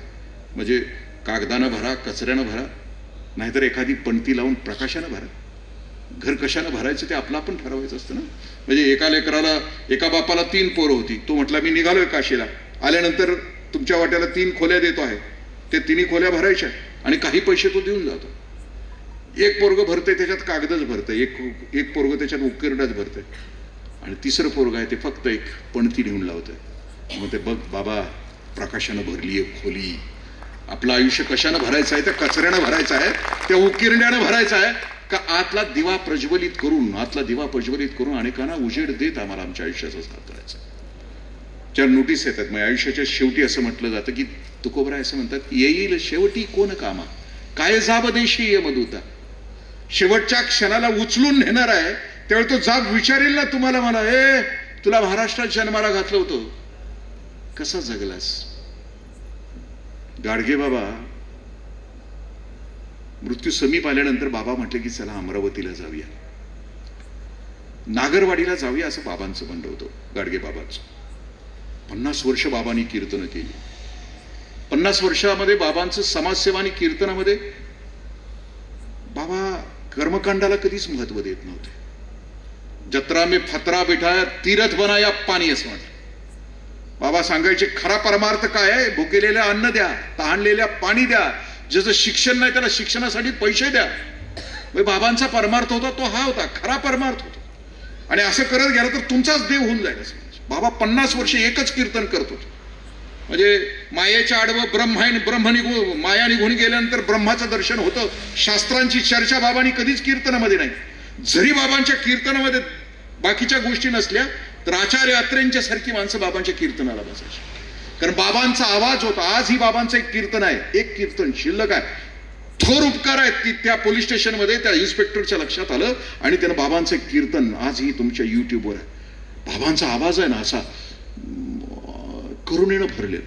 A: म्हणजे कागदानं भरा, कचऱ्यानं भरा, नाहीतर एखादी पणती लावून प्रकाशानं भरा. घर कशानं भरायचं ते आपलं आपण ठरवायचं असतं ना. म्हणजे एका लेकराला, एका बापाला 3 पोरं होती, तो म्हटला मी निघालोय काशीला, आल्यानंतर तुमच्या वाट्याला 3 खोल्या देतो आहे, ते 3 खोल्या भरायच्या आणि काही पैसे तो देऊन जातो. एक पोरग भरतंय त्याच्यात कागदच भरतंय, एक पोरग त्याच्यात उकिरडाच भरतंय, आणि तिसरं पोरग आहे ते फक्त एक पणती घेऊन लावतंय. मग ते बघ बाबा, प्रकाशानं भरली आहे खोली. आपलं आयुष्य कशानं भरायचं आहे? त्या कचऱ्यानं भरायचं आहे, त्या उकिरड्यानं भरायचं आहे का आतला दिवा प्रज्वलित करून अनेकांना उजेड देत आम्हाला आमच्या आयुष्याचा साथ करायचा. ज्या नोटीस येतात, मग आयुष्याच्या शेवटी असं म्हटलं जातं की तुकोबराय असं म्हणतात, येईल शेवटी कोण कामा, काय जाब देशी यमदूता. शेवटच्या क्षणाला उचलून नेणार आहे त्यावेळी तो जाब विचारेल ना तुम्हाला, मला ए तुला महाराष्ट्रात जन्माला घातलं होतं, कसा जगलास. गाडगे बाबा मृत्यू समीप आल्यानंतर बाबा म्हटले की चला अमरावतीला जाऊया, नागरवाडीला जाऊया, असं बाबांचं म्हणणं होतं. गाडगे बाबांचं 50 वर्ष बाबांनी कीर्तन केली. 50 वर्षामध्ये बाबांचं समाजसेवा आणि कीर्तनामध्ये बाबा कर्मकांडाला कधीच महत्व देत नव्हते. जत्रा में फतरा बिठाया तीरथ बनाया पाणी असं म्हटलं. बाबा सांगायचे खरा परमार्थ काय आहे, भुकेलेल्या अन्न द्या, तहानलेल्या पाणी द्या, ज्याचं शिक्षण नाही त्याला शिक्षणासाठी पैसे द्या. बाबांचा परमार्थ होता तो हा होता, खरा परमार्थ होता. आणि असं करत गेलं तर तुमचाच देव होऊन जाईल. बाबा 50 वर्ष एकच कीर्तन करत होते. म्हणजे मायेच्या आडवं ब्रह्म निघून माया निघून गेल्यानंतर ब्रह्माचं दर्शन होतं. शास्त्रांची चर्चा बाबांनी कधीच कीर्तनामध्ये नाही. जरी बाबांच्या कीर्तनामध्ये बाकीच्या गोष्टी नसल्या तर आचार्य अत्रेंच्या सारखी माणसं बाबांच्या कीर्तनाला बसायची, कारण बाबांचा आवाज होता. आजही बाबांचं एक कीर्तन आहे, एक कीर्तन शिल्लक आहे. थोर उपकार आहेत की त्या पोलीस स्टेशनमध्ये त्या इन्स्पेक्टरच्या लक्षात आलं आणि त्यानं बाबांचं एक कीर्तन आजही तुमच्या युट्यूबवर आहे. बाबांचा आवाज आहे ना असा करुणेनं भरलेलं.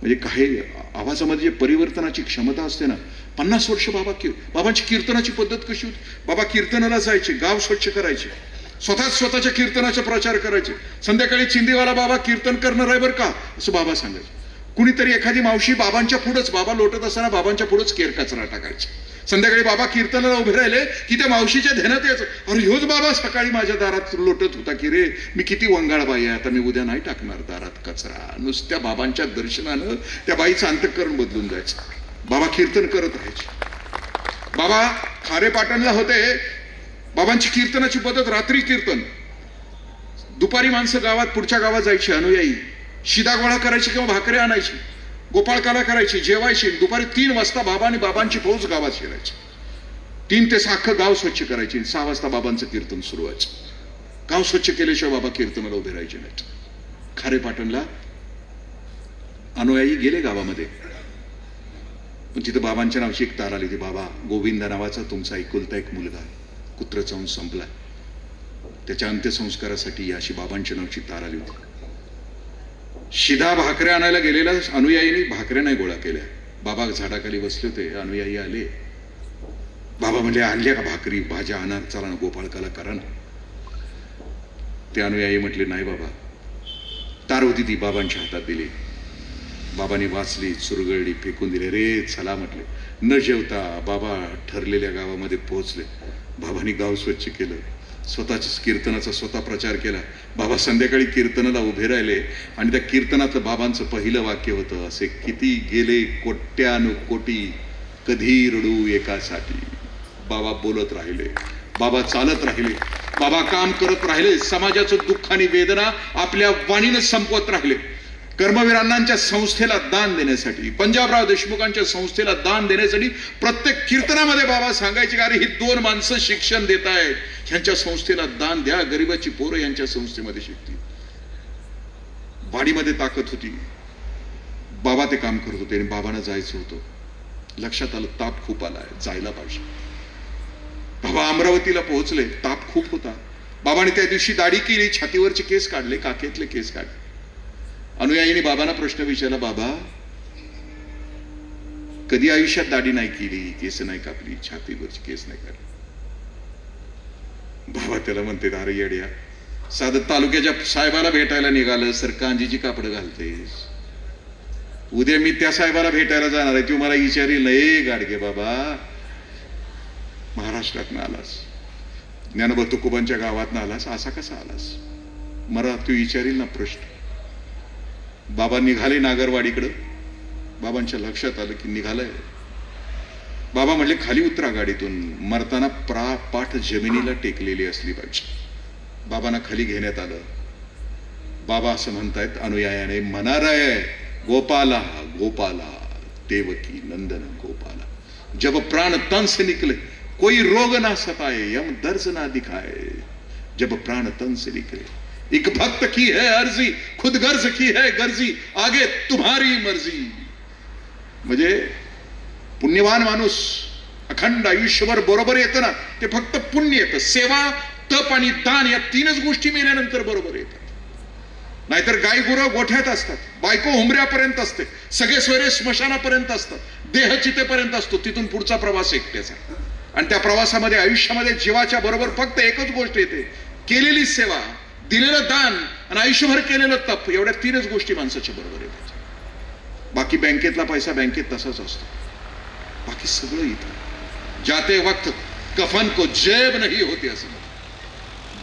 A: म्हणजे काही आवाजामध्ये जे परिवर्तनाची क्षमता असते ना. 50 वर्ष बाबांची कीर्तनाची पद्धत कशी होती. बाबा कीर्तनाला जायचे, गाव स्वच्छ करायचे, स्वतःच्या कीर्तनाचा प्रचार करायचे. संध्याकाळी चिंदीवाला बाबा कीर्तन करणार आहे बरं का असं बाबा सांगायचे. कुणीतरी एखादी मावशी बाबांच्या पुढंच, बाबा लोटत असताना बाबांच्या पुढंच केर कचरा टाकायचे. संध्याकाळी बाबा कीर्तनाला उभे राहिले की त्या मावशीच्या ध्यानात यायचं, अरे ह्योच बाबा सकाळी माझ्या दारात लोटत होता की रे, मी किती वंगाळ बाई आहे, आता मी उद्या नाही टाकणार दारात कचरा. नुसत्या बाबांच्या दर्शनानं त्या बाईचं अंतःकरण बदलून जायचं. बाबा कीर्तन करत राहायचे. बाबा खारेपाटणला होते. बाबांची कीर्तनाची पद्धत रात्री कीर्तन, दुपारी माणसं गावात पुढच्या गावात जायची, अनुयायी शिदा गोळा करायची किंवा भाकरी आणायची, गोपाळकाला करायची, जेवायची. दुपारी 3 वाजता बाबा आणि बाबांची फौज गावात शिरायची. 3 ते 6 गाव स्वच्छ करायची. 6 वाजता बाबांचं कीर्तन सुरू व्हायचं. गाव स्वच्छ केल्याशिवाय बाबा कीर्तनाला उभे राहायचे नाहीत. खारेपाटणला अनुयायी गेले गावामध्ये, पण तिथं बाबांच्या नावाची एक तार आली होती, बाबा गोविंद नावाचा तुमचा एकुलता एक मुलगा कुत्र चावून संपला, त्याच्या अंत्यसंस्कारासाठी या अशी बाबांच्या नावाची तार आली होती. शिधा भाकऱ्या आणायला गेलेल्या अनुयायीने भाकऱ्या नाही गोळा केल्या. बाबा झाडाखाली बसले होते, अनुयायी आले. बाबा म्हणले आणल्या का भाकरी, भाज्या आणा, चला ना गोपाळकाला करा ना. ते अनुयायी म्हटले नाही बाबा. तार होती ती बाबांच्या हातात दिली. बाबांनी वाचली, चुरगळली, फेकून दिले. रे चला म्हटले. न जेवता बाबा ठरलेल्या गावामध्ये पोहोचले. बाबांनी गाव स्वच्छ केलं, स्वतःच्याच कीर्तनाचा स्वतः प्रचार केला. बाबा संध्याकाळी कीर्तनाला उभे राहिले आणि त्या कीर्तनातलं बाबांचं पहिलं वाक्य होतं, असे किती गेले कोट्यानुकोटी कधी रडू एकासाठी. बाबा बोलत राहिले, बाबा चालत राहिले, बाबा काम करत राहिले, समाजाचं दुःख आणि वेदना आपल्या वाणीनं संपवत राहिले. कर्मवीरांच्या संस्थेला दान देण्यासाठी, पंजाबराव देशमुखांच्या संस्थेला दान देण्यासाठी प्रत्येक कीर्तनामध्ये बाबा सांगायचे की अरे ही 2 माणसं शिक्षण देत आहेत, ह्यांच्या संस्थेला दान द्या, गरिबाची पोरं यांच्या संस्थेमध्ये शिकतील. वाडीमध्ये ताकद होती. बाबा ते काम करत होते आणि बाबांना जायचं होतं. लक्षात आलं ताप खूप आलाय, जायला पाहिजे. बाबा अमरावतीला पोहोचले. ताप खूप होता. बाबांनी त्या दिवशी दाढी केली, छातीवरचे केस काढले, काखेतले केस काढले. अनुयायीने बाबांना प्रश्न विचारला, बाबा कधी आयुष्यात दाढी नाही केली, केस नाही कापली, छातीवरची केस नाही काढली. बाबा त्याला म्हणते अरे येड्या, साधं तालुक्याच्या साहेबाला भेटायला निघालं, सर कांजीची कापड घालतेस, उद्या मी त्या साहेबाला भेटायला जाणार आहे, तू मला विचारील नाही गाडगे बाबा महाराष्ट्रात आलास, ज्ञानोबा तुकोबांच्या गावात आलास, असा कसा आलास, मला तू विचारील ना प्रश्न. बाबा निघाले नागरवाडीकडं. बाबांच्या लक्षात आलं की निघालंय. बाबा म्हणले खाली उतरा गाडीतून, मरताना पाठ जमिनीला टेकलेली असली पाहिजे. बाबांना खाली घेण्यात आलं. बाबा असं म्हणतायत अनुयायाने, म्हणाराय गोपाला गोपाला देवकी नंदन गोपाला, जब प्राण तन से निकले कोई रोग ना सताए, यम दर्द ना दिखाए, जब प्राण तन से निकले एक भक्त की है अर्जी, खुद गर्ज की है गर्जी, आगे तुम्हारी मर्जी. म्हणजे पुण्यवान माणूस अखंड आयुष्यभर बरोबर येतं ना, ते फक्त पुण्य येतं. सेवा, तप आणि दान या तीनच गोष्टी मेल्यानंतर बरोबर येतात. नाहीतर गाय गुरं गोठ्यात असतात, बायको हुंबऱ्यापर्यंत असते, सगळे सोयरे स्मशानापर्यंत असतात, देह चितेपर्यंत असतो, तिथून पुढचा प्रवास एकट्याचा. आणि त्या प्रवासामध्ये आयुष्यामध्ये जीवाच्या बरोबर फक्त एकच गोष्ट येते, केलेली सेवा, दिलेलं दान आणि आयुष्यभर केलेलं तप. एवढ्या तीनच गोष्टी माणसाच्या बरोबर येतात. बाकी बँकेतला पैसा बँकेत तसाच असतो, बाकी सगळं इथं. जाते वक्त कफन को जेब नाही होती असं.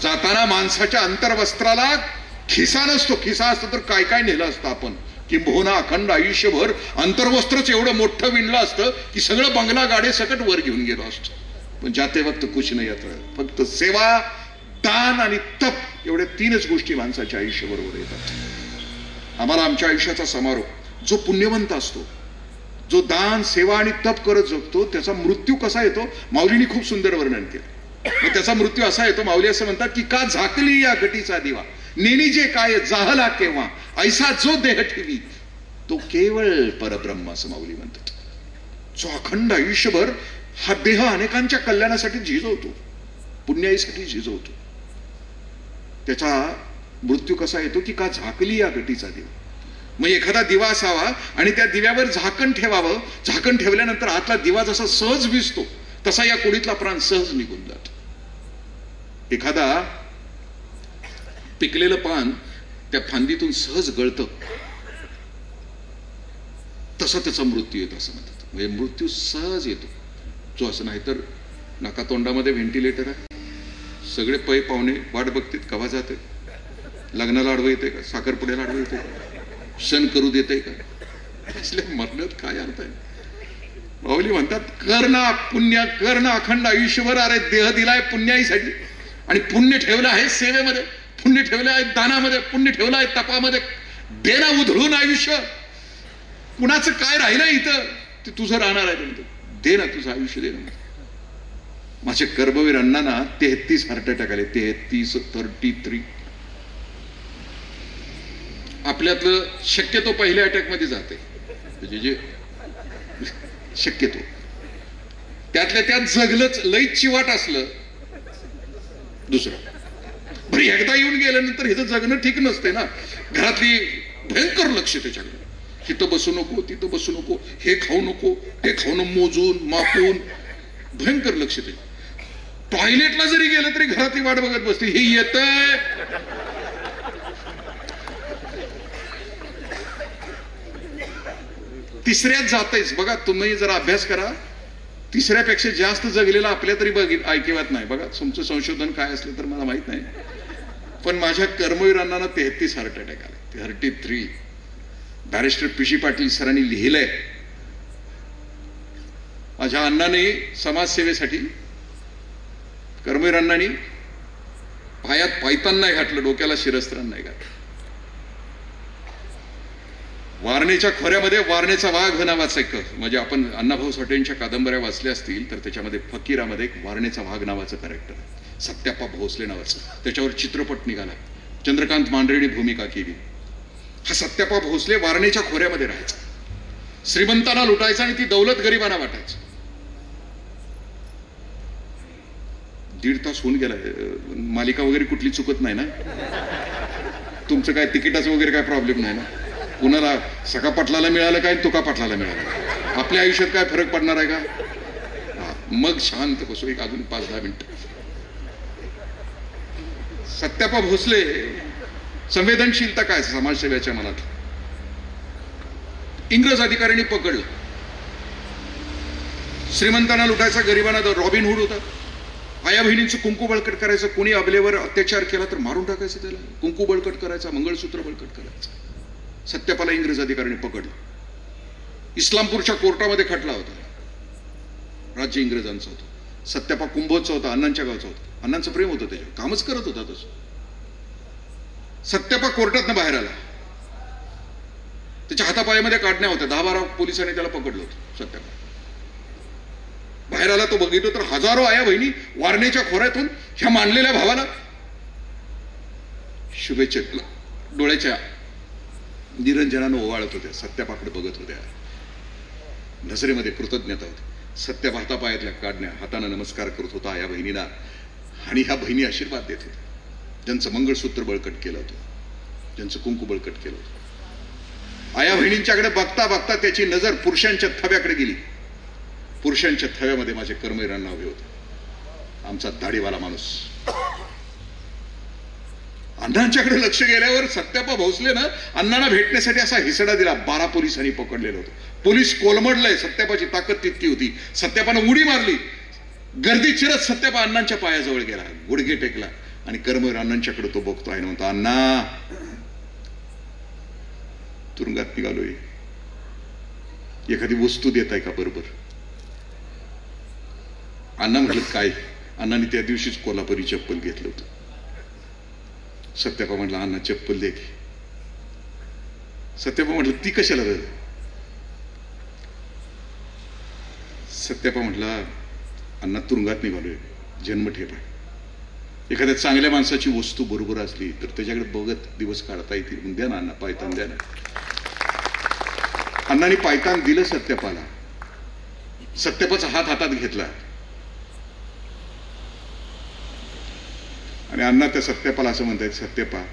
A: जाताना माणसाच्या अंतर्वस्त्राला खिसा नसतो. खिसा असतो तर काय काय नेलं असतं आपण. किंबहुना अखंड आयुष्यभर अंतर्वस्त्रच एवढं मोठं विणलं असतं की सगळं बंगला गाडे सकट वर घेऊन गेलो असतो. पण जाते वक्त कुछ नाही येतं. फक्त सेवा, दान आणि तप एवढ्या तीनच गोष्टी माणसाच्या आयुष्याबरोबर येतात. आम्हाला आमच्या आयुष्याचा समारोप जो पुण्यवंत असतो, जो दान, सेवा आणि तप करत जगतो, त्याचा मृत्यू कसा येतो माऊलींनी खूप सुंदर वर्णन केलं. मग त्याचा मृत्यू असा येतो, माऊली असं म्हणतात की का झाकली या घटीचा दिवा, नेनी जे काय जाहला केव्हा, ऐसा जो देह ठेवी तो केवळ परब्रह्म, असं माऊली म्हणतात. जो अखंड आयुष्यभर हा देह अनेकांच्या कल्याणासाठी झिजवतो, पुण्याईसाठी झिजवतो, त्याचा मृत्यू कसा येतो की का झाकली या घटीचा दिवा. मग एखादा दिवा असावा आणि त्या दिव्यावर झाकण ठेवावं. झाकण ठेवल्यानंतर आतला दिवा जसा सहज विझतो तसा या कोडीतला प्राण सहज निघून जातो. एखादा पिकलेलं पान त्या फांदीतून सहज गळतं, तसा त्याचा मृत्यू येतो असं म्हणतात. म्हणजे मृत्यू सहज येतो. जो असं नाही तर नाकातोंडामध्ये व्हेंटिलेटर आहे, सगळे पै पाहुणे वाट बघतील कवा जाते, लग्नाला अडवं येते का, साखरपुड्याला अडवं येते का, सण करू देते का, असल्या मरण्यात काय अर्थ आहे. माऊली म्हणतात कर ना पुण्य, कर ना अखंड आयुष्यभर. अरे देह दिलाय पुण्याईसाठी आणि पुण्य ठेवलं आहे सेवेमध्ये, पुण्य ठेवलं आहे दानामध्ये, पुण्य ठेवलं आहे तपामध्ये. दे ना उधळून आयुष्य. कुणाचं काय राहिलं इथं ते तुझं राहणार आहे. म्हणतो दे ना तुझं आयुष्य, दे ना. माझे कर्मवीर अण्णांना 33 हार्ट अटॅक आले. 33 आपल्यातलं शक्यतो पहिल्या अटॅक मध्ये जाते, म्हणजे जे शक्यतो त्यातल्या त्यात जगलंच लईच चिवाट असलं दुसरं. बरं एकदा येऊन गेल्यानंतर हिचं जगणं ठीक नसते ना. घरातली भयंकर लक्ष त्याच्याकडे, तिथं बसू नको, तिथं बसू नको, हे खाऊ नको, ते खाऊ नको, मोजून मापून भयंकर लक्ष ते. टॉयलेटला जरी गेलं तरी घरातली वाट बघत बसते, हे येतंय. तिसऱ्यात जातेच. बघा तुम्ही जरा अभ्यास करा, तिसऱ्यापेक्षा जास्त जगलेला आपल्या तरी ऐकिवात नाही. बघा तुमचं संशोधन काय असलं तर मला माहित नाही, पण माझ्या कर्मवीरांना 33 हार्ट अटॅक आले. 33. Barrister PC. पाटील सरांनी लिहिलंय. माझ्या अण्णांनी समाजसेवेसाठी कर्मवीर अण्णांनी पायात पायतान नाही घातलं, डोक्याला शिरस्त्राण नाही घातलं. वारणेच्या खोऱ्यामध्ये वारणेचा वाघ नावाचा एक, म्हणजे आपण अण्णाभाऊ साठेंच्या कादंबऱ्या वाचल्या असतील तर त्याच्यामध्ये फकीरामध्ये एक वारणेचा वाघ नावाचं कॅरेक्टर आहे, सत्याप्पा भोसले नावाचं. त्याच्यावर चित्रपट निघाला, चंद्रकांत मांढरेंनी भूमिका केली. हा सत्याप्पा भोसले वारणेच्या खोऱ्यामध्ये राहायचा, श्रीमंतांना लुटायचा आणि ती दौलत गरिबांना वाटायची. 1.5 तास होऊन गेला. मालिका वगैरे कुठली चुकत नाही ना, तुमचं काय तिकिटाचं वगैरे काय प्रॉब्लेम नाही ना. कुणाला सखा पाटलाला मिळालं काय, तुका पाटलाला मिळालं, आपल्या आयुष्यात काय फरक पडणार आहे का. मग शांत बसू एक अजून 5-10 मिनिट. सत्याप्पा भोसले संवेदनशीलता काय समाजसेवेच्या मनात. इंग्रज अधिकाऱ्यांनी पकडलं, श्रीमंतांना लुटायचा, गरिबांना रॉबिनहुड होता. आया बहिणींचं कुंकू बळकट करायचं, कोणी अबलेवर अत्याचार केला तर मारून टाकायचं, त्याला कुंकू बळकट करायचा, मंगळसूत्र बळकट करायचं. सत्याप्पाला इंग्रज अधिकाऱ्यांनी पकडलं, इस्लामपूरच्या कोर्टामध्ये खटला होता. राज्य इंग्रजांचं होतं. सत्याप्पा कुंभोजचा होता, अण्णांच्या गावचा होता. अण्णांचं प्रेम होतं, त्याच्यावर कामच करत होता तसं. सत्याप्पा कोर्टातनं बाहेर आला, त्याच्या हातापायामध्ये काढण्या होत्या. 10-12 पोलिसांनी त्याला पकडलं होतं. सत्याप्पा बाहेर आला, तो बघितलं तर हजारो आया बहिणी वारणेच्या खोऱ्यातून ह्या मानलेल्या भावाला शुभेच्छा डोळ्याच्या निरंजनानं ओवाळत होत्या, सत्याप्पाकडे बघत होत्या. नजरेमध्ये कृतज्ञता होती. सत्य पाहता पायातल्या काढण्या, हाताने नमस्कार करत होता या बहिणीला, आणि ह्या बहिणी आशीर्वाद देत होत्या. ज्यांचं मंगळसूत्र बळकट केलं होतं, ज्यांचं कुंकू बळकट केलं होतं. आया बहिणींच्याकडे बघता बघता त्याची नजर पुरुषांच्या थव्याकडे गेली. पुरुषांच्या थव्यामध्ये माझे कर्मवीरांना नाव होते. आमचा दाढीवाला माणूस. अण्णांच्याकडे लक्ष गेल्यावर सत्यापा भोसले ना अण्णांना भेटण्यासाठी असा हिसडा दिला. 12 पोलिसांनी पकडलेलं होतं. पोलीस कोलमडलंय. सत्यापाची ताकद तितकी होती. सत्यापानं उडी मारली. गर्दी चिरत सत्यापा अण्णांच्या पायाजवळ गेला, गुडघे टेकला आणि कर्मवीर अण्णांच्याकडे तो बघतो आहे म्हणतो, अण्णा तुरुंगात निघालोय, एखादी वस्तू देत आहे का? बरोबर. अण्णा म्हटलं काय? अण्णांनी त्या दिवशीच कोल्हापुरी चप्पल घेतलं होतं. सत्यापा म्हटलं अण्णा चप्पल दे की. सत्यापा म्हटलं ती कशाला रे? सत्यापा म्हटला अण्णा तुरुंगात निघालोय, जन्मठेप आहे. एखाद्या चांगल्या माणसाची वस्तू बरोबर असली तर त्याच्याकडे बघत दिवस काढता येतील. मग द्या ना अण्णा, पायतान द्या ना. अण्णांनी पायतान दिलं सत्यापाला. सत्यापाचा हात हातात घेतला आणि अण्णा त्या सत्यापाला असं म्हणतायत, सत्यापा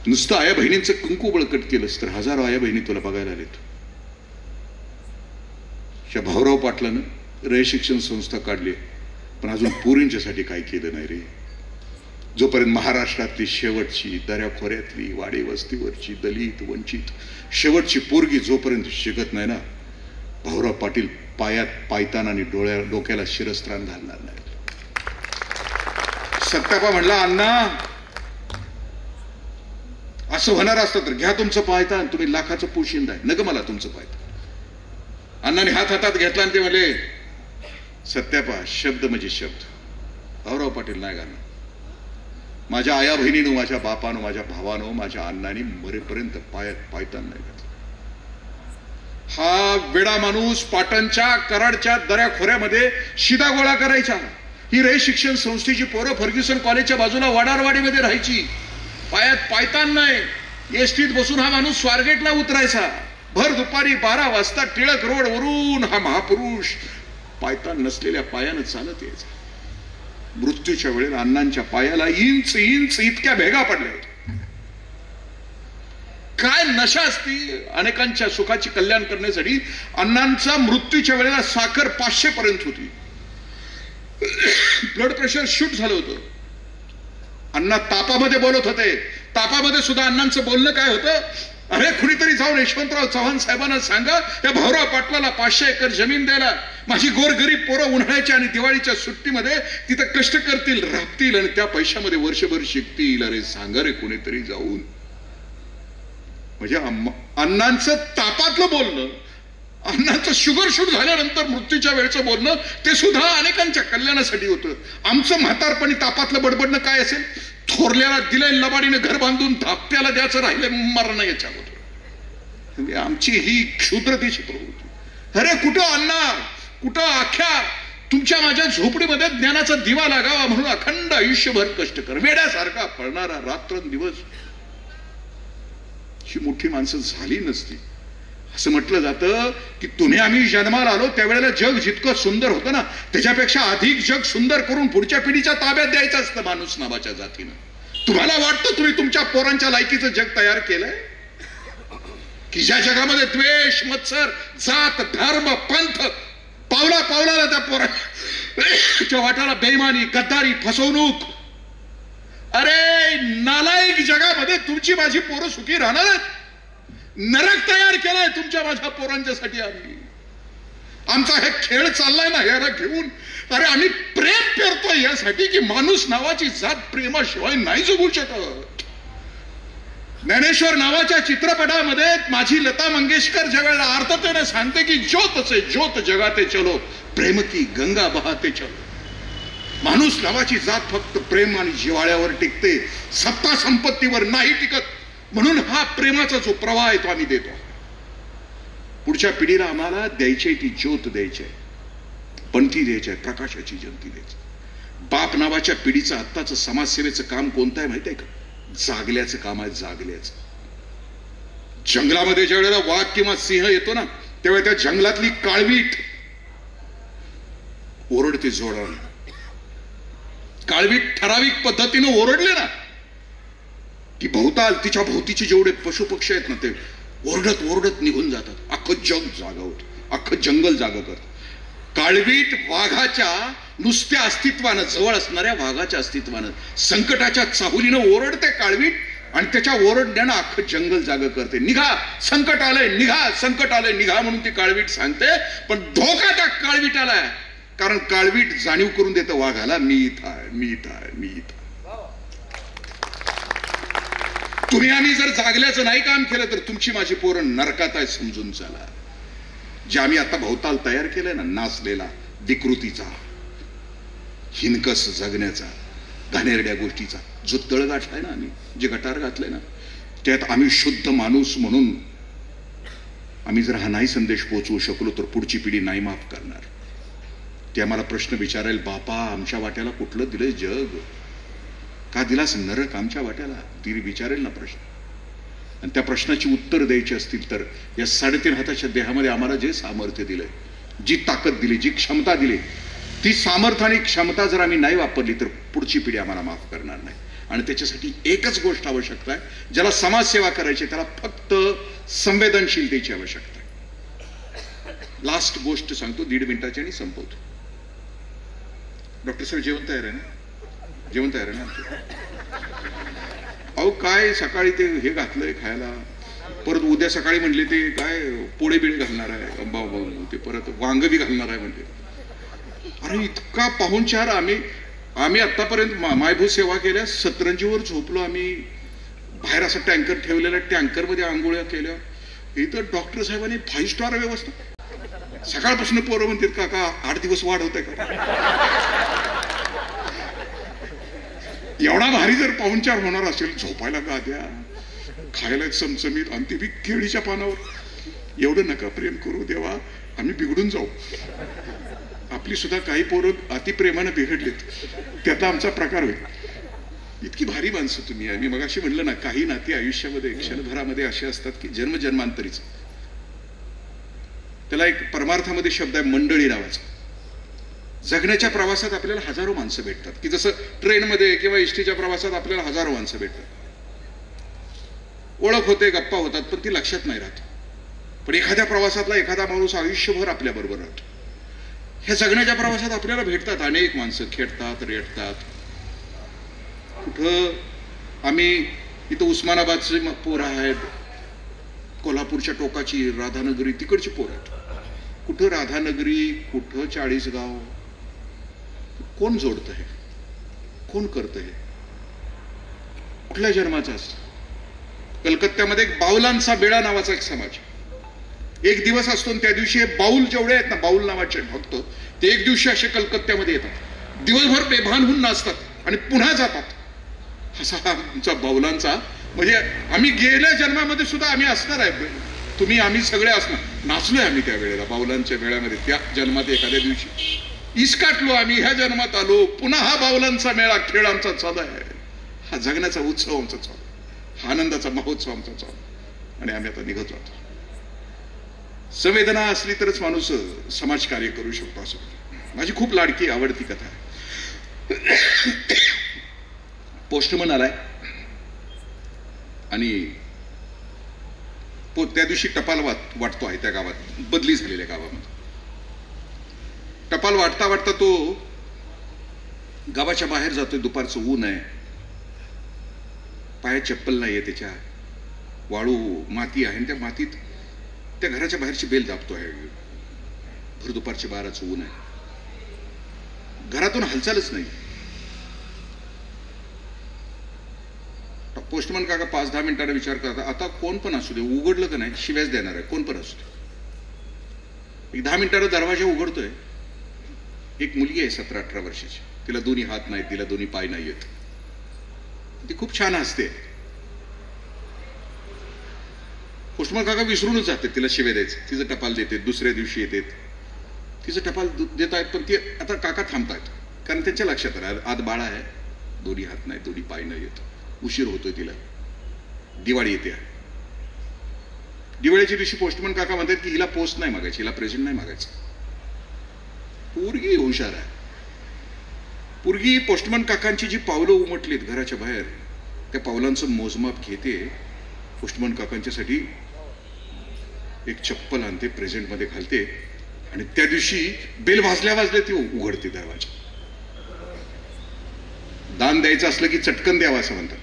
A: नुसतं आया बहिणींचं कुंकू बळकट केलंस तर हजारो आया बहिणी तुला बघायला आलेत. ह्या भाऊराव पाटलानं रे शिक्षण संस्था काढली, पण अजून पोरींच्यासाठी काही केलं नाही रे. जोपर्यंत महाराष्ट्रातली शेवटची, दऱ्याखोऱ्यातली, वाडी वस्तीवरची, दलित वंचित शेवटची पोरगी जोपर्यंत शिकत नाही ना, भाऊराव पाटील पायात पायतान आणि डोक्याला शिरस्त्राण घालणार नाही. सत्यापा म्हणला अण्णा असं होणार असतं तर घ्या तुमचं पायतान, तुम्ही लाखाचं पोशिंद आहे, नग मला तुमचं पायतान. अण्णाने हात हातात घेतला आणि ते म्हणले, सत्यापा शब्द म्हणजे शब्द, भाऊराव पाटील नाही घालणार. माझ्या आया बहिणीनं, माझ्या बापानं, माझ्या भावानं, माझ्या अण्णांनी मरेपर्यंत पायात पायतान नाही घातलं. हा वेडा माणूस पाटणच्या कराडच्या दऱ्याखोऱ्यामध्ये शिदा गोळा करायचा. ही रे शिक्षण संस्थेची पोरं फर्ग्युसन कॉलेजच्या बाजूला वडारवाडीमध्ये राहायची. पायात पायतान नाही. एसटीत बसून हा माणूस स्वारगेटला उतरायचा. भर दुपारी 12 वाजता टिळक रोड वरून हा महापुरुष पायतान नसलेल्या पायानं चालत यायचा. मृत्यूच्या वेळेला अण्णांच्या पायाला इंच इंच इतक्या भेगा पडल्या होत्या. काय नशा असती अनेकांच्या सुखाची कल्याण करण्यासाठी. अण्णांचा मृत्यूच्या वेळेला साखर 500 पर्यंत होती. ब्लड प्रेशर शूट झालं होतं. अण्णा तापामध्ये बोलत होते. तापामध्ये सुद्धा अण्णांचं बोलणं काय होतं, अरे कुणीतरी जाऊन यशवंतराव चव्हाण साहेबांना सांगा या भाऊराव पाटलाला 500 एकर जमीन द्यायला. माझी गोरगरीब पोरं उन्हाळ्याच्या आणि दिवाळीच्या सुट्टीमध्ये तिथं कष्ट करतील, राबतील आणि त्या पैशामध्ये वर्षभर शिकतील. अरे सांगा रे कुणीतरी जाऊन. म्हणजे अण्णांचं तापातलं बोलणं, अण्णांचं शुगर शूट झाल्यानंतर मृत्यूच्या वेळचं बोलणं, ते सुद्धा अनेकांच्या कल्याणासाठी होतं. आमचं म्हातारपणी तापातलं बडबडणं काय असेल, थोरल्याला दिलंय लबाडीने घर बांधून धापट्याला द्यायचं राहिलं मरण याच्यावर. म्हणजे आमची ही क्षुद्रतेची प्रवृत्ती. अरे कुठं अण्णा, कुठं अख्ख्या तुमच्या माझ्या झोपडीमध्ये ज्ञानाचा दिवा लागावा म्हणून अखंड आयुष्यभर कष्ट कर, वेड्यासारखा पळणारा रात्रंदिवस. ही मोठी माणसं झाली नसती. असं म्हटलं जातं की तुम्ही आम्ही जन्माला आलो त्यावेळेला जग जितकं सुंदर होतं ना, त्याच्यापेक्षा अधिक जग सुंदर करून पुढच्या पिढीच्या ताब्यात द्यायचं असतं माणूस नावाच्या जातीनं. तुम्हाला वाटतं तुम्ही तुमच्या पोरांच्या लायकीचं जग तयार केलंय की ज्या जगामध्ये द्वेष, मत्सर, जात, धर्म, पंथ पावला पावलाला त्या पोराच्या वाटाला बेईमानी, गद्दारी, फसवणूक. अरे नालायक जगामध्ये तुमची माझी पोरं सुखी राहणार आहेत. नरक तयार केलाय तुमच्या माझ्या पोरांच्यासाठी आम्ही. आमचा हे खेळ चाललाय ना याला घेऊन. अरे आम्ही प्रेम करतोय यासाठी की माणूस नावाची जात प्रेमाशिवाय नाही जगू शकत. ज्ञानेश्वर नावाच्या चित्रपटामध्ये माझी लता मंगेशकर ज्या वेळेला अर्थतेने सांगते की ज्योत से ज्योत जगाते चलो, प्रेम की गंगा बहाते चलो. माणूस नावाची जात फक्त प्रेम आणि जिव्हाळ्यावर टिकते, सत्ता संपत्तीवर नाही टिकत. म्हणून हा प्रेमाचा जो प्रवाह आहे तो आम्ही देतो. पुढच्या पिढीला आम्हाला द्यायची ती ज्योत द्यायची आहे, पंथी द्यायची आहे, प्रकाशाची जंती द्यायची. बाप नावाच्या पिढीचं आत्ताचं समाजसेवेचं काम कोणतं आहे माहिती आहे का? जागल्याचं काम आहे, जागल्याचं. जंगलामध्ये ज्या वेळेला वाघ किंवा सिंह येतो ना, तेव्हा त्या जंगलातली काळवीट ओरडते जोराने. काळवीट ठराविक पद्धतीने ओरडले ना की भोवताल तिच्या भोवतीचे जेवढे पशुपक्षी आहेत ना ते ओरडत ओरडत निघून जातात. अख्खं जग जागा होत, अख्खं जंगल जागा करत. काळवीट वाघाच्या नुसत्या अस्तित्वानं, जवळ असणाऱ्या वाघाच्या अस्तित्वानं, संकटाच्या चाहुलीनं ओरडते काळवीट आणि त्याच्या ओरडण्यानं अख्खं जंगल जागा करते. निघा, संकट आलंय, निघा, संकट आलंय, निघा म्हणून ती काळवीट सांगते. पण धोका त्या काळवीटाला आहे, कारण काळवीट जाणीव करून देतं वाघाला, मी इथं आहे, मी इथं आहे, मी इथं. तुम्ही आम्ही जर जागल्याचं नाही काम केलं तर तुमची माझी पोरं नरकात आहे समजून चला. जे आम्ही आता भोवताल तयार केलंय ना, नाचलेला, विकृतीचा, हिनकस जगण्याचा, घाणेरड्या गोष्टीचा जो तळ गाठलाय ना, आम्ही जे गटार घातलंय ना, त्यात आम्ही शुद्ध माणूस म्हणून आम्ही जर हा नाही संदेश पोहोचवू शकलो तर पुढची पिढी नाही माफ करणार. ते आम्हाला प्रश्न विचारेल, बापा आमच्या वाट्याला कुठलं दिलंय जग, का दिलास नरक आमच्या वाट्याला, ती विचारेल ना प्रश्न. आणि त्या प्रश्नाची उत्तर द्यायची असतील तर या 3.5 हाताच्या देहामध्ये आम्हाला जे सामर्थ्य दिलंय, जी ताकद दिली, जी क्षमता दिली, ती सामर्थ्य आणि क्षमता जर आम्ही नाही वापरली तर पुढची पिढी आम्हाला माफ करणार नाही. आणि त्याच्यासाठी एकच गोष्ट आवश्यकता आहे, ज्याला समाजसेवा करायची त्याला फक्त संवेदनशीलतेची आवश्यकता आहे. लास्ट गोष्ट सांगतो 1.5 मिनिटाची आणि संपवतो. डॉक्टर साहेब जेवण तयार आहे ना? जेवण तयार आहे ना? अहो काय सकाळी ते हे घातलंय खायला, परत उद्या सकाळी म्हणले ते काय पोळे बिळे घालणार आहे, ते परत वांग बी घालणार आहे म्हणले. अरे इतका पाहुणचार. आम्ही आतापर्यंत मायभूत सेवा केल्या, सतरंजीवर झोपलो आम्ही, बाहेर असा टँकर ठेवलेला, टँकर मध्ये आंघोळ्या केल्या. इथं डॉक्टर साहेबांनी 5 स्टार व्यवस्था. सकाळपासून पोरं म्हणतात काका 8 दिवस वाढ होत आहे का? एवढा भारी जर पाहुणचार होणार असेल, झोपायला गाद्या, खायला चमचमीत, आणि ते बी केळीच्या पानावर, एवढं नका प्रेम करू देवा, आम्ही बिघडून जाऊ. आपली सुद्धा काही पोरं अतिप्रेमानं बिघडलेत, त्यातला आमचा प्रकार होईल. इतकी भारी माणसं तुम्ही. आम्ही मगाशी म्हणलं ना, काही नाती आयुष्यामध्ये क्षणभरामध्ये असे असतात की जन्मजन्मांतरीच. त्याला एक परमार्थामध्ये शब्द आहे मंडळी नावाचा. जगण्याच्या प्रवासात आपल्याला हजारो माणसं भेटतात, की जसं ट्रेनमध्ये किंवा एसटीच्या प्रवासात आपल्याला हजारो माणसं भेटतात. ओळख होते, गप्पा होतात, पण ती लक्षात नाही राहत. पण एखाद्या प्रवासातला एखादा माणूस आयुष्यभर आपल्या बरोबर राहतो. ह्या जगण्याच्या प्रवासात आपल्याला भेटतात अनेक माणसं, खेळतात, रेटतात. कुठं आम्ही इथं उस्मानाबादचे पोरं आहेत, कोल्हापूरच्या टोकाची राधानगरी, तिकडची पोरं आहेत. कुठं राधानगरी, कुठं 40गाव. कोण जोडत आहे, कोण करत आहे, कुठल्या जन्माचा असतो? कलकत्त्यामध्ये एक बाऊलांचा बेळा नावाचा एक समाज, एक दिवस असतो आणि त्या दिवशी हे बाऊल जेवढे आहेत ना, बाऊल नावाचे भक्त, ते एक दिवशी असे कलकत्त्यामध्ये येतात, दिवसभर बेभान होऊन नाचतात आणि पुन्हा जातात. असा आमचा बाऊलांचा, म्हणजे आम्ही गेल्या जन्मामध्ये सुद्धा आम्ही असणार आहे, तुम्ही आम्ही सगळे असणार. नाचलोय आम्ही त्या वेळेला बाऊलांच्या वेळामध्ये, त्या जन्मात एखाद्या दिवशी इसकाटलो आम्ही, ह्या जन्मात आलो, पुन्हा हा बाऊलांचा मेळा, खेळ आमचा चालू आहे, हा जगण्याचा उत्सव आमचा चालू, हा आनंदाचा महोत्सव आमचा चालू, आणि आम्ही आता निघत जातो. संवेदना असली तरच माणूस समाजकार्य करू शकतो. असं माझी खूप लाडकी आवडती कथा आहे. पोस्टमन आलाय आणि त्या दिवशी टपाल वाटतो आहे त्या गावात, बदली झालेल्या गावामध्ये. टपाल वाटता वाटता तो गावाच्या बाहेर जातोय, दुपारचं ऊन आहे, पायात चप्पल नाहीये, त्याच्या वाळू माती आहे, त्या मातीत त्या घराच्या बाहेरची बेल दाबतो आहे. भर दुपारचे 12चं ऊन आहे, घरातून हालचालच नाही. पोस्टमन काका 5-10 मिनिटांना विचार करता, आता कोण पण असू दे, उघडलं का नाही शिव्याच देणार आहे, कोण पण असू दे. 10 मिनिटांना दरवाजा उघडतोय. एक मुलगी आहे 17-18 वर्षाची, तिला दोन्ही हात नाहीत, तिला दोन्ही पाय नाही येत, ती खूप छान हसते. पोस्टमन काका विसरूनच जाते तिला शिव्या द्यायचं. तिचं टपाल देते, दुसऱ्या दिवशी येते, तिचं टपाल देत आहेत, पण ती आता काका थांबतायत, कारण त्यांच्या लक्षात आलं आत बाळा आहे, दोन्ही हात नाही, दोन्ही पाय नाही येत, उशीर होतोय तिला, दिवाळी येते. दिवाळीच्या दिवशी पोस्टमन काका म्हणतात की हिला पोस्ट नाही मागायची, हिला प्रेझेंट नाही मागायचं. पोरगी हुशार आहे. पोरगी पोस्टमन काकांची जी पावलं उमटलीत घराच्या बाहेर, त्या पावलांचं मोजमाप घेते, पोस्टमन काकांच्यासाठी एक चप्पल आणते, प्रेझेंटमध्ये घालते, आणि त्या दिवशी बेल वाजल्या वाजल्या ती उघडते दरवाजा. दान द्यायचं असलं की चटकन द्यावं असं म्हणतात.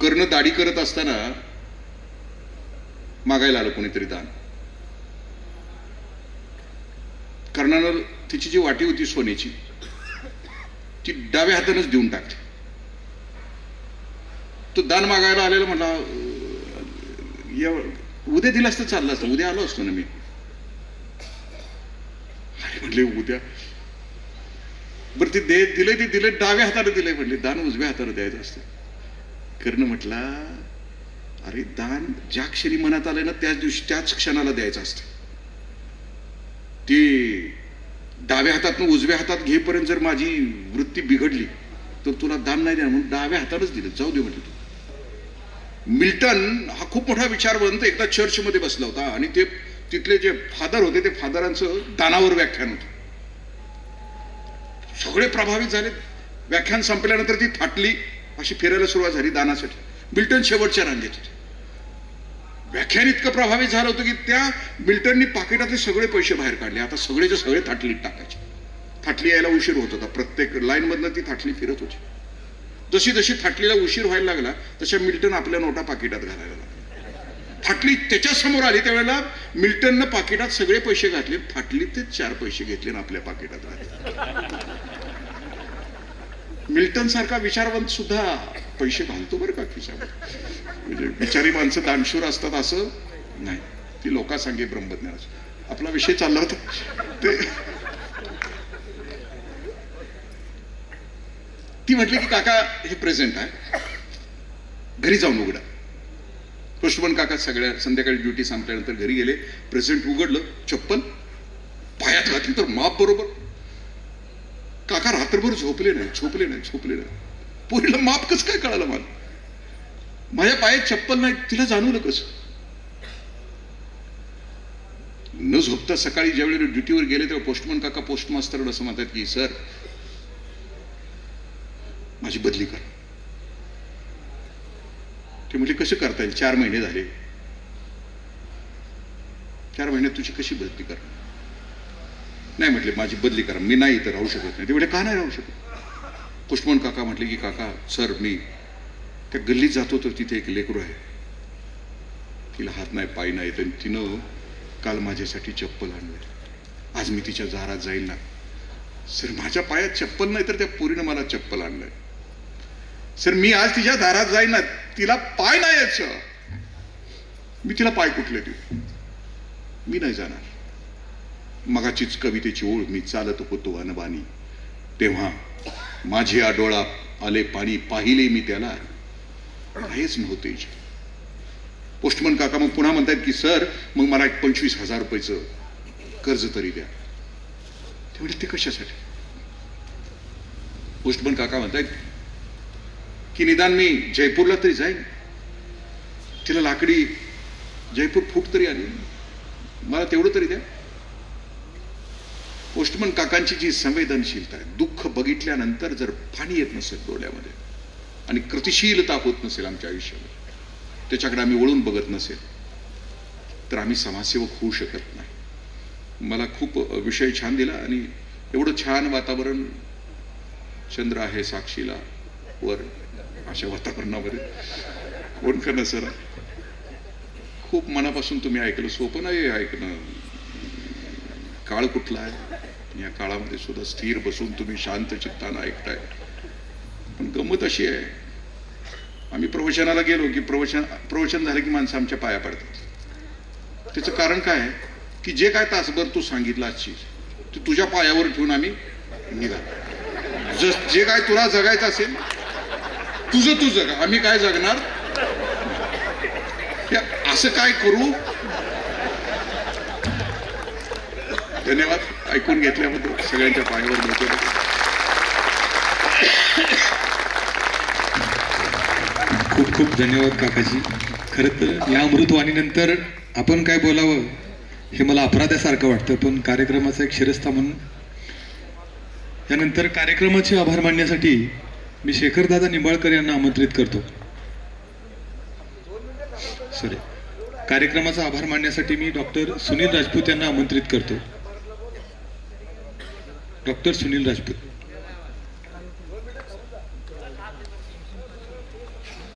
A: कर्ण दाढी करत असताना मागायला आलं कोणीतरी दान. कर्णानं तिची जी वाटी होती सोन्याची ती डाव्या हातानंच देऊन टाकते. तो दान मागायला आलेला म्हणला, उद्या दिलं असतं चाललं असतं, उद्या आलो असतो ना मी. अरे म्हणले उद्या, बरं ते दिलंय, ते दिलंय डाव्या हाताने दिलंय, म्हणले दान उजव्या हाताने द्यायचं असतं. कर्ण म्हटला, अरे दान ज्या क्षणी मनात आलंय ना त्याच दिवशी त्याच क्षणाला द्यायचं असतं. ते डाव्या हातातून उजव्या हातात घेपर्यंत जर माझी वृत्ती बिघडली तर तुला दान नाही देणार म्हणून डाव्या हातानच दिलं, जाऊ दे म्हटलं तू. मिल्टन हा खूप मोठा विचारवंत एकदा चर्चमध्ये बसला होता आणि ते तिथले जे फादर होते ते फादरांचं दानावर व्याख्यान होतं. सगळे प्रभावित झाले. व्याख्यान संपल्यानंतर ती थाटली अशी फिरायला सुरुवात झाली दानासाठी. मिल्टन शेवटच्या रांगेत होते. व्याख्यान इतकं प्रभावित झालं होतं की त्या मिल्टननी पाकिटातले सगळे पैसे बाहेर काढले. आता सगळेचे सगळे थाटलीत टाकायचे. थाटली यायला उशीर होत होता. प्रत्येक लाईन मधनं ती थाटली फिरत होती. जशी जशी थाटलीला उशीर व्हायला लागला तशा मिल्टन आपल्या नोटा पाकिटात घालायला लागला. थाटली त्याच्या समोर आली त्यावेळेला मिल्टननं पाकिटात सगळे पैसे घातले. थाटली ते 4 पैसे घेतले आणि आपल्या पाकिटात घातले. मिल्टन सारखा विचारवंत सुद्धा पैसे घालतो बरं का खिशामध्ये. म्हणजे विचारी माणसं दानशूर असतात असं नाही. ती लोकांसांगे ब्रह्मज्ञानाचं. आपला विषय चालला होता ते. ती म्हटली की काका हे प्रेझेंट आहे, घरी जाऊन उघडा. पोस्टमन काका सगळ्या संध्याकाळी ड्युटी संपल्यानंतर घरी गेले. प्रेझेंट उघडलं, चप्पल पायात घातली तर माप बरोबर. काका रात्रभर झोपले नाही. पोरीला माप कसं काय कळालं मला? माझ्या पायात चप्पल नाही, तिला जाणवलं कसं? न झोपता सकाळी ज्यावेळी ड्युटीवर गेले तेव्हा पोस्टमन काका पोस्ट मास्टरला असं म्हणतात की सर माझी बदली कर. ते म्हटले कसं करता येईल? 4 महिने झाले. 4 महिन्यात तुझी कशी बदली कर? नाही म्हटले माझी बदली करा, मी नाही इथं राहू शकत नाही. ते म्हटले का नाही राहू शकत? पोस्टमन काका म्हटले की काका सर मी त्या गल्लीत जातो तर तिथे एक लेकरू आहे, तिला हात नाही पाय नाही, तर तिनं काल माझ्यासाठी चप्पल आणलं. आज मी तिच्या दारात जाईल ना सर, माझ्या पायात चप्पल नाही तर त्या पोरीनं मला चप्पल आणलंय. सर मी आज तिच्या दारात जाईल ना, तिला पाय नाही यायचं, मी तिला पाय कुठले देऊ? मी नाही जाणार. मगाचीच कवितेची ओळ, मी चालत होतो अनबानी तेव्हा माझे डोळा आले पाणी, पाहिले मी त्याला काहीच नव्हते. पोस्टमन काका मग पुन्हा म्हणतात की सर मग मला 25,000 रुपयाचं कर्ज तरी द्या. ते म्हणजे ते कशासाठी? पोस्टमन काका म्हणतात की निदान मी जयपूरला तरी जाईन, तिला लाकडी जयपूर फूट तरी आली, मला तेवढं तरी द्या. पोस्टमन काकांची जी संवेदनशीलता आहे, दुःख बघितल्यानंतर जर पाणी येत नसेल डोळ्यामध्ये आणि कृतिशीलता होत नसेल आमच्या आयुष्यामध्ये, त्याच्याकडे आम्ही वळून बघत नसेल तर आम्ही समाजसेवक होऊ शकत नाही. मला खूप विषय छान दिला आणि एवढं छान वातावरण, चंद्र आहे साक्षीला वर, अशा वातावरणामध्ये कोण का नसर. खूप मनापासून तुम्ही ऐकलं. सोपं नाही ऐकणं. काळ कुठला आहे, या काळामध्ये सुद्धा स्थिर बसून तुम्ही शांत चित्तानं ऐकताय. पण गंमत अशी आहे, आम्ही प्रवचनाला गेलो की प्रवचन झालं की माणसं आमच्या पाया पडतात. त्याचं कारण काय आहे की जे काय तासभर तू सांगितलं आजची ते तुझ्या पायावर ठेवून आम्ही निघालो. जे काय तुला जगायचं असेल तुझं तू जगा, आम्ही काय जगणार असं काय करू. धन्यवाद ऐकून घेतल्याबद्दल. सगळ्यांच्या पायावर मिळतो.
B: खूप खूप धन्यवाद काकाजी. खरं तर या अमृतवाणीनंतर आपण काय बोलावं हे मला अपराध्यासारखं वाटतं, पण कार्यक्रमाचा एक शिरस्ता म्हणून त्यानंतर कार्यक्रमाचे आभार मानण्यासाठी मी शेखरदादा निंबाळकर यांना आमंत्रित करतो. सॉरी, कार्यक्रमाचा आभार मानण्यासाठी मी डॉक्टर सुनील राजपूत यांना आमंत्रित करतो. डॉक्टर सुनील राजपूत.